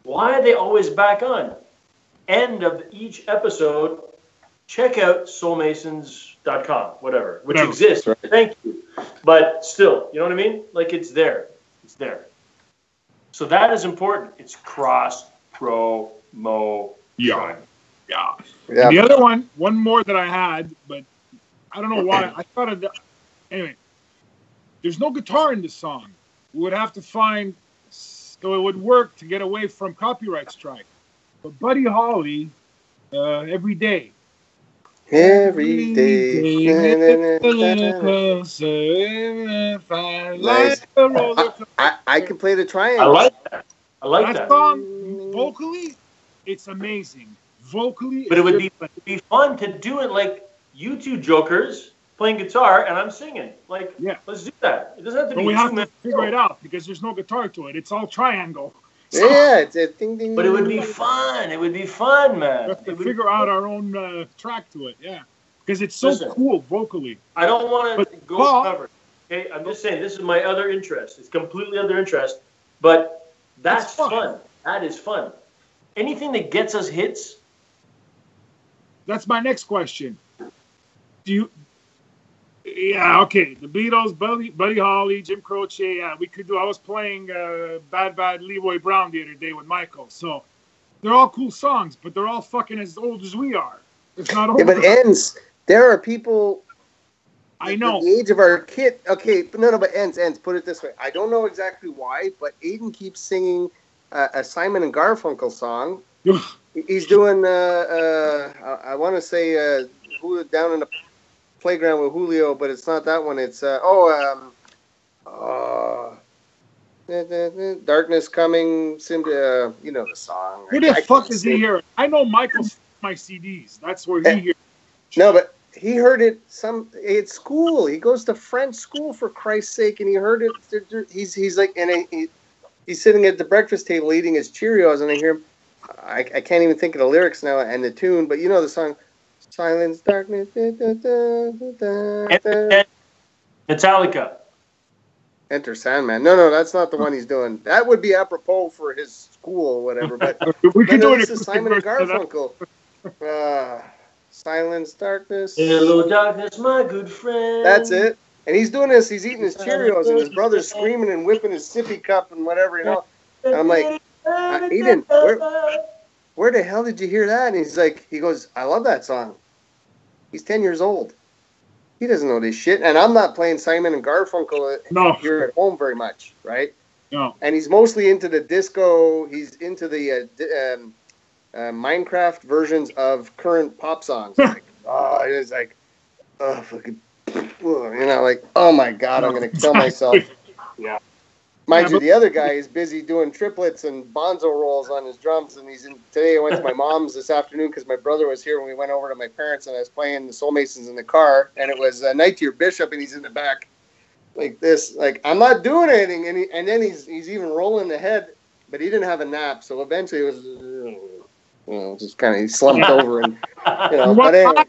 Why are they always back on? End of each episode, check out soulmasons.com, whatever, which exists. Right. Thank you. But still, you know what I mean? Like, it's there. It's there. So that is important. It's cross-promotion. Yeah. The other one more that I had, but I don't know why. I thought of anyway, there's no guitar in this song. We would have to find, so it would work to get away from copyright strike. But Buddy Holly, Every Day. Every day. Nice. I can play the triangle. I like that. That song, vocally, it's amazing. Vocally, but it would be fun to do it like you two jokers playing guitar and I'm singing. Like, let's do that. It doesn't have to be. But we have to figure it out because there's no guitar to it. It's all triangle. So, it's a ding ding. But it would be fun. It would be fun, man. We have to figure out our own track to it. Yeah, because it's so cool vocally. I don't want to go cover. Okay, I'm just saying this is my other interest. It's completely other interest, but that's fun. That is fun. Anything that gets us hits. That's my next question. Yeah, okay. The Beatles, Buddy Holly, Jim Croce. Yeah, we could do. I was playing Bad Leroy Brown the other day with Michael. So they're all cool songs, but they're all fucking as old as we are. It's not old. Yeah, but ends. There are people. I know. The age of our kid. Okay, but no. But ends. Put it this way. I don't know exactly why, but Aiden keeps singing a Simon and Garfunkel song. He's doing. I want to say down in the playground with Julio, but it's not that one. It's Darkness Coming. You know the song. Who the fuck is he here? I know Michael's my CDs. That's where he hears. No, but he heard it at school. He goes to French school, for Christ's sake, and he heard it. He's like, and he's sitting at the breakfast table eating his Cheerios, and I hear him. I can't even think of the lyrics now and the tune, but you know the song. Silence, darkness. Metallica. Enter Sandman. No, that's not the one he's doing. That would be apropos for his school or whatever. But we could do it. This is Simon and Garfunkel. Silence, darkness. Hello, darkness, my good friend. That's it. And he's doing this. He's eating his Cheerios, and his brother's screaming and whipping his sippy cup and whatever, you know. And I'm like, Eden, where the hell did you hear that? And he goes, I love that song. He's 10 years old. He doesn't know this shit. And I'm not playing Simon and Garfunkel here at home very much, right? No. And he's mostly into the disco. He's into the Minecraft versions of current pop songs. It's like, fucking, you know, like, oh my God, I'm going to kill myself. Yeah. Mind you, the other guy is busy doing triplets and bonzo rolls on his drums. And today I went to my mom's this afternoon because my brother was here when we went over to my parents, and I was playing the Soulmasons in the car, and it was Night to Your Bishop, and he's in the back like this, like, I'm not doing anything. And then he's even rolling the head, but he didn't have a nap. So eventually it was, just kind of, he slumped over and, but anyway.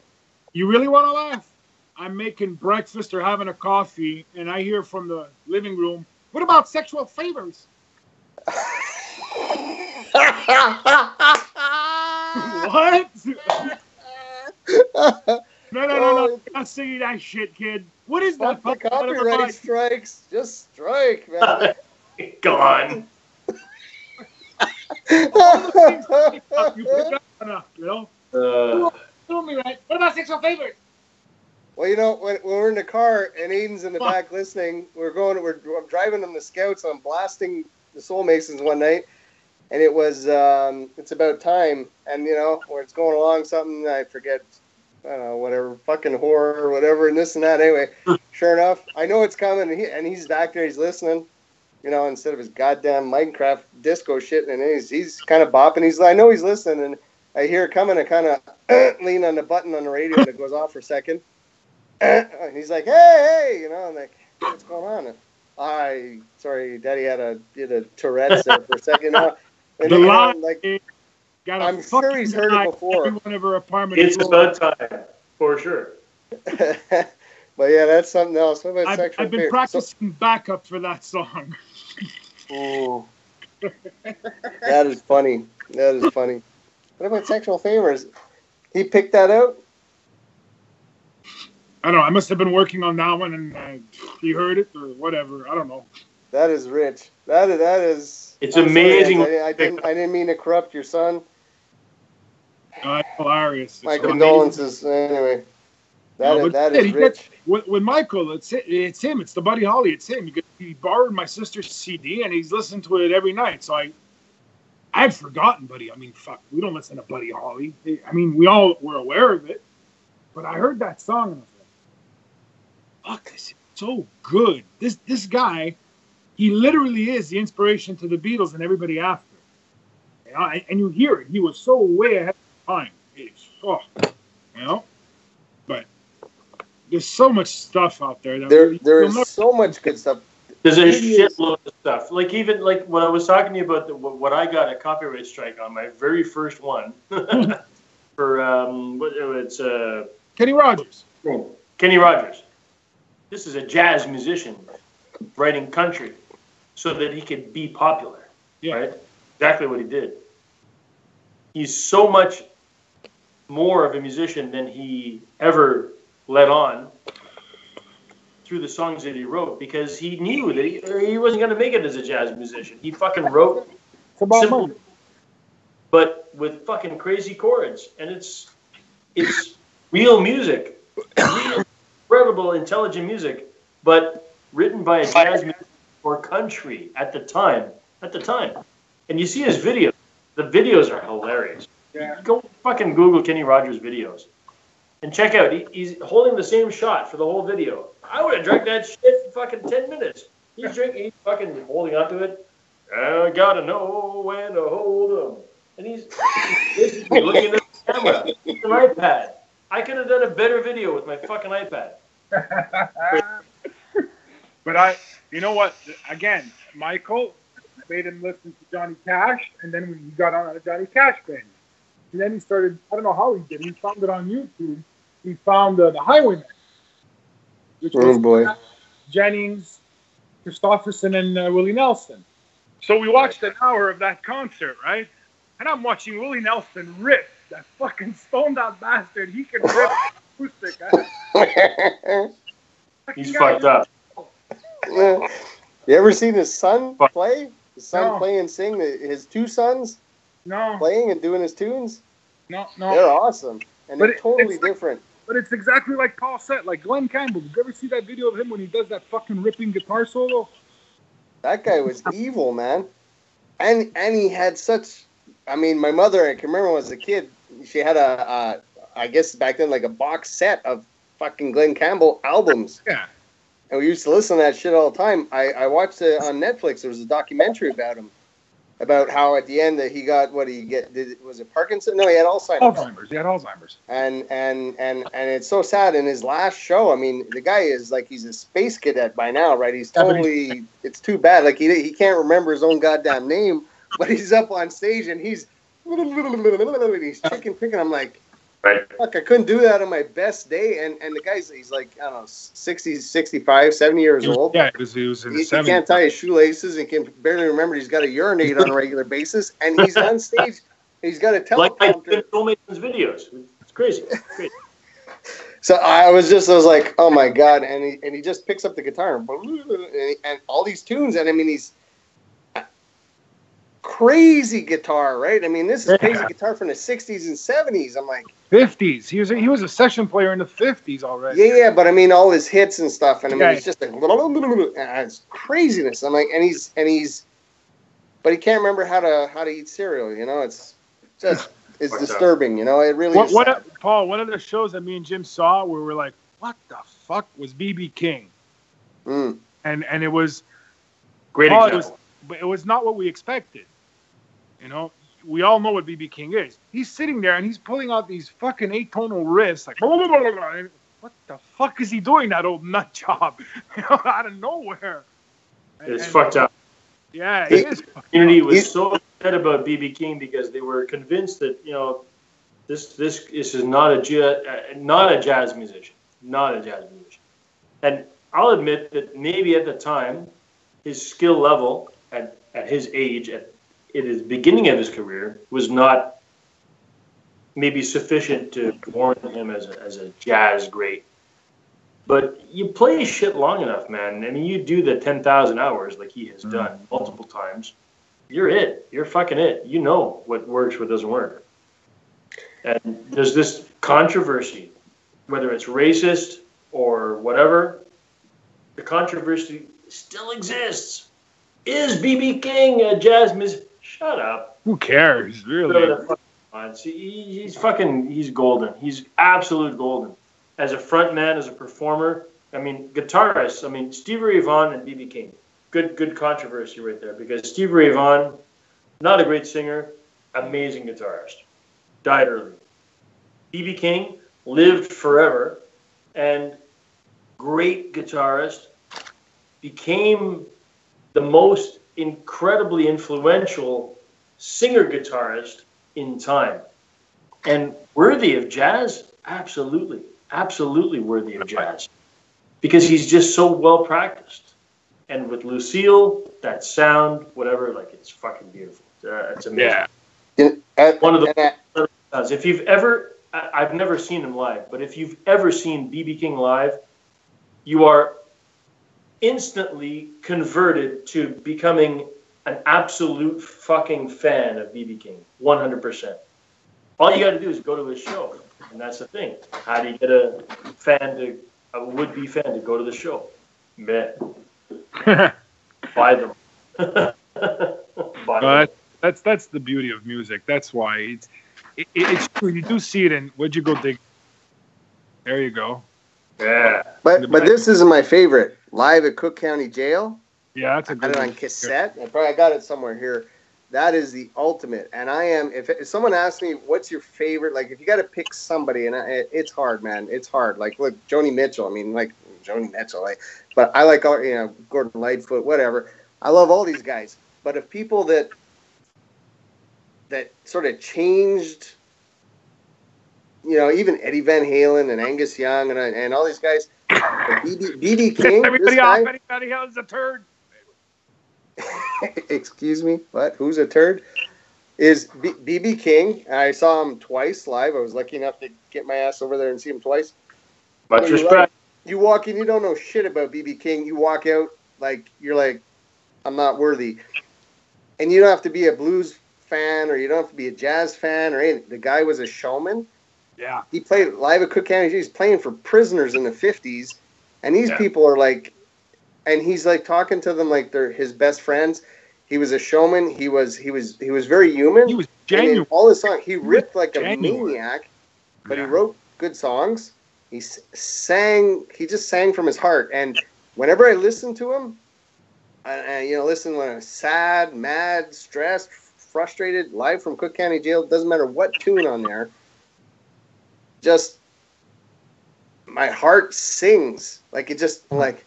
You really want to laugh? I'm making breakfast or having a coffee, and I hear from the living room, what about sexual favors? What? No. You're not singing that shit, kid. What is that? The copyright strikes. Just strike, man. Gone. You put that one up, Tell me, right? What about sexual favors? Well, when we're in the car and Aiden's in the back listening, I'm driving on the Scouts. I'm blasting the Soulmasons one night, and it was It's About Time, and where it's going along something I forget, I don't know, whatever, fucking horror or whatever, and this and that. Anyway, sure enough, I know it's coming, and he's back there, he's listening, instead of his goddamn Minecraft disco shit, and he's kind of bopping. I know he's listening, and I hear it coming, and kind of lean on the button on the radio, and it goes off for a second. And he's like, hey, I'm like, what's going on? Sorry, Daddy did a Tourette's there for a second. I'm sure he's heard it before. It's about time, for sure. But yeah, that's something else. What about sexual I've been practicing backup for that song. Oh, that is funny. What about sexual favors? He picked that out? I don't know. I must have been working on that one, and he heard it or whatever. I don't know. That is rich. That is. It's amazing. I didn't mean to corrupt your son. It's hilarious. My condolences. Anyway, that is rich. With Michael, it's him. It's the Buddy Holly. It's him. He borrowed my sister's CD, and he's listened to it every night. So I'd forgotten, Buddy. I mean, fuck, we don't listen to Buddy Holly. I mean, we all were aware of it, but I heard that song, and I was like, fuck, this is so good. This guy, he literally is the inspiration to the Beatles and everybody after. And you hear it. He was so way ahead of time. But there's so much stuff out there. There is so much good stuff. There's a shitload of stuff. Like even like when I was talking to you about what I got a copyright strike on, my very first one for Kenny Rogers. Kenny Rogers. This is a jazz musician writing country so that he could be popular. Yeah. Right? Exactly what he did. He's so much more of a musician than he ever let on through the songs that he wrote, because he knew that he wasn't going to make it as a jazz musician. He fucking wrote simple, but with fucking crazy chords, and it's real music, real, incredible, intelligent music, but written by a jazz musician for country at the time. And you see his videos. The videos are hilarious. Yeah. Go fucking Google Kenny Rogers videos and check out. He's holding the same shot for the whole video. I would have drank that shit in fucking 10 minutes. He's fucking holding onto it. I gotta know when to hold him. And he's basically looking at the camera. It's an iPad. I could have done a better video with my fucking iPad. But you know what? Again, Michael, I made him listen to Johnny Cash, and then he got on a Johnny Cash band. And then he started, I don't know how he did. He found it on YouTube. He found the Highwaymen. Which was Jennings, Christopherson, and Willie Nelson. So we watched an hour of that concert, right? And I'm watching Willie Nelson rip. That fucking stoned out bastard. He can rip acoustic. He's fucked up. You ever seen his son play? His son play and sing? His two sons? No. Playing and doing his tunes? No. They're awesome. And they're totally different. But it's exactly like Paul said, like Glenn Campbell. Did you ever see that video of him when he does that fucking ripping guitar solo? That guy was evil, man. And he had such... I mean, my mother, I can remember when I was a kid, she had I guess back then, like a box set of fucking Glenn Campbell albums. Yeah. and we used to listen to that shit all the time. I watched it on Netflix. There was a documentary about him, about how at the end that he got was it Parkinson? No, he had Alzheimer's. He had Alzheimer's. And it's so sad. In his last show, I mean, the guy is like, he's a space cadet by now, right? He's totally. It's too bad. Like he can't remember his own goddamn name, but he's up on stage and he's chicken picking. I'm like, fuck, I couldn't do that on my best day. And the guy's, he's like, I don't know, 60, 65, 70 years old. Yeah, he was in the 70s. He can't tie his shoelaces and can barely remember he's got to urinate on a regular basis. And he's on stage. He's got a teleprompter. Like Soulmasons videos. It's crazy. So I was like, oh my God. And he just picks up the guitar and all these tunes. And I mean, he's crazy guitar, right? I mean, this is crazy guitar from the 60s and 70s. I'm like 50s. He was a session player in the 50s already. Yeah, but I mean all his hits and stuff, and I mean it's just like it's craziness. I'm like, and he's but he can't remember how to eat cereal, you know? It's just it's disturbing, you know? It really is. Paul, one of the shows that me and Jim saw where we're like, what the fuck was BB King? And it was great example. It was not what we expected. You know, we all know what BB King is. He's sitting there and he's pulling out these fucking 8-tonal riffs, like, what the fuck is he doing, that old nut job? You know, out of nowhere. It's fucked up. Yeah, it is. The community was so upset about BB King because they were convinced that, you know, this is not a jazz musician, And I'll admit that maybe at the time, his skill level at his age, at his beginning of his career, was not maybe sufficient to warrant him as a jazz great. But you play shit long enough, man. I mean, you do the 10,000 hours like he has done multiple times. You're it. You're fucking it. You know what works, what doesn't work. And there's this controversy, whether it's racist or whatever, the controversy still exists. Is BB King a jazz musician? Shut up. Who cares, really? He's golden. He's absolute golden. As a front man, as a performer, I mean, guitarists, I mean, Stevie Ray Vaughan and BB King. Good controversy right there, because Stevie Ray Vaughan, not a great singer, amazing guitarist. Died early. BB King lived forever and great guitarist, became the most incredibly influential singer-guitarist in time. And worthy of jazz? Absolutely. Absolutely worthy of jazz. Because he's just so well practiced. And with Lucille, that sound, whatever, like, it's fucking beautiful. It's amazing. Yeah. One of the if you've ever, I've never seen him live, but if you've ever seen BB King live, you are instantly converted to becoming an absolute fucking fan of BB King, 100%. All you got to do is go to his show, and that's the thing. How do you get a would-be fan to go to the show? Bet. Buy them. That's the beauty of music. That's why it's true. You do see it, and where'd you go dig? There you go. Yeah. But this isn't my favorite. Live at Cook County Jail. Yeah, that's a good one. I got it on cassette. I got it somewhere here. That is the ultimate. And I am, if someone asks me, what's your favorite, like, if you got to pick somebody, and it's hard, man. It's hard. Like, look, Joni Mitchell. I mean, like, Joni Mitchell. But I like, all, you know, Gordon Lightfoot, whatever. I love all these guys. But if people that sort of changed, you know, even Eddie Van Halen and Angus Young and all these guys, BB King, everybody else is a turd. Excuse me, what? Who's a turd? Is BB King. I saw him twice live. I was lucky enough to get my ass over there and see him twice. Much respect. You walk in, you don't know shit about BB King. You walk out like you're like, I'm not worthy. And you don't have to be a blues fan, or you don't have to be a jazz fan, or anything. The guy was a showman. Yeah. He played live at Cook County. He's playing for prisoners in the 50s, and these people are like, and he's like talking to them like they're his best friends. He was a showman. He was very human. He was genuine. All his songs, he ripped like a maniac, but he wrote good songs. He sang. He just sang from his heart, and whenever I listen to him, and you know, listen when I'm sad, mad, stressed, frustrated, live from Cook County Jail, doesn't matter what tune on there, just my heart sings. Like it just like,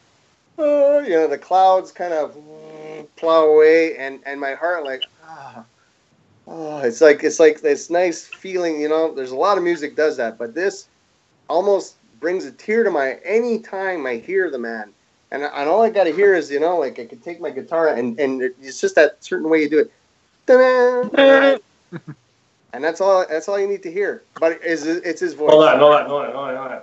oh, you know, the clouds kind of plow away, and my heart like, oh, it's like this nice feeling, you know. There's a lot of music does that, but this almost brings a tear to my any time I hear the man. And all I got to hear is, you know, like I could take my guitar and it's just that certain way you do it. Ta-da! And that's all you need to hear. But it's his voice. Hold on.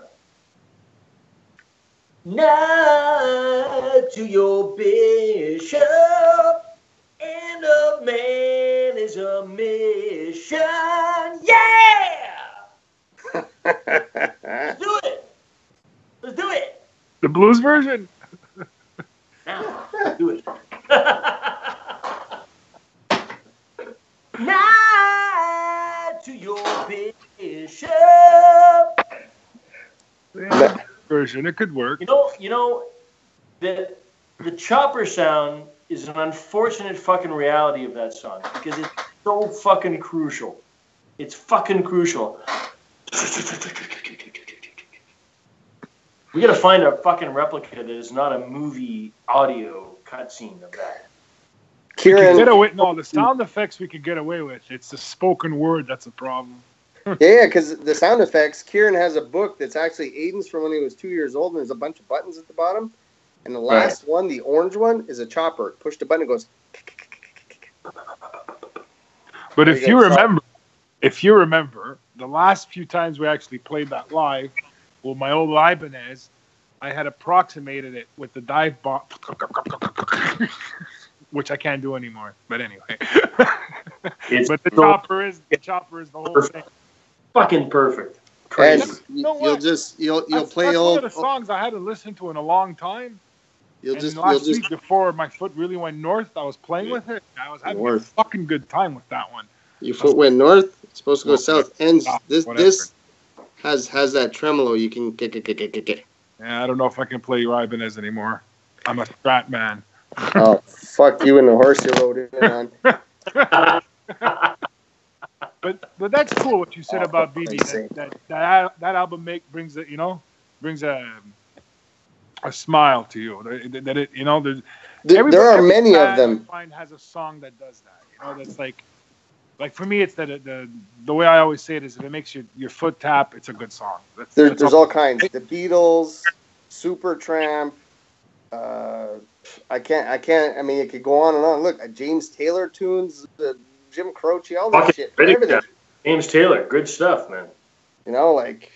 Now to your bishop, and a man is a mission. Yeah! Let's do it. The blues version. Now, do it. Now to your bishop. Yeah, version. It could work. You know, the chopper sound is an unfortunate fucking reality of that song because it's so fucking crucial. It's fucking crucial. We gotta find a fucking replica that is not a movie audio cutscene of that. Kieran, No, the sound effects we could get away with. It's the spoken word that's a problem. Yeah, because the sound effects, Kieran has a book that's actually Aiden's from when he was 2 years old, and there's a bunch of buttons at the bottom. And the last one, the orange one, is a chopper. Push the button, it goes. But if you remember, the last few times we actually played that live, with my old Ibanez, I had approximated it with the dive bomb, which I can't do anymore. But anyway, but the chopper is the whole thing. Fucking perfect. Crazy. And you'll play that's old. One of the songs I hadn't listened to in a long time. Last week before my foot really went north, I was playing with it. I was having a fucking good time with that one. Your foot went north. It's supposed to go south. And this has that tremolo. You can kick. Yeah, I don't know if I can play your Ibanez anymore. I'm a Strat man. Oh, fuck you and the horse you rode in on. But that's cool what you said about BB. That album brings a smile to you. That it, you know, there are many of them. Find has a song that does that. You know, that's like for me, it's the way I always say it is if it makes your foot tap, it's a good song. There's all kinds. The Beatles, Supertramp. I can't. I mean, it could go on and on. Look, James Taylor tunes, Jim Croce, all that shit. Everything. James Taylor, good stuff, man. You know, like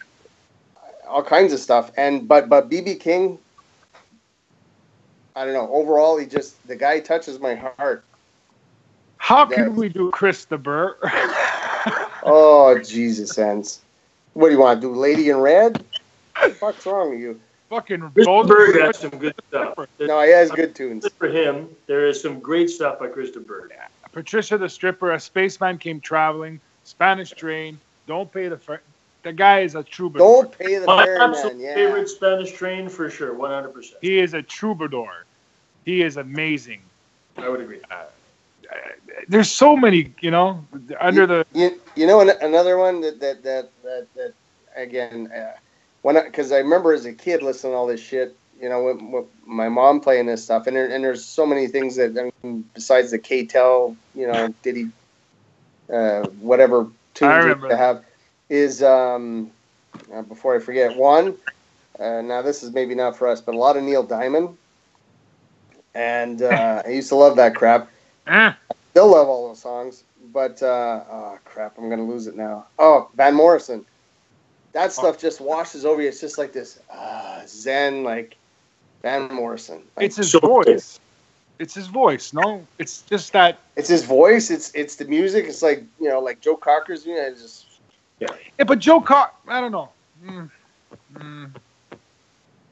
all kinds of stuff. And but BB King, I don't know. Overall, the guy touches my heart. How can we do Chris de Burgh? Oh, Jesus, ends. What do you want to do, Lady in Red? What the fuck's wrong with you? Fucking Chris de Burgh has some good stuff. No, he has good tunes. For him, there is some great stuff by Chris de Burgh. Yeah. Patricia the Stripper, A Spaceman Came Traveling, Spanish Train, Don't Pay the Fare. The guy is a troubadour. Don't Pay the Fare, my absolute favorite Spanish Train, for sure, 100%. He is a troubadour. He is amazing. I would agree. There's so many, you know, under you know another one that again, because I remember as a kid listening to all this shit, you know, with my mom playing this stuff, and there's so many things that, I mean, besides the K-Tel, you know, Diddy, whatever tunes to have, is, before I forget, one, now this is maybe not for us, but a lot of Neil Diamond, and I used to love that crap. I still love all those songs, but, oh, crap, I'm going to lose it now. Oh, Van Morrison. That stuff just washes over you. It's just like this zen, like Van Morrison. Like, it's his voice. It's his voice. No, it's just that. It's his voice. It's the music. It's like, you know, like Joe Cocker's. You know, yeah, but Joe Cocker, I don't know.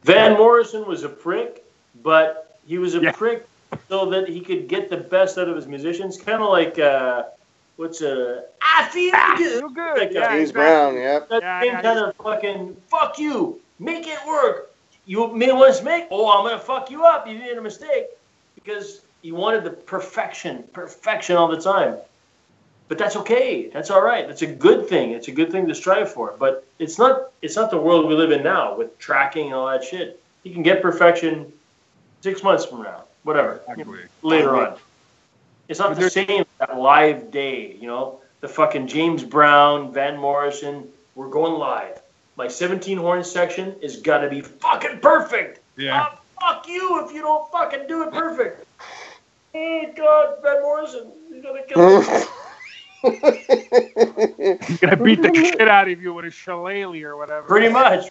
Van Morrison was a prick, but he was a prick so that he could get the best out of his musicians. Kind of like I feel good. James Brown, yep. That same kind of fucking fuck you, make it work. you made one mistake. Oh, I'm gonna fuck you up. You made a mistake because you wanted the perfection all the time. But that's okay. That's all right. That's a good thing. It's a good thing to strive for. But it's not the world we live in now with tracking and all that shit. You can get perfection 6 months from now, whatever, later on. It's not the same as that live day, you know. The fucking James Brown, Van Morrison, we're going live. My 17 horn section is gotta be fucking perfect. Yeah. Fuck you if you don't fucking do it perfect. Oh God, Van Morrison, you're gonna kill me. He's gonna beat the shit out of you with a shillelagh or whatever. Pretty much.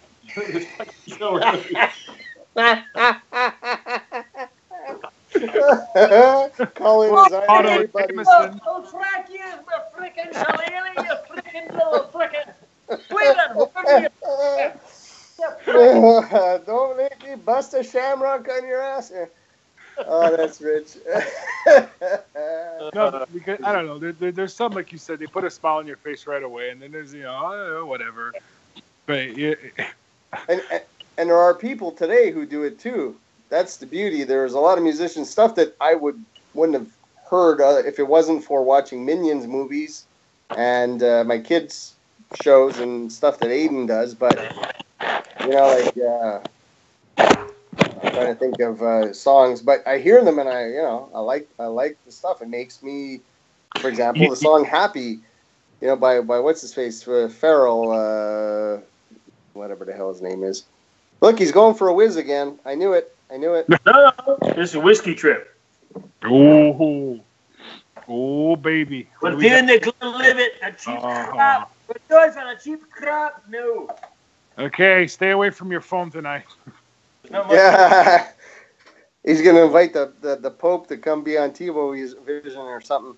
Colin is on everybody. I'll track you, you freaking shillelagh, you freaking little freaking. Don't make me bust a shamrock on your ass. Oh, that's rich. No, because I don't know. There's some, like you said, they put a smile on your face right away, and then there's whatever. But yeah. And there are people today who do it too. That's the beauty. There's a lot of musicians stuff that I wouldn't have heard if it wasn't for watching Minions movies and my kids shows and stuff that Aiden does. But like I'm trying to think of songs, but I hear them and I like the stuff. It makes me, for example, the song "Happy," by what's his face, Farrell, whatever the hell his name is. Look, he's going for a whiz again. I knew it. No, this is a whiskey trip. Oh, baby. We're doing the Glenlivet, a cheap crap. We're doing for a cheap crap. No. Okay, stay away from your phone tonight. Yeah. He's going to invite the Pope to come be on TiVo's Vision or something.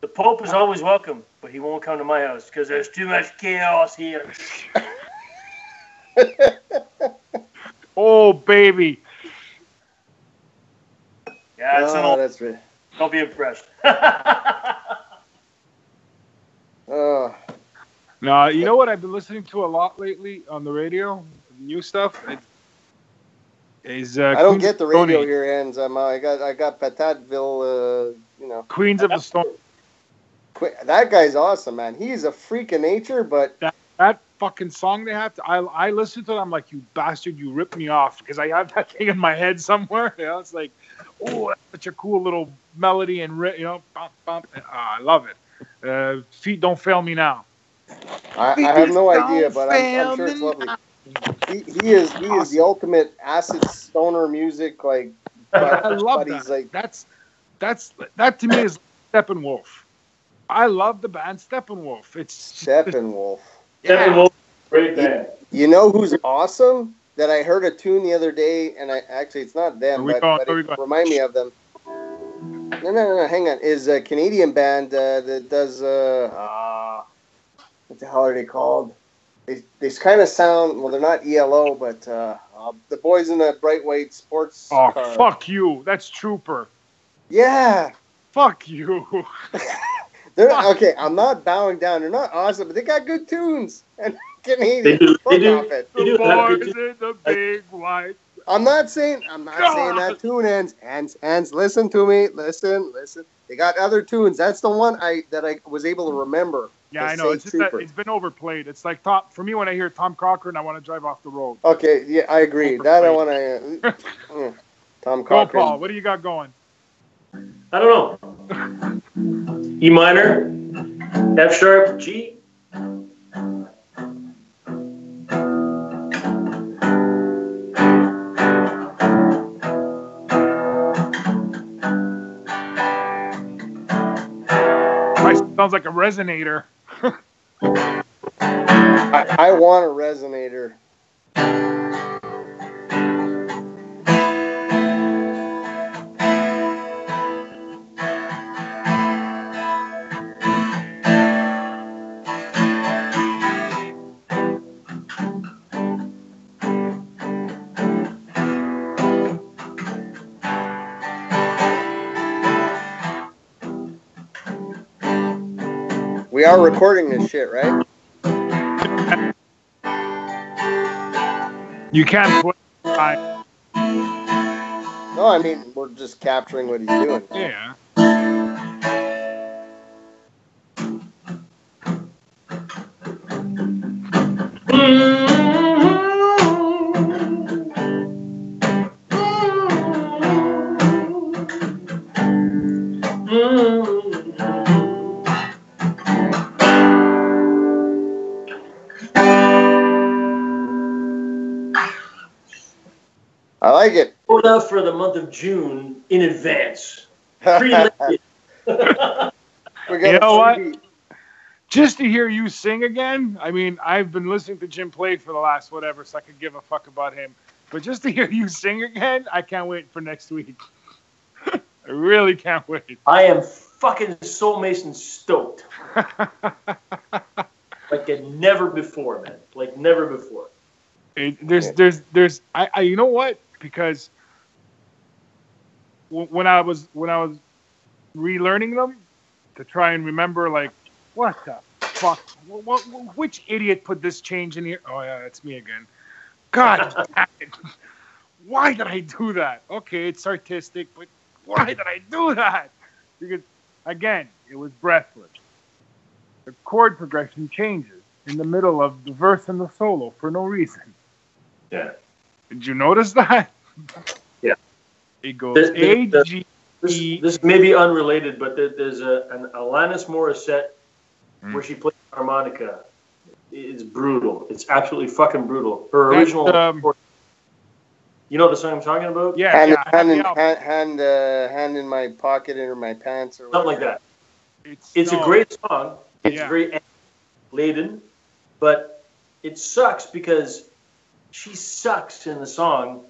The Pope is always welcome, but he won't come to my house because there's too much chaos here. Oh, baby. Yeah, that's right. Don't be impressed. No, you know what I've been listening to a lot lately on the radio? New stuff? I don't get the radio here, Hans. I got Patatville, Queens of the Stone. That guy's awesome, man. He's a freak of nature, but that fucking song they have I listen to it, I'm like, you bastard, you ripped me off, because I have that thing in my head somewhere. It's like, oh, that's such a cool little melody and bump, bump. I love it. Feet Don't Fail Me Now. I have no idea, but I'm sure it's lovely. He is the ultimate acid stoner music, like. I love that. Like, that to me is Steppenwolf. I love the band Steppenwolf. It's Steppenwolf. Steppenwolf, great band. You know who's awesome? That I heard a tune the other day, and it's not them, but it remind me of them. No, hang on. Is a Canadian band that does what the hell are they called? They kind of sound, well, they're not ELO, but the boys in that bright white sports car. Fuck you. That's Trooper. Yeah. Fuck you. Okay, I'm not bowing down. They're not awesome, but they got good tunes. And Canadian. They do. The boys in the big white. I'm not saying that tune ends. Hands, listen to me. Listen. They got other tunes. That's the one I was able to remember. Yeah, I know. It's been overplayed. It's like for me when I hear Tom Cochran, I want to drive off the road. Okay, yeah, I agree. That I want to. Tom Cochran. Go, Paul. What do you got going? I don't know. E minor, F sharp, G. Sounds like a resonator. I want a resonator. We are recording this shit, right? You can't play. No, I mean, we're just capturing what he's doing. Yeah. I like it. Quota for the month of June in advance. Pre-listed. We got You know a what? freebie. Just to hear you sing again, I mean, I've been listening to Jim play for the last whatever, so I could give a fuck about him. But just to hear you sing again, I can't wait for next week. I really can't wait. I am fucking Soulmason stoked. Like never before, man. Like never before. There's you know what? Because when I was relearning them to try and remember, like, what the fuck? Which idiot put this change in here? Oh yeah, it's me again. God damn it! Why did I do that? Okay, it's artistic, but why did I do that? Because again, it was breathless. The chord progression changes in the middle of the verse and the solo for no reason. Yeah. Did you notice that? Yeah. It goes A, G, E. This may be unrelated, but there's an Alanis Morissette where she plays harmonica. It's brutal. It's absolutely fucking brutal. Her original. You know the song I'm talking about? Yeah. Hand in my pocket or my pants or something whatever. like that. It's a great song. It's very laden, but it sucks because she sucks in the song.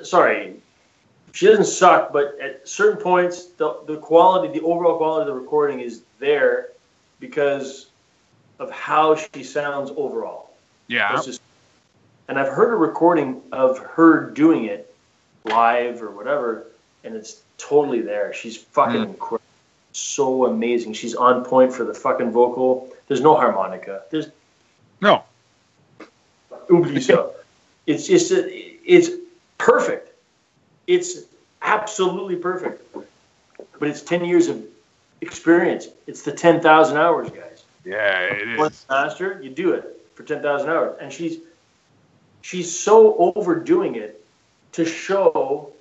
Sorry, she doesn't suck, but at certain points, the quality, the overall quality of the recording is there because of how she sounds overall. Yeah. And I've heard a recording of her doing it live or whatever, and it's totally there. She's fucking incredible. So amazing. She's on point for the fucking vocal. There's no harmonica. There's no. Oublie ça. It's just, it's perfect. It's absolutely perfect. But it's 10 years of experience. It's the 10,000 hours, guys. Yeah, it is. Once master, you do it for 10,000 hours. And she's so overdoing it to show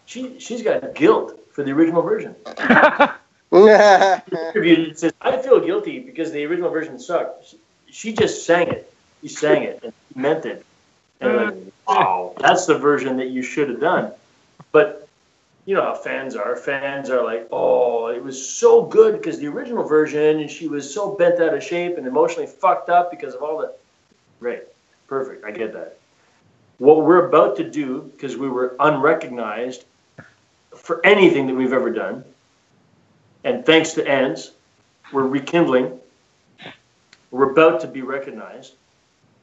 she's got guilt for the original version. It says, I feel guilty because the original version sucked. She just sang it. She sang it and she meant it. And like, wow, that's the version that you should have done. But you know how fans are. Fans are like, oh, it was so good because the original version, and she was so bent out of shape and emotionally fucked up because of all the... Right. Perfect. I get that. What we're about to do, because we were unrecognized for anything that we've ever done, and thanks to Ans, we're rekindling. We're about to be recognized.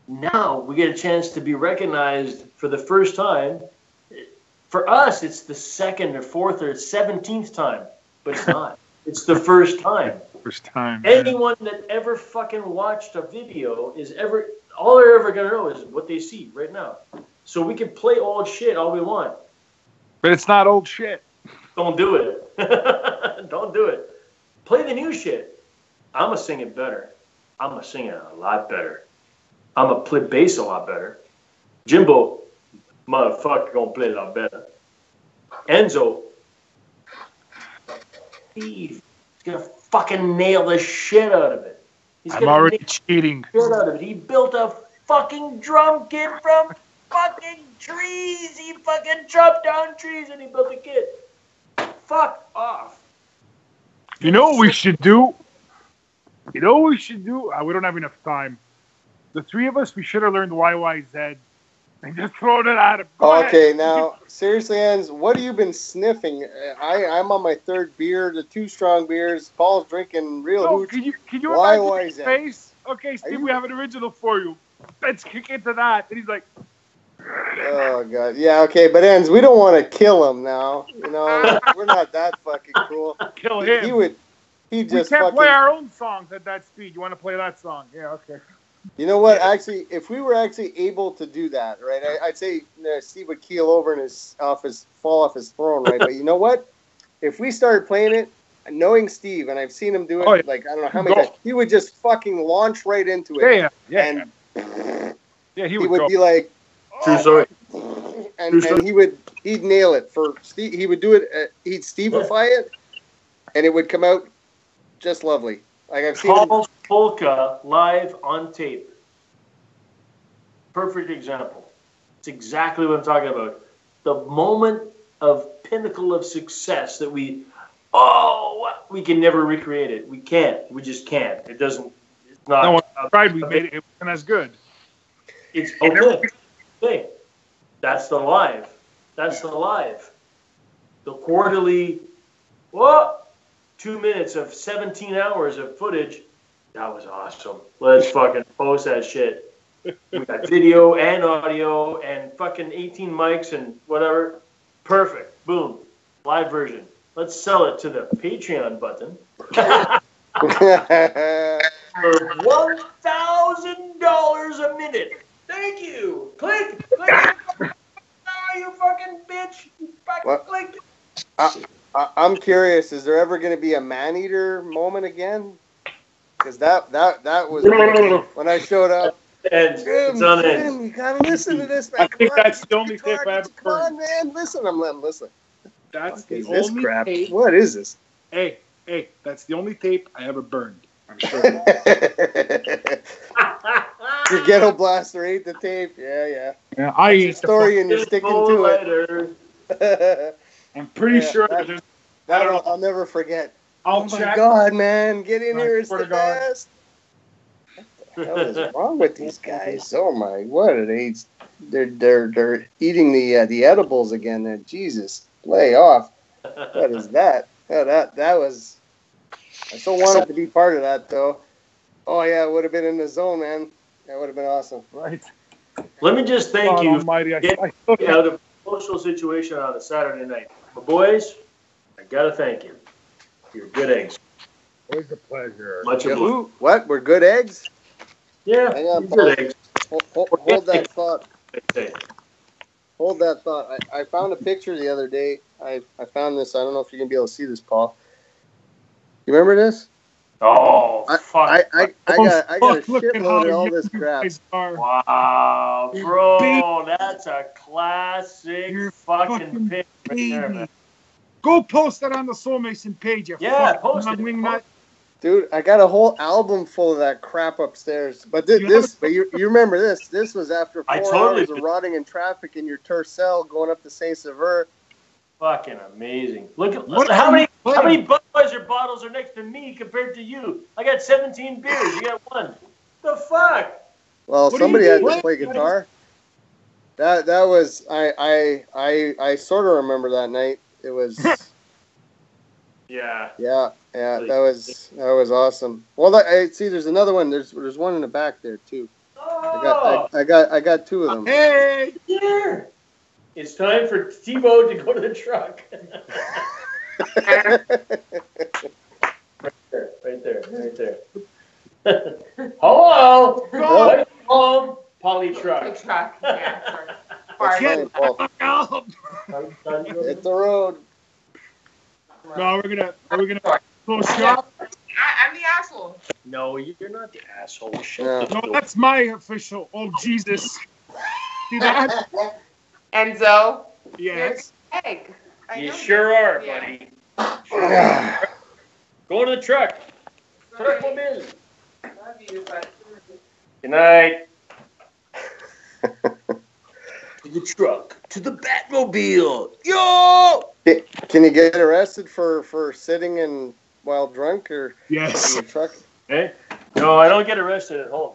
Now we get a chance to be recognized for the first time. For us, it's the second or fourth or 17th time, but it's not. It's the first time. First time. Anyone that ever fucking watched a video is all they're ever going to know is what they see right now. So we can play old shit all we want. But it's not old shit. Don't do it. Don't do it. Play the new shit. I'm going to sing it better. I'm going to sing it a lot better. I'm going to play bass a lot better. Jimbo, motherfucker, going to play a lot better. Enzo, he's going to fucking nail the shit out of it. I'm already cheating. Shit out of it. He built a fucking drum kit from fucking trees. He fucking chopped down trees and he built a kit. Fuck off. You know what we should do? We don't have enough time. The three of us, we should have learned YYZ and just thrown it at him. Okay, now, seriously, Ans, what have you been sniffing? I'm on my third beer, the 2 strong beers. Paul's drinking real hooch. Can you YYZ. imagine his face? Okay, Steve, we have an original for you. Let's kick into that. And he's like... Oh, God. Yeah, okay, but Ans, we don't want to kill him now. You know, we're not that fucking cruel. Kill him. He just we can't fucking... play our own songs at that speed. You want to play that song? Yeah, okay. You know what? Actually, if we were actually able to do that, right? I'd say Steve would keel over and fall off his throne, right? But you know what? If we started playing it, knowing Steve, and I've seen him do it, like I don't know how many times, he would just fucking launch right into it. Yeah. He would be like, true story. And he'd nail it for Steve. He would do it. He'd Steve-ify it, and it would come out just lovely. Like I've seen Paul's polka live on tape. Perfect example. It's exactly what I'm talking about. The moment of pinnacle of success that we can never recreate it. We can't. We just can't. It doesn't. It's not. No one tried. We made it. It wasn't as good. It's okay. That's the live. That's the live. The quarterly. 2 minutes of 17 hours of footage. That was awesome. Let's fucking post that shit. We got video and audio and fucking 18 mics and whatever. Perfect. Boom. Live version. Let's sell it to the Patreon button. For $1,000 a minute. Thank you. Click. You fucking bitch. You fucking click. I'm curious. Is there ever going to be a man-eater moment again? Because that was when I showed up. Jim, you gotta listen to this, man. I think that's the only tape I ever Come on, burned. man. Listen, I'm letting listen. That's the this only crap. tape. What is this? Hey, that's the only tape I ever burned. I'm sure. Your ghetto blaster ate the tape. Yeah. Yeah, I ate the story, and you're sticking to it. I'm pretty sure there's. I'll never forget. My God, man, get in here! It's swear the to God. best. What the hell is wrong with these guys? Oh my! What are they? They're eating the edibles again. There, Jesus, lay off. What is that? Yeah, that was. I still wanted to be part of that though. Oh yeah, it would have been in the zone, man. That would have been awesome. Right. Let me just thank you Almighty, for getting me out of a social situation on a Saturday night. My boys, I gotta thank you. You're good eggs. Always a pleasure. Much obliged. What? We're good eggs? Yeah, Hang on, good eggs. Hold that thought. Hold that thought. I found a picture the other day. I found this. I don't know if you're going to be able to see this, Paul. You remember this? Oh, fuck. I got a shitload of all this crap. Wow, bro, that's a classic fucking pic right there, man. Go post that on the Soulmason page. Post it. Dude, I got a whole album full of that crap upstairs. But you remember this? This was after 4 hours of rotting in traffic in your Tercel going up to Saint Sever. Fucking amazing! Look at how many Budweiser bottles are next to me compared to you. I got 17 beers. You got one. The fuck? Well, somebody had to play guitar. That was I sort of remember that night. It was. Yeah. That was awesome. Well, I see. There's another one. There's one in the back there too. Oh. I got two of them. Hey, here. It's time for T-Bo to go to the truck. Right there. Hello. What's home? Poly truck. Truck. Yeah. Hit the road. No, are we gonna close shop? I'm the asshole. No, you're not the asshole. No, that's my official. Oh Jesus! See that? Enzo. Yes. Egg. You sure are, buddy. Go to the truck. Truck them in. Love you, but... Good night. To the truck. To the Batmobile. Yo! Can you get arrested for sitting and while drunk or yes in your truck? Hey? No, I don't get arrested at home.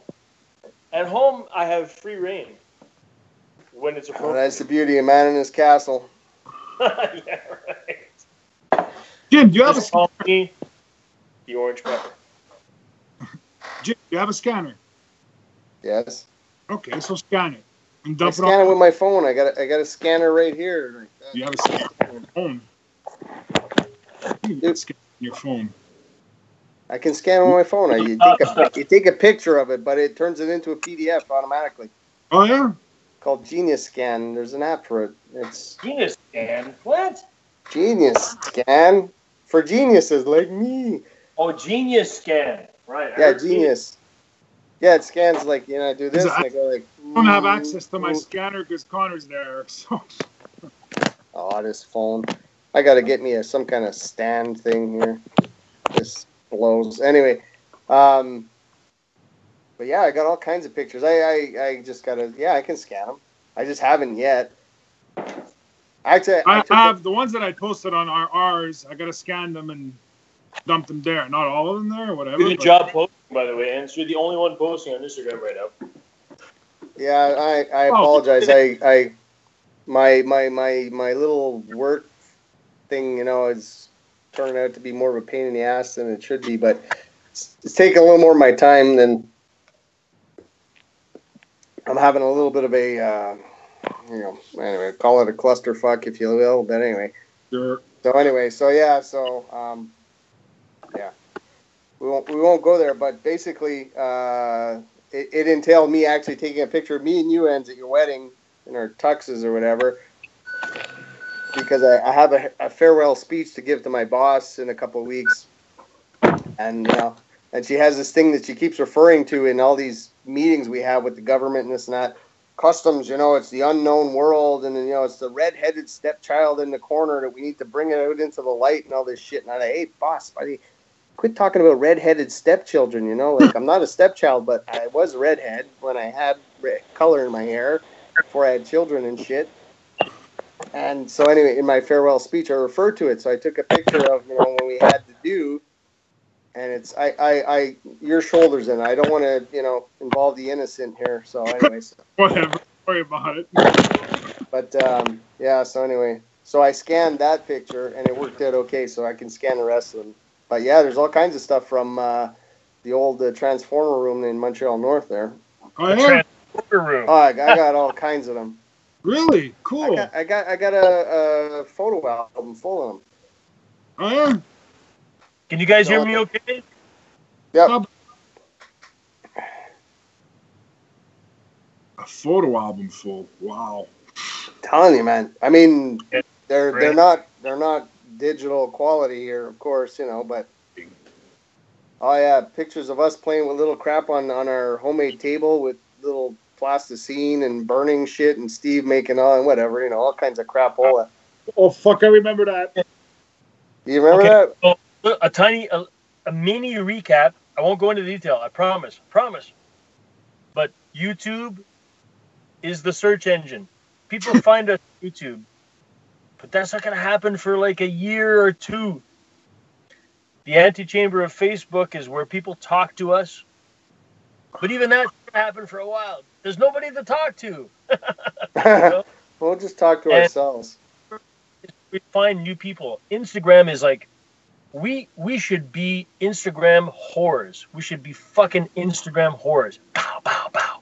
At home, I have free reign when it's appropriate. That's the beauty of man in his castle. Yeah, right. Jim, do you have Just call me the orange pepper. Jim, do you have a scanner? Yes. Okay, so scan it. And I dump scan it with my phone. I got a scanner right here. You have a scanner on your phone. You can scan your phone. I can scan on my phone. You take a picture of it, but it turns it into a PDF automatically. Oh yeah. Called Genius Scan. There's an app for it. It's Genius Scan. What? Genius Scan for geniuses like me. Oh, Genius Scan. Right. Yeah, Genius. Yeah, it scans like, I do this, and I go like. I don't have access to my scanner because Connor's there. So. Oh, this phone. I got to get me some kind of stand thing here. This blows. Anyway, but yeah, I got all kinds of pictures. I just got to, I can scan them. I just haven't yet. Actually, I have the ones that I posted on ours. I got to scan them and dump them there. Not all of them there or whatever. Good job posting, by the way, and you're the only one posting on Instagram right now. Yeah, I apologize. My little work thing, is turning out to be more of a pain in the ass than it should be, but it's taking a little more of my time than I'm having a little bit of a, anyway, call it a clusterfuck if you will, but anyway. Sure. So anyway, we won't go there, but basically, it entailed me actually taking a picture of me and you, Enz, at your wedding in our tuxes or whatever, because I have a farewell speech to give to my boss in a couple of weeks, and she has this thing that she keeps referring to in all these meetings we have with the government and this and that. Customs, it's the unknown world, and then, it's the red-headed stepchild in the corner that we need to bring it out into the light and all this shit. And I'm like, hey, boss, buddy, quit talking about red-headed stepchildren, Like, I'm not a stepchild, but I was a redhead when I had color in my hair before I had children and shit. And so anyway, in my farewell speech, I referred to it. So I took a picture of, when we had to do, and it's, your shoulders in it. I don't want to, involve the innocent here. So anyways. Whatever. Sorry about it. But, so anyway. So I scanned that picture, and it worked out okay, so I can scan the rest of them. But yeah, there's all kinds of stuff from the old Transformer room in Montreal North there. Oh, yeah? Transformer room. Oh, I got all kinds of them. Really? Cool. I got a photo album full of them. Oh, yeah? Can you guys hear me okay? Yep. A photo album full. Wow. I'm telling you, man. I mean, Yeah, they're not digital quality here, of course, but oh yeah, pictures of us playing with little crap on our homemade table with little plasticine and burning shit, and Steve making all whatever, all kinds of crap. All that. Oh fuck! I remember that. You remember that? So, a mini recap. I won't go into detail. I promise. But YouTube is the search engine. People find us on YouTube. But that's not going to happen for like a year or two. The antechamber of Facebook is where people talk to us. But even that's going to happen for a while. There's nobody to talk to. We'll just talk to ourselves. We find new people. Instagram is like, we should be Instagram whores. We should be fucking Instagram whores. Bow, bow, bow.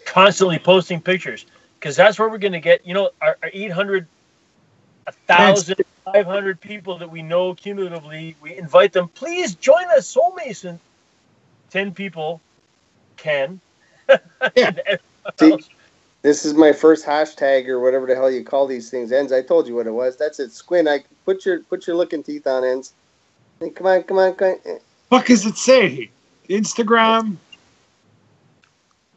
Constantly posting pictures. Because that's where we're going to get, our 800... 1,500 people that we know cumulatively. We invite them. Please join us, Soulmasons. 10 people can. Yeah. See, this is my first hashtag or whatever the hell you call these things. Ends. I told you what it was. That's it. Squint. I put your looking teeth on, Ends. Hey, come on. What does it say? Instagram.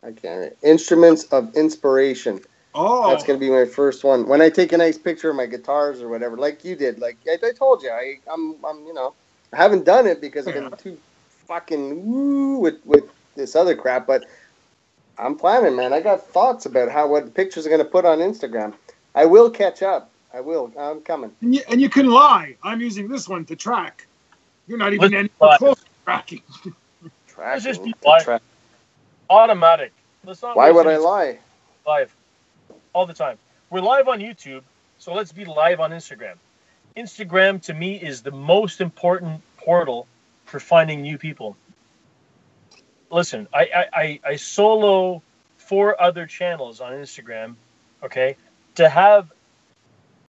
I can't. Instruments of inspiration. Oh, that's gonna be my first one. When I take a nice picture of my guitars or whatever, like you did, like I told you, I'm I haven't done it because I've been too fucking woo with this other crap, but I'm planning, man. I got thoughts about what pictures I'm gonna put on Instagram. I will catch up. I'm coming. And you can lie. I'm using this one to track. You're not even anywhere close to tracking. Let's just be live. Automatic. Why would I lie? Live. All the time. We're live on YouTube, so let's be live on Instagram. Instagram, to me, is the most important portal for finding new people. Listen, I solo 4 other channels on Instagram, okay? To have